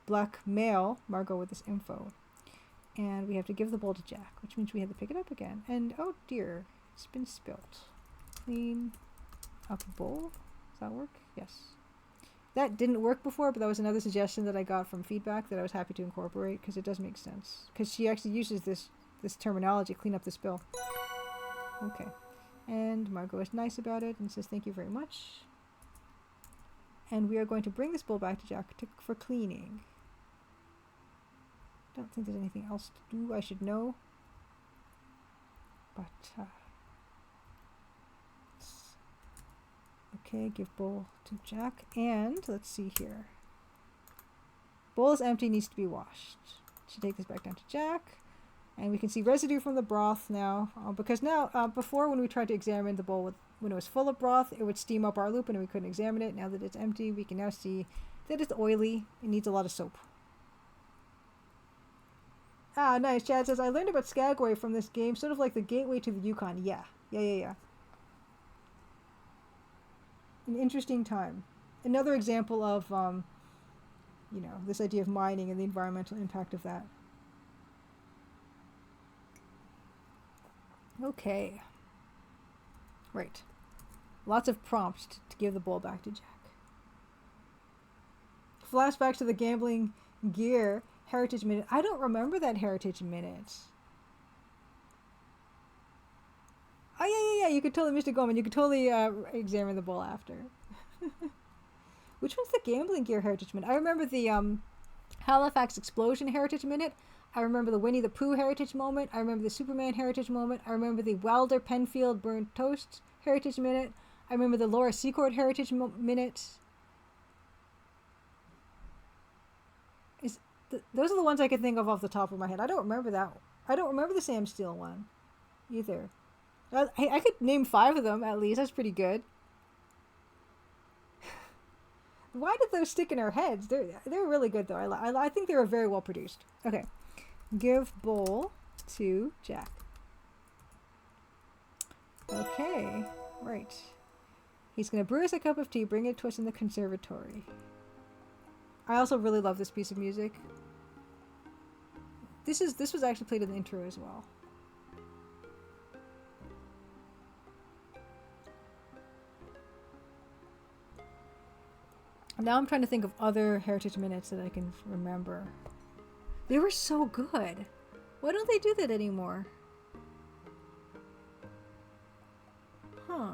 blackmail Margot with this info. And we have to give the bowl to Jack, which means we have to pick it up again. And oh dear, it's been spilt. Clean up bowl. Does that work? Yes. That didn't work before, but that was another suggestion that I got from feedback that I was happy to incorporate because it does make sense. Because she actually uses this terminology, clean up the spill. Okay. And Margot is nice about it and says thank you very much. And we are going to bring this bowl back to Jack for cleaning. Don't think there's anything else to do I should know. But, okay, give bowl to Jack. And, let's see here. Bowl is empty, needs to be washed. Should take this back down to Jack. And we can see residue from the broth now. Because now, before when we tried to examine the bowl when it was full of broth, it would steam up our loop and we couldn't examine it. Now that it's empty, we can now see that it's oily. It needs a lot of soap. Ah, nice. Chad says, I learned about Skagway from this game, sort of like the gateway to the Yukon. Yeah. An interesting time. Another example of, you know, this idea of mining and the environmental impact of that. Okay. Right. Lots of prompts to give the bowl back to Jack. Flashbacks to the gambling gear Heritage Minute. I don't remember that Heritage Minute. Oh, yeah. You could totally, Mr. Goldman, you could totally examine the bowl after. Which one's the gambling gear Heritage Minute? I remember the Halifax Explosion Heritage Minute. I remember the Winnie the Pooh Heritage Moment. I remember the Superman Heritage Moment. I remember the Wilder Penfield Burnt Toast Heritage Minute. I remember the Laura Secord Heritage Minute. Those are the ones I could think of off the top of my head. I don't remember that. I don't remember the Sam Steele one either. I could name 5 of them at least. That's pretty good. Why did those stick in our heads? They're really good though. I think they were very well produced. Okay. Give bowl to Jack. Okay. Right. He's going to brew us a cup of tea, bring it to us in the conservatory. I also really love this piece of music. This was actually played in the intro as well. Now I'm trying to think of other Heritage Minutes that I can remember. They were so good. Why don't they do that anymore? Huh.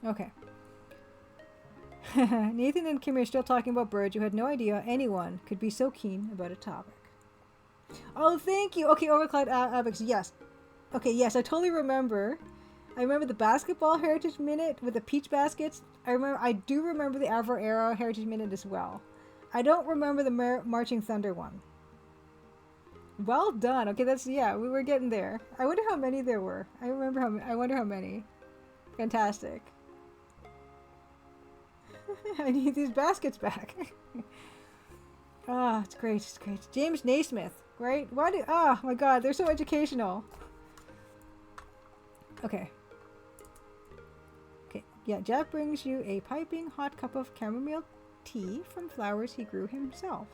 Okay. Nathan and Kim are still talking about birds. You had no idea anyone could be so keen about a topic. Oh, thank you. Okay, Overcloud Abex. Yes. Okay, yes, I totally remember. I remember the basketball Heritage Minute with the peach baskets. I do remember the Avro Arrow Heritage Minute as well. I don't remember the Marching Thunder one. Well done. Okay, we were getting there. I wonder how many there were. I wonder how many. Fantastic. I need these baskets back. It's great. It's great. James Naismith, right? Oh my God, they're so educational. Okay. Yeah, Jack brings you a piping hot cup of chamomile tea from flowers he grew himself.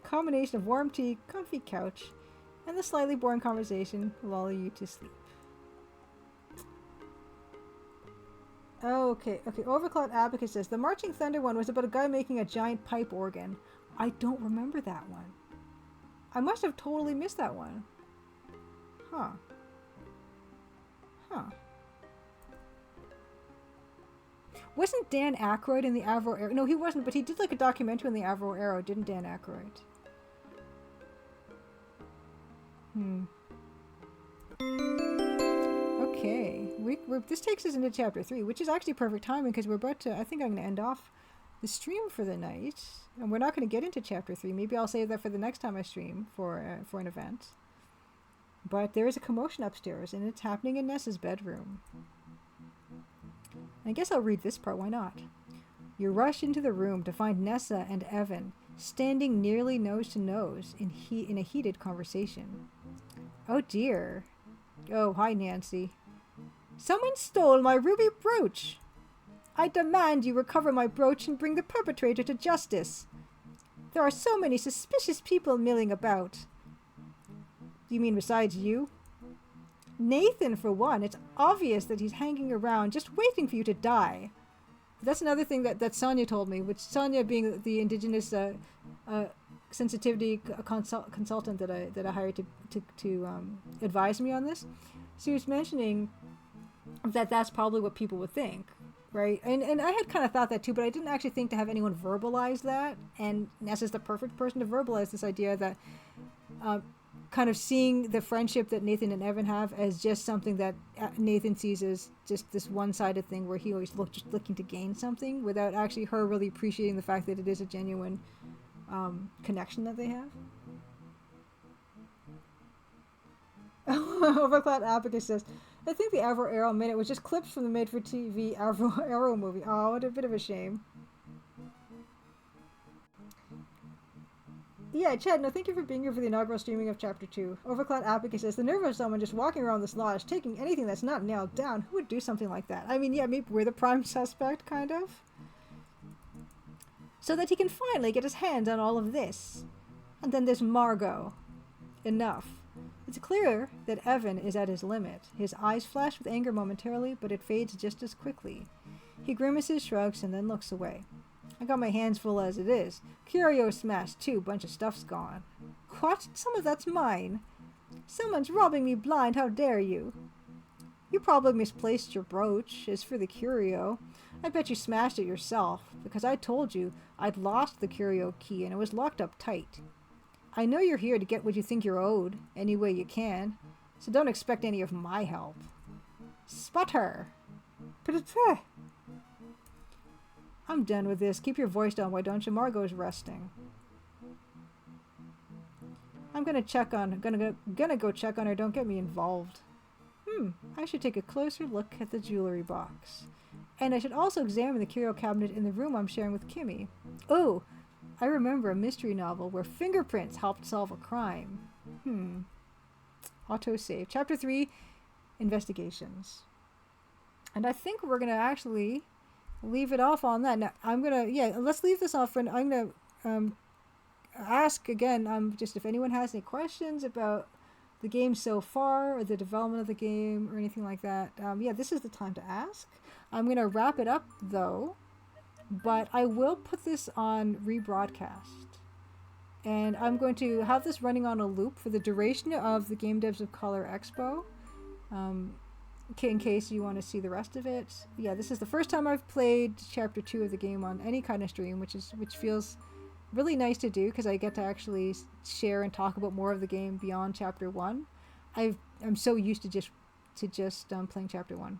Combination of warm tea, comfy couch, and the slightly boring conversation lull you to sleep. Okay. Overcloud Abacus says, the Marching Thunder one was about a guy making a giant pipe organ. I don't remember that one. I must have totally missed that one. Huh. Wasn't Dan Aykroyd in the Avro Arrow? No, he wasn't, but he did like a documentary on the Avro Arrow, didn't Dan Aykroyd? Okay. This takes us into chapter 3, which is actually perfect timing because we're about to, I think I'm going to end off the stream for the night. And we're not going to get into chapter 3. Maybe I'll save that for the next time I stream for an event. But there is a commotion upstairs, and it's happening in Nessa's bedroom. I guess I'll read this part, why not? You rush into the room to find Nessa and Evan standing nearly nose to nose in a heated conversation. Oh dear. Oh, hi Nancy. Someone stole my ruby brooch. I demand you recover my brooch and bring the perpetrator to justice. There are so many suspicious people milling about. You mean besides you? Nathan, for one. It's obvious that he's hanging around just waiting for you to die. That's another thing that Sonia told me, which Sonia being the indigenous sensitivity consultant that I hired to advise me on this. She was mentioning that that's probably what people would think, right? And I had kind of thought that too, but I didn't actually think to have anyone verbalize that. And Ness is the perfect person to verbalize this idea that kind of seeing the friendship that Nathan and Evan have as just something that Nathan sees as just this one-sided thing where he always just looking to gain something without actually her really appreciating the fact that it is a genuine connection that they have. Overcloud Abacus says, I think the Avro Arrow minute was just clips from the made-for-TV Avro Arrow movie. Oh, what a bit of a shame. Yeah, Chad, no, thank you for being here for the inaugural streaming of Chapter 2. Overcloud Abacus says, the nerve of someone just walking around this lodge, taking anything that's not nailed down, who would do something like that? I mean, yeah, maybe we're the prime suspect, kind of. So that he can finally get his hands on all of this. And then there's Margot. Enough. It's clear that Evan is at his limit. His eyes flash with anger momentarily, but it fades just as quickly. He grimaces, shrugs, and then looks away. I got my hands full as it is. Curio smashed too, bunch of stuff's gone. What? Some of that's mine. Someone's robbing me blind, how dare you? You probably misplaced your brooch. As for the curio, I bet you smashed it yourself, because I told you I'd lost the curio key and it was locked up tight. I know you're here to get what you think you're owed, any way you can, so don't expect any of my help. Spot her! I'm done with this. Keep your voice down, why don't you? Margot's resting. I'm gonna go check on her. Don't get me involved. I should take a closer look at the jewelry box. And I should also examine the curio cabinet in the room I'm sharing with Kimmy. Oh, I remember a mystery novel where fingerprints helped solve a crime. Autosave. Chapter 3, Investigations. And I think we're gonna actually leave it off on that. Now, let's leave this off, and I'm gonna ask again, just if anyone has any questions about the game so far, or the development of the game, or anything like that. This is the time to ask. I'm gonna wrap it up though, but I will put this on rebroadcast, and I'm going to have this running on a loop for the duration of the Game Devs of Color Expo. In case you want to see the rest of it. Yeah, this is the first time I've played Chapter 2 of the game on any kind of stream, which feels really nice to do because I get to actually share and talk about more of the game beyond Chapter 1. I'm so used to just playing Chapter 1.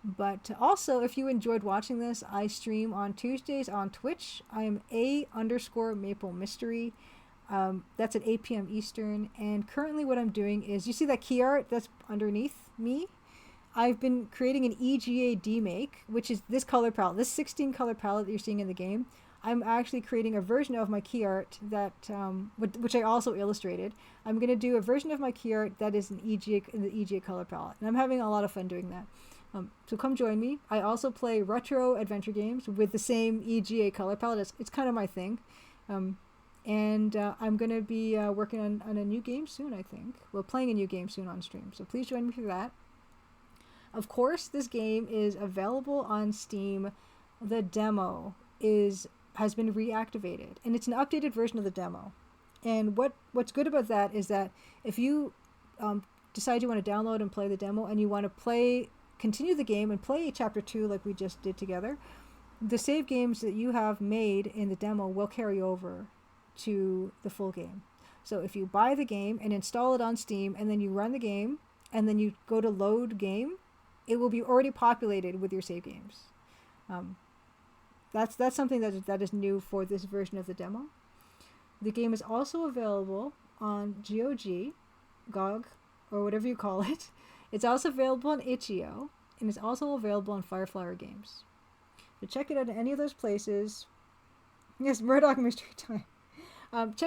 But also, if you enjoyed watching this, I stream on Tuesdays on Twitch. I'm _Maple Mystery. That's at 8 p.m. Eastern, and currently what I'm doing is, you see that key art that's underneath me? I've been creating an EGA demake, which is this color palette, this 16 color palette that you're seeing in the game. I'm actually creating a version of my key art that, which I also illustrated. I'm going to do a version of my key art that is in the EGA color palette, and I'm having a lot of fun doing that. So come join me. I also play retro adventure games with the same EGA color palette. It's kind of my thing. And I'm going to be working on a new game soon, I think. Well, playing a new game soon on stream. So please join me for that. Of course, this game is available on Steam. The demo has been reactivated. And it's an updated version of the demo. And what's good about that is that if you decide you want to download and play the demo, and you want to continue the game and play Chapter 2 like we just did together, the save games that you have made in the demo will carry over to the full game. So if you buy the game and install it on Steam, and then you run the game, and then you go to load game, it will be already populated with your save games. That's something that is new for this version of the demo. The game is also available on GOG, or whatever you call it. It's also available on itch.io, and it's also available on Fireflower Games. So check it out at any of those places. Yes, Murdoch Mystery Time.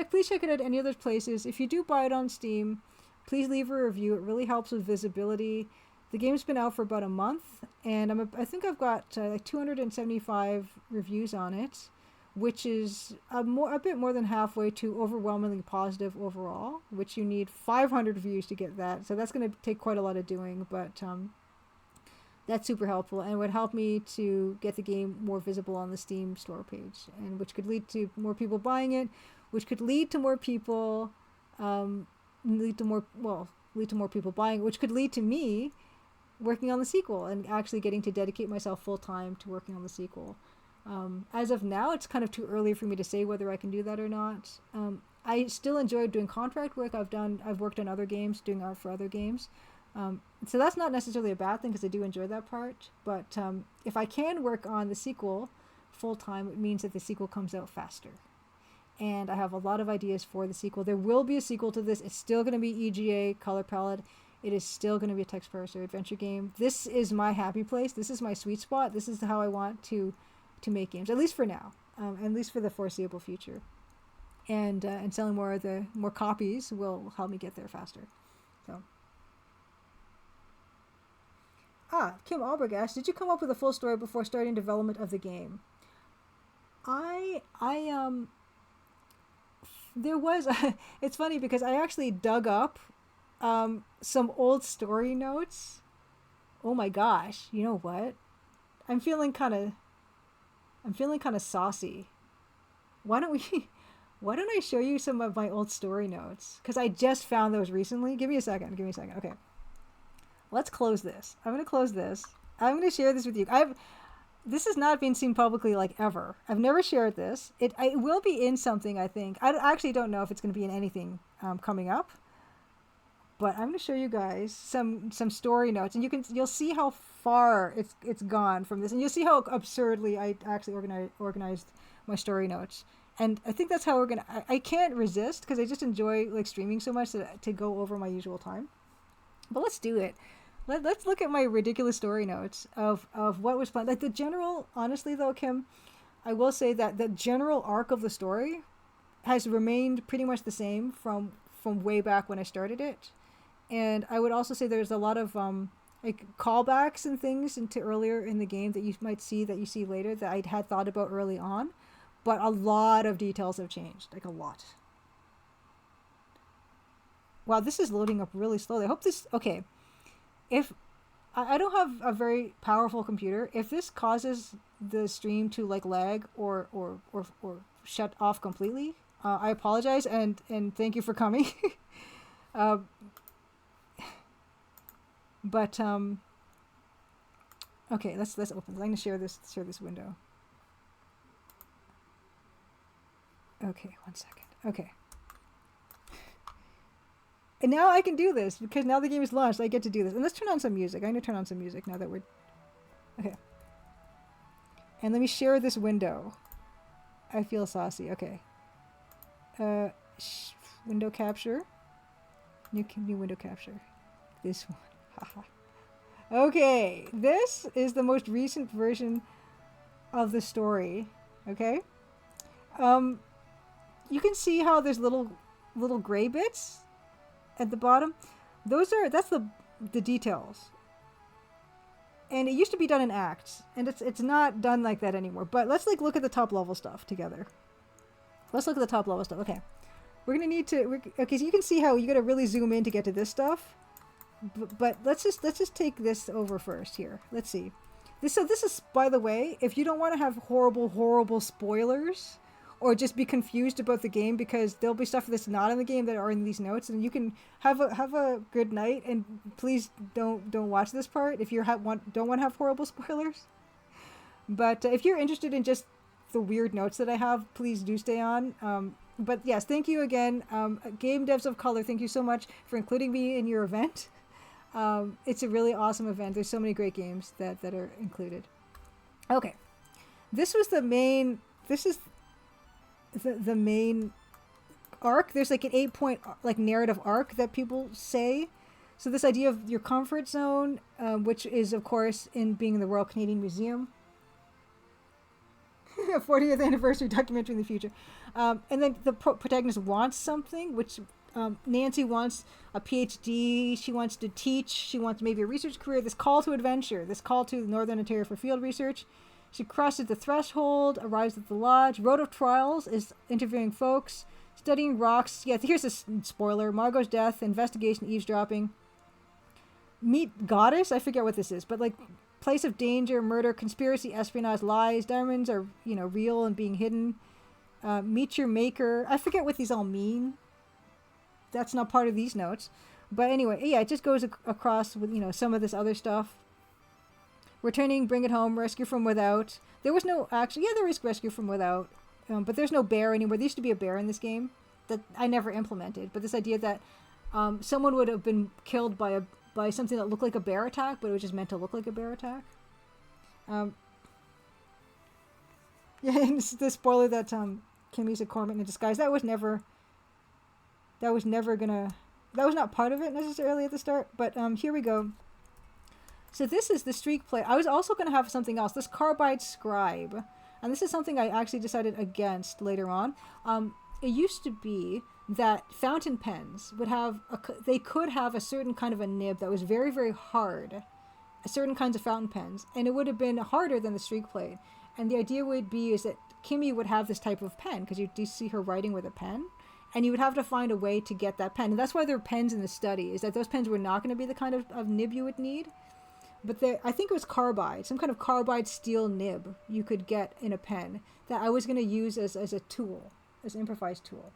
Please check it out at any of those places. If you do buy it on Steam, please leave a review. It really helps with visibility. The game's been out for about a month, and I think I've got like 275 reviews on it, which is a bit more than halfway to overwhelmingly positive overall, which you need 500 reviews to get that. So that's going to take quite a lot of doing, but that's super helpful and would help me to get the game more visible on the Steam store page, and which could lead to more people buying it, which could lead to more people, lead to more people buying it, which could lead to me working on the sequel and actually getting to dedicate myself full time to working on the sequel. As of now, it's kind of too early for me to say whether I can do that or not. I still enjoy doing contract work. I've worked on other games, doing art for other games. So that's not necessarily a bad thing because I do enjoy that part. But if I can work on the sequel full time, it means that the sequel comes out faster. And I have a lot of ideas for the sequel. There will be a sequel to this. It's still going to be EGA color palette. It is still going to be a text parser adventure game. This is my happy place. This is my sweet spot. This is how I want to make games, at least for now, at least for the foreseeable future. And selling more copies will help me get there faster. So. Kim Alberg asked, did you come up with a full story before starting development of the game? There was, it's funny because I actually dug up some old story notes. Oh my gosh, you know what? I'm feeling kind of saucy. Why don't I show you some of my old story notes? Because I just found those recently. Give me a second. Okay. Let's close this. I'm going to close this. I'm going to share this with you. This has not been seen publicly like ever. I've never shared this. It will be in something, I think. I actually don't know if it's going to be in anything coming up. But I'm going to show you guys some story notes, and you'll see how far it's gone from this, and you'll see how absurdly I actually organized my story notes. And I think that's how we're gonna. I can't resist because I just enjoy like streaming so much to go over my usual time. But let's do it. Let's look at my ridiculous story notes of what was planned. Like the general, honestly though, Kim, I will say that the general arc of the story has remained pretty much the same from way back when I started it. And I would also say there's a lot of like callbacks and things into earlier in the game that you might see that you see later that I had thought about early on, but a lot of details have changed, like a lot. Wow, this is loading up really slowly. I hope this, okay. If I don't have a very powerful computer, if this causes the stream to like lag or shut off completely, I apologize and thank you for coming. But okay, let's open. I'm going to share this window. Okay, 1 second. Okay. And now I can do this because now the game is launched. I get to do this. And let's turn on some music. I'm going to turn on some music now that we're okay. And let me share this window. I feel saucy. Okay. Window capture. New window capture. This one. Okay, this is the most recent version of the story. Okay, you can see how there's little gray bits at the bottom. That's the details. And it used to be done in acts, and it's not done like that anymore. But let's like look at the top level stuff together. Let's look at the top level stuff. Okay, we're gonna need to. Okay, so you can see how you gotta really zoom in to get to this stuff. But let's just take this over first here. Let's see. This is, by the way, if you don't want to have horrible spoilers or just be confused about the game because there'll be stuff that's not in the game that are in these notes, and you can have a good night, and please don't watch this part if you don't want to have horrible spoilers. But if you're interested in just the weird notes that I have, please do stay on. But yes, thank you again, Game Devs of Color. Thank you so much for including me in your event. It's a really awesome event. There's so many great games that are included. Okay, this is the main arc. There's like an 8-point like narrative arc that people say. So this idea of your comfort zone, which is of course in being in the Royal Canadian Museum. 40th anniversary documentary in the future. And then the protagonist wants something, which Nancy wants a PhD. She wants to teach. She wants maybe a research career. This call to adventure. This call to Northern Ontario for field research. She crosses the threshold, arrives at the lodge. Road of Trials is interviewing folks. Studying rocks. Yeah, here's a spoiler. Margot's death. Investigation. Eavesdropping. Meet Goddess. I forget what this is, but like place of danger, murder, conspiracy, espionage, lies. Diamonds are, real and being hidden. Meet your maker. I forget what these all mean. That's not part of these notes. But anyway, yeah, it just goes across with, some of this other stuff. Returning, bring it home, rescue from without. There was no, actually, yeah, there is rescue from without. But there's no bear anymore. There used to be a bear in this game that I never implemented. But this idea that someone would have been killed by something that looked like a bear attack, but it was just meant to look like a bear attack. Yeah, and the spoiler that Kimmy's a cormorant in disguise. That was not part of it necessarily at the start, but here we go. So this is the streak plate. I was also going to have something else, this carbide scribe, and this is something I actually decided against later on. It used to be that fountain pens would have they could have a certain kind of a nib that was very, very hard, certain kinds of fountain pens, and it would have been harder than the streak plate. And the idea would be is that Kimmy would have this type of pen, because you do see her writing with a pen, and you would have to find a way to get that pen. And that's why there are pens in the study, is that those pens were not going to be the kind of nib you would need. But I think it was carbide, some kind of carbide steel nib you could get in a pen that I was going to use as a tool, as an improvised tool.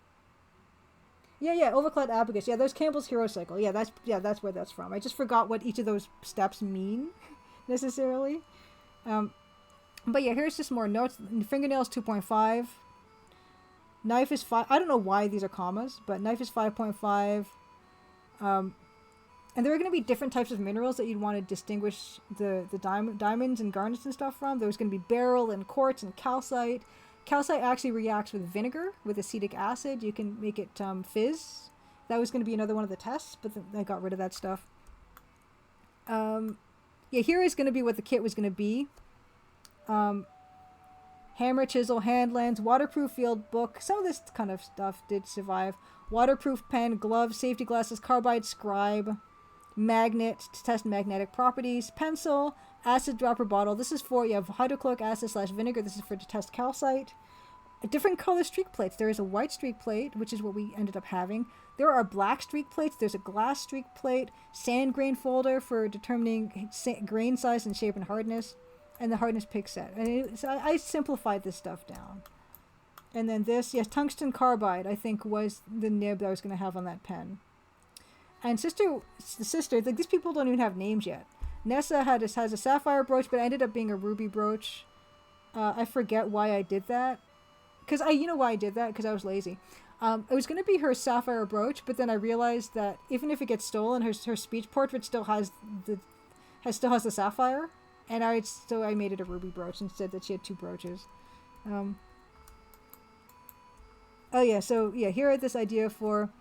Yeah, overclad abacus. Yeah, those Campbell's Hero Cycle. Yeah, that's where that's from. I just forgot what each of those steps mean necessarily. But yeah, here's just more notes. Fingernails 2.5. Knife is 5. I don't know why these are commas, but knife is 5.5. And there are going to be different types of minerals that you'd want to distinguish the diamonds and garnets and stuff from. There was going to be beryl and quartz and calcite. Calcite actually reacts with vinegar, with acetic acid. You can make it fizz. That was going to be another one of the tests, but I got rid of that stuff. Yeah, here is going to be what the kit was going to be. Hammer, chisel, hand lens, waterproof field book. Some of this kind of stuff did survive. Waterproof pen, gloves, safety glasses, carbide scribe, magnet to test magnetic properties, pencil, acid dropper bottle. This is for, you have hydrochloric acid / vinegar. This is for to test calcite. Different color streak plates. There is a white streak plate, which is what we ended up having. There are black streak plates. There's a glass streak plate, sand grain folder for determining grain size and shape and hardness, and the hardness pick set. And so I simplified this stuff down. And then this, yes, tungsten carbide, I think, was the nib that I was going to have on that pen. And the sister, like, these people don't even have names yet. Nessa has a sapphire brooch, but it ended up being a ruby brooch. I forget why I did that. You know why I did that? Because I was lazy. It was going to be her sapphire brooch, but then I realized that even if it gets stolen, her speech portrait still has the sapphire, and I made it a ruby brooch and said that she had 2 brooches. Here are this idea for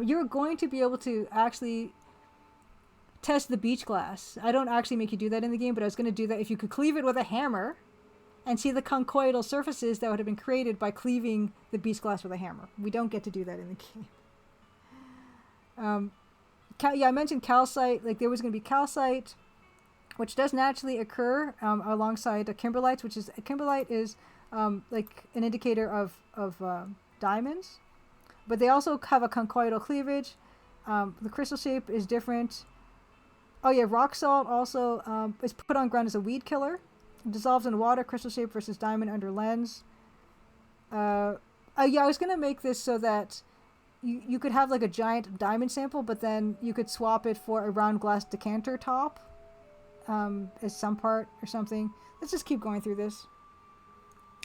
you're going to be able to actually test the beach glass. I don't actually make you do that in the game, but I was going to do that if you could cleave it with a hammer and see the conchoidal surfaces that would have been created by cleaving the beach glass with a hammer. We don't get to do that in the game. I mentioned calcite. Like, there was going to be calcite, which does naturally occur alongside kimberlites, kimberlite is like an indicator of diamonds, but they also have a conchoidal cleavage. The crystal shape is different. Oh yeah, rock salt also is put on ground as a weed killer. It dissolves in water, crystal shape versus diamond under lens. I was going to make this so that you could have like a giant diamond sample, but then you could swap it for a round glass decanter top as some part or something. Let's just keep going through this.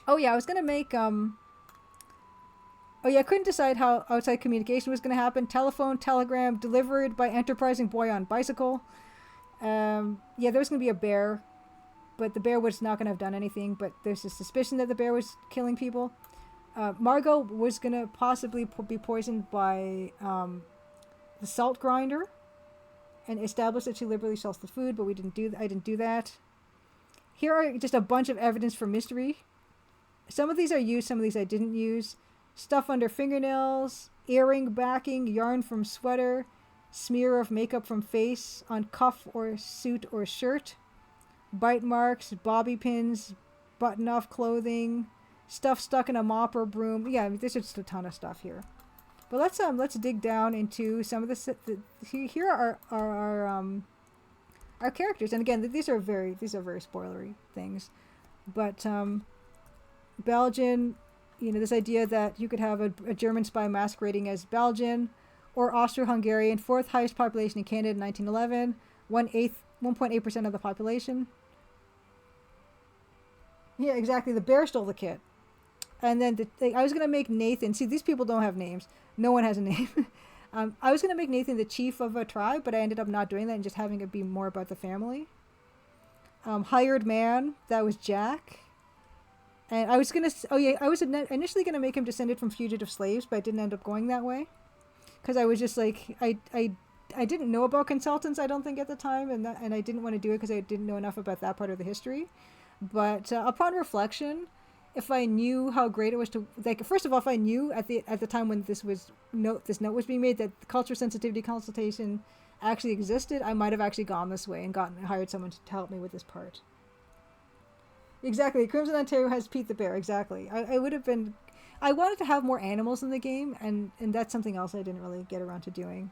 Oh yeah, I was going to make... I couldn't decide how outside communication was going to happen. Telephone, telegram, delivered by enterprising boy on bicycle. There was going to be a bear, but the bear was not going to have done anything, but there's a suspicion that the bear was killing people. Margot was going to possibly be poisoned by the salt grinder and establish that she liberally sells the food, but I didn't do that. Here are just a bunch of evidence for mystery. Some of these I used, some of these I didn't use. stuff under fingernails, earring backing, yarn from sweater, smear of makeup from face on cuff or suit or shirt, bite marks, bobby pins, button off clothing, stuff stuck in a mop or broom. Yeah, I mean, there's just a ton of stuff here. But let's dig down into some of here are our characters, and again, these are very spoilery things. But Belgian, this idea that you could have a German spy masquerading as Belgian, or Austro-Hungarian, fourth highest population in Canada in 1911, 1.8% of the population. Yeah, exactly. The bear stole the kit. And then I was going to make Nathan... See, these people don't have names. No one has a name. I was going to make Nathan the chief of a tribe, but I ended up not doing that and just having it be more about the family. Hired man, that was Jack. And I was going to... I was initially going to make him descended from fugitive slaves, but I didn't end up going that way. Because I was just like... I didn't know about consultants, I don't think, at the time, and I didn't want to do it because I didn't know enough about that part of the history. But upon reflection... If I knew how great it was to, like, first of all, if I knew at the time when this note was being made that the culture sensitivity consultation actually existed, I might have actually gone this way and hired someone to help me with this part. Exactly, Crimson Ontario has Pete the Bear. Exactly, I would have been. I wanted to have more animals in the game, and that's something else I didn't really get around to doing.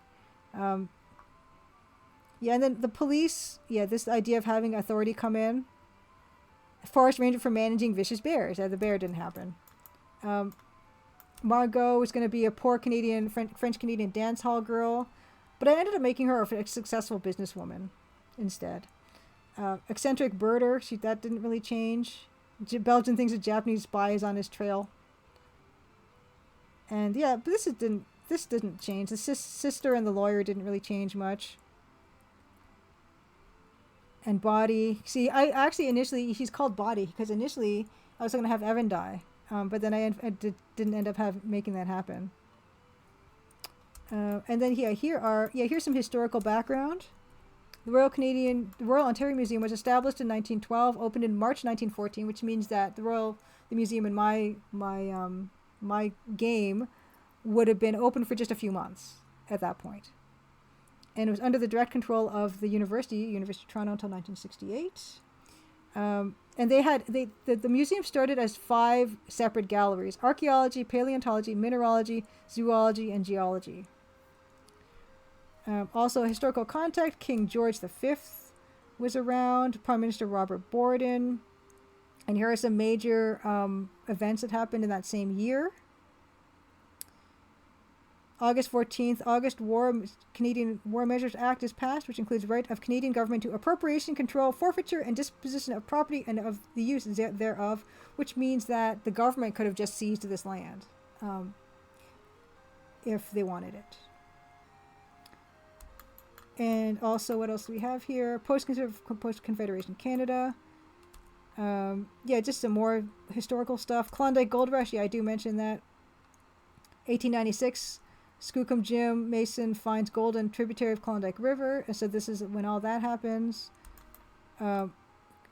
Yeah, and then the police. Yeah, this idea of having authority come in. Forest ranger for managing vicious bears. The bear didn't happen. Margot was going to be a poor Canadian, French-Canadian dance hall girl, but I ended up making her a successful businesswoman instead. Eccentric birder. That didn't really change. Belgian thinks a Japanese spy is on his trail. And yeah, but this didn't change. The sister and the lawyer didn't really change much. And Body. See, I actually initially, he's called Body because initially I was going to have Evan die, but then I didn't end up making that happen. And then here's some historical background. The Royal Ontario Museum was established in 1912, opened in March 1914, which means that the museum in my game would have been open for just a few months at that point. And it was under the direct control of the University of Toronto until 1968. And the museum started as 5 separate galleries: archaeology, paleontology, mineralogy, zoology, and geology. Also, historical contact, King George V was around, Prime Minister Robert Borden. And here are some major events that happened in that same year. August 14th, Canadian War Measures Act is passed, which includes right of Canadian government to appropriation, control, forfeiture, and disposition of property and of the use thereof, which means that the government could have just seized this land if they wanted it. And also, what else do we have here? Post-Confederation Canada. Just some more historical stuff. Klondike Gold Rush, I do mention that. 1896. Skookum Jim Mason finds gold in tributary of Klondike River. So this is when all that happens.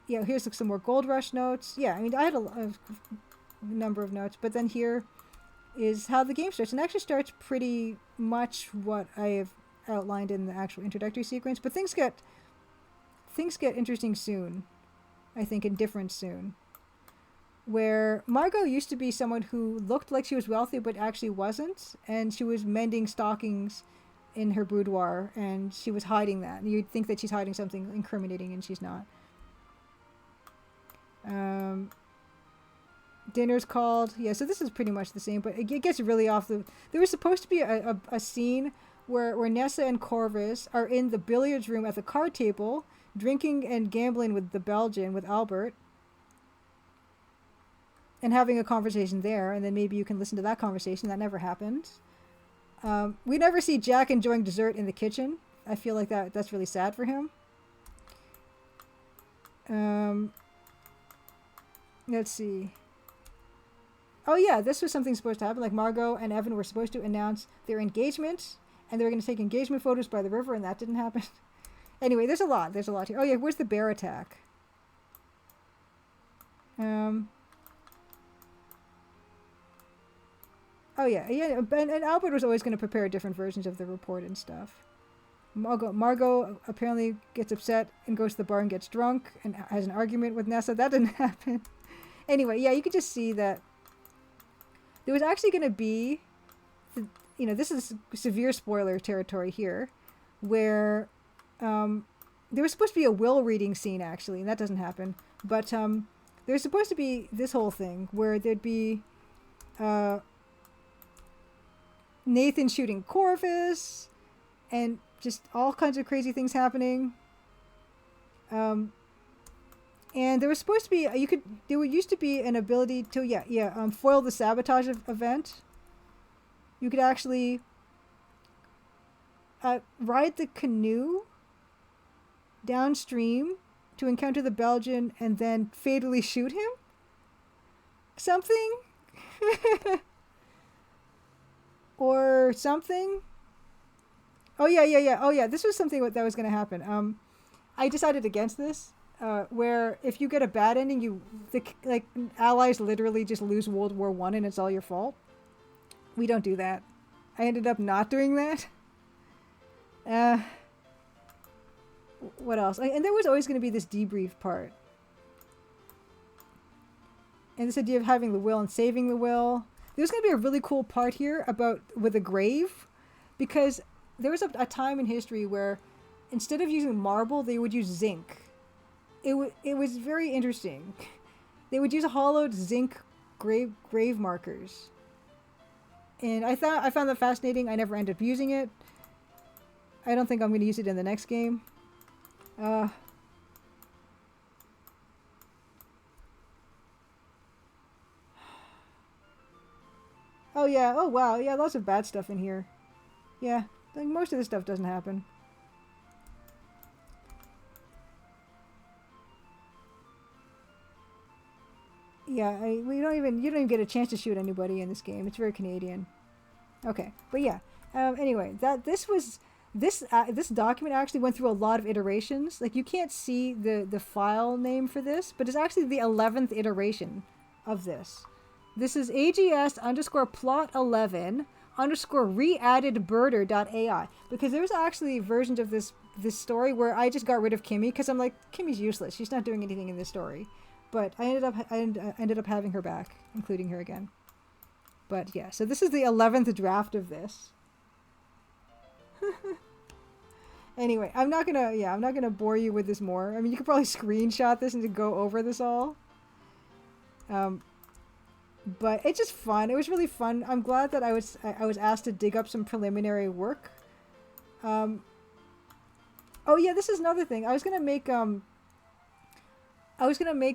Here's some more Gold Rush notes. Yeah, I mean, I had a number of notes, but then here is how the game starts. And it actually starts pretty much what I have outlined in the actual introductory sequence. But things get interesting soon, I think, and different soon. Where Margot used to be someone who looked like she was wealthy but actually wasn't, and she was mending stockings in her boudoir, and she was hiding that. And you'd think that she's hiding something incriminating, and she's not. Dinner's called. Yeah, so this is pretty much the same, but it gets really off the... There was supposed to be a scene where Nessa and Corvus are in the billiards room at the card table, drinking and gambling with the Belgian, with Albert, and having a conversation there, and then maybe you can listen to that conversation. That never happened. We never see Jack enjoying dessert in the kitchen. I feel like that's really sad for him. Let's see. Oh yeah, this was something supposed to happen. Like Margot and Evan were supposed to announce their engagement, and they were going to take engagement photos by the river, and that didn't happen. Anyway, there's a lot here. Oh yeah, where's the bear attack? Oh yeah. And Albert was always going to prepare different versions of the report and stuff. Margot apparently gets upset and goes to the bar and gets drunk and has an argument with Nessa. That didn't happen. Anyway, yeah, you could just see that there was actually going to be, this is severe spoiler territory here, where there was supposed to be a will reading scene actually, and that doesn't happen. But there's supposed to be this whole thing where there'd be Nathan shooting Corvus and just all kinds of crazy things happening. And there was supposed to be there used to be an ability to foil the sabotage event. You could actually ride the canoe downstream to encounter the Belgian and then fatally shoot him. Something. Or something. Oh yeah. This was something that was going to happen. I decided against this. Where if you get a bad ending, the allies literally just lose World War I and it's all your fault. We don't do that. I ended up not doing that. What else? And there was always going to be this debrief part. And this idea of having the will and saving the will. There's going to be a really cool part here with a grave, because there was a time in history where instead of using marble, they would use zinc. It was very interesting. They would use hollowed zinc grave markers. And I found that fascinating. I never ended up using it. I don't think I'm going to use it in the next game. Oh yeah. Oh wow. Yeah, lots of bad stuff in here. Yeah, like most of this stuff doesn't happen. Yeah, you don't even get a chance to shoot anybody in this game. It's very Canadian. Okay, but yeah. Anyway, this document actually went through a lot of iterations. Like you can't see the file name for this, but it's actually the 11th iteration of this. This is AGS_plot11_re-added birder.ai, because there's actually versions of this story where I just got rid of Kimmy because I'm like, Kimmy's useless. She's not doing anything in this story. But I ended up having her back, including her again. But yeah, so this is the 11th draft of this. Anyway, I'm not gonna bore you with this more. I mean, you could probably screenshot this and to go over this all. But it's just fun. It was really fun. I'm glad that I was asked to dig up some preliminary work. Oh yeah, this is another thing. I was gonna make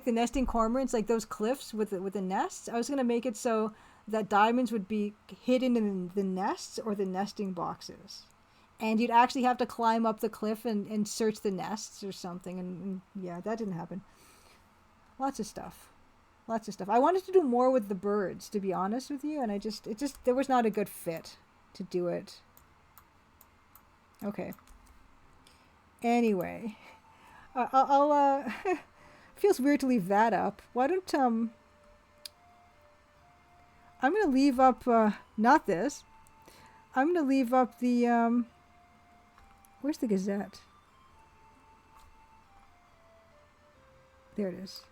the nesting cormorants, like those cliffs with the nests. I was gonna make it so that diamonds would be hidden in the nests or the nesting boxes, and you'd actually have to climb up the cliff and search the nests or something. And yeah, that didn't happen. Lots of stuff. I wanted to do more with the birds, to be honest with you, and there was not a good fit to do it. Okay. Anyway, I'll feels weird to leave that up. Why don't I'm gonna leave up not this. I'm gonna leave up the where's the Gazette? There it is.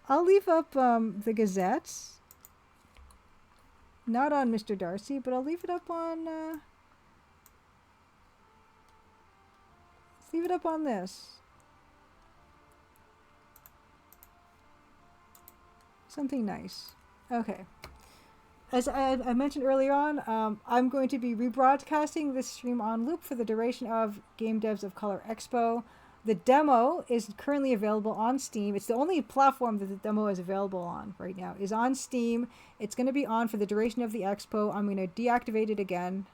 I'll leave up the Gazettes. Not on Mr. Darcy, but I'll leave it up on let's leave it up on this. Something nice. Okay. As I mentioned earlier on, I'm going to be rebroadcasting this stream on loop for the duration of Game Devs of Color Expo. The demo is currently available on Steam. It's the only platform that the demo is available on right now, is on Steam. It's going to be on for the duration of the expo. I'm going to deactivate it again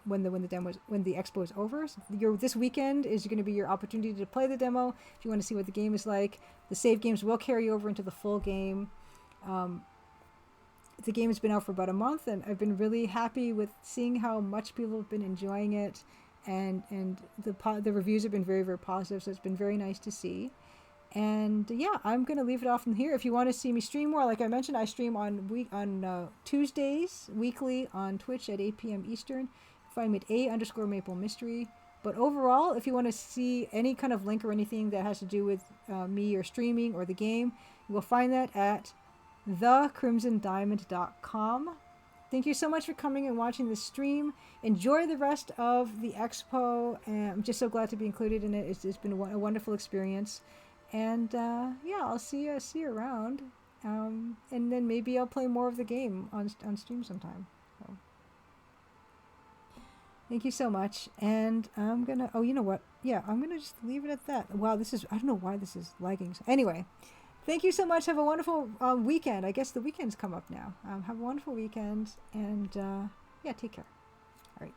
when the expo is over. So this weekend is going to be your opportunity to play the demo if you want to see what the game is like. The save games will carry over into the full game. The game has been out for about a month, and I've been really happy with seeing how much people have been enjoying it. And the reviews have been very, very positive, so it's been very nice to see. And yeah, I'm gonna leave it off from here. If you want to see me stream more, like I mentioned, I stream on Tuesdays weekly on Twitch at 8 p.m. Eastern. Find me at _Maple Mystery. But overall, if you want to see any kind of link or anything that has to do with me or streaming or the game, you will find that at thecrimsondiamond.com. Thank you so much for coming and watching this stream. Enjoy the rest of the expo. And I'm just so glad to be included in it. It's been a wonderful experience. And yeah, I'll see you around. And then maybe I'll play more of the game on stream sometime. So, thank you so much. And I'm gonna, oh, you know what? Yeah, I'm gonna just leave it at that. Wow, I don't know why this is lagging. Anyway, thank you so much. Have a wonderful weekend. I guess the weekend's come up now. Have a wonderful weekend. And yeah, take care.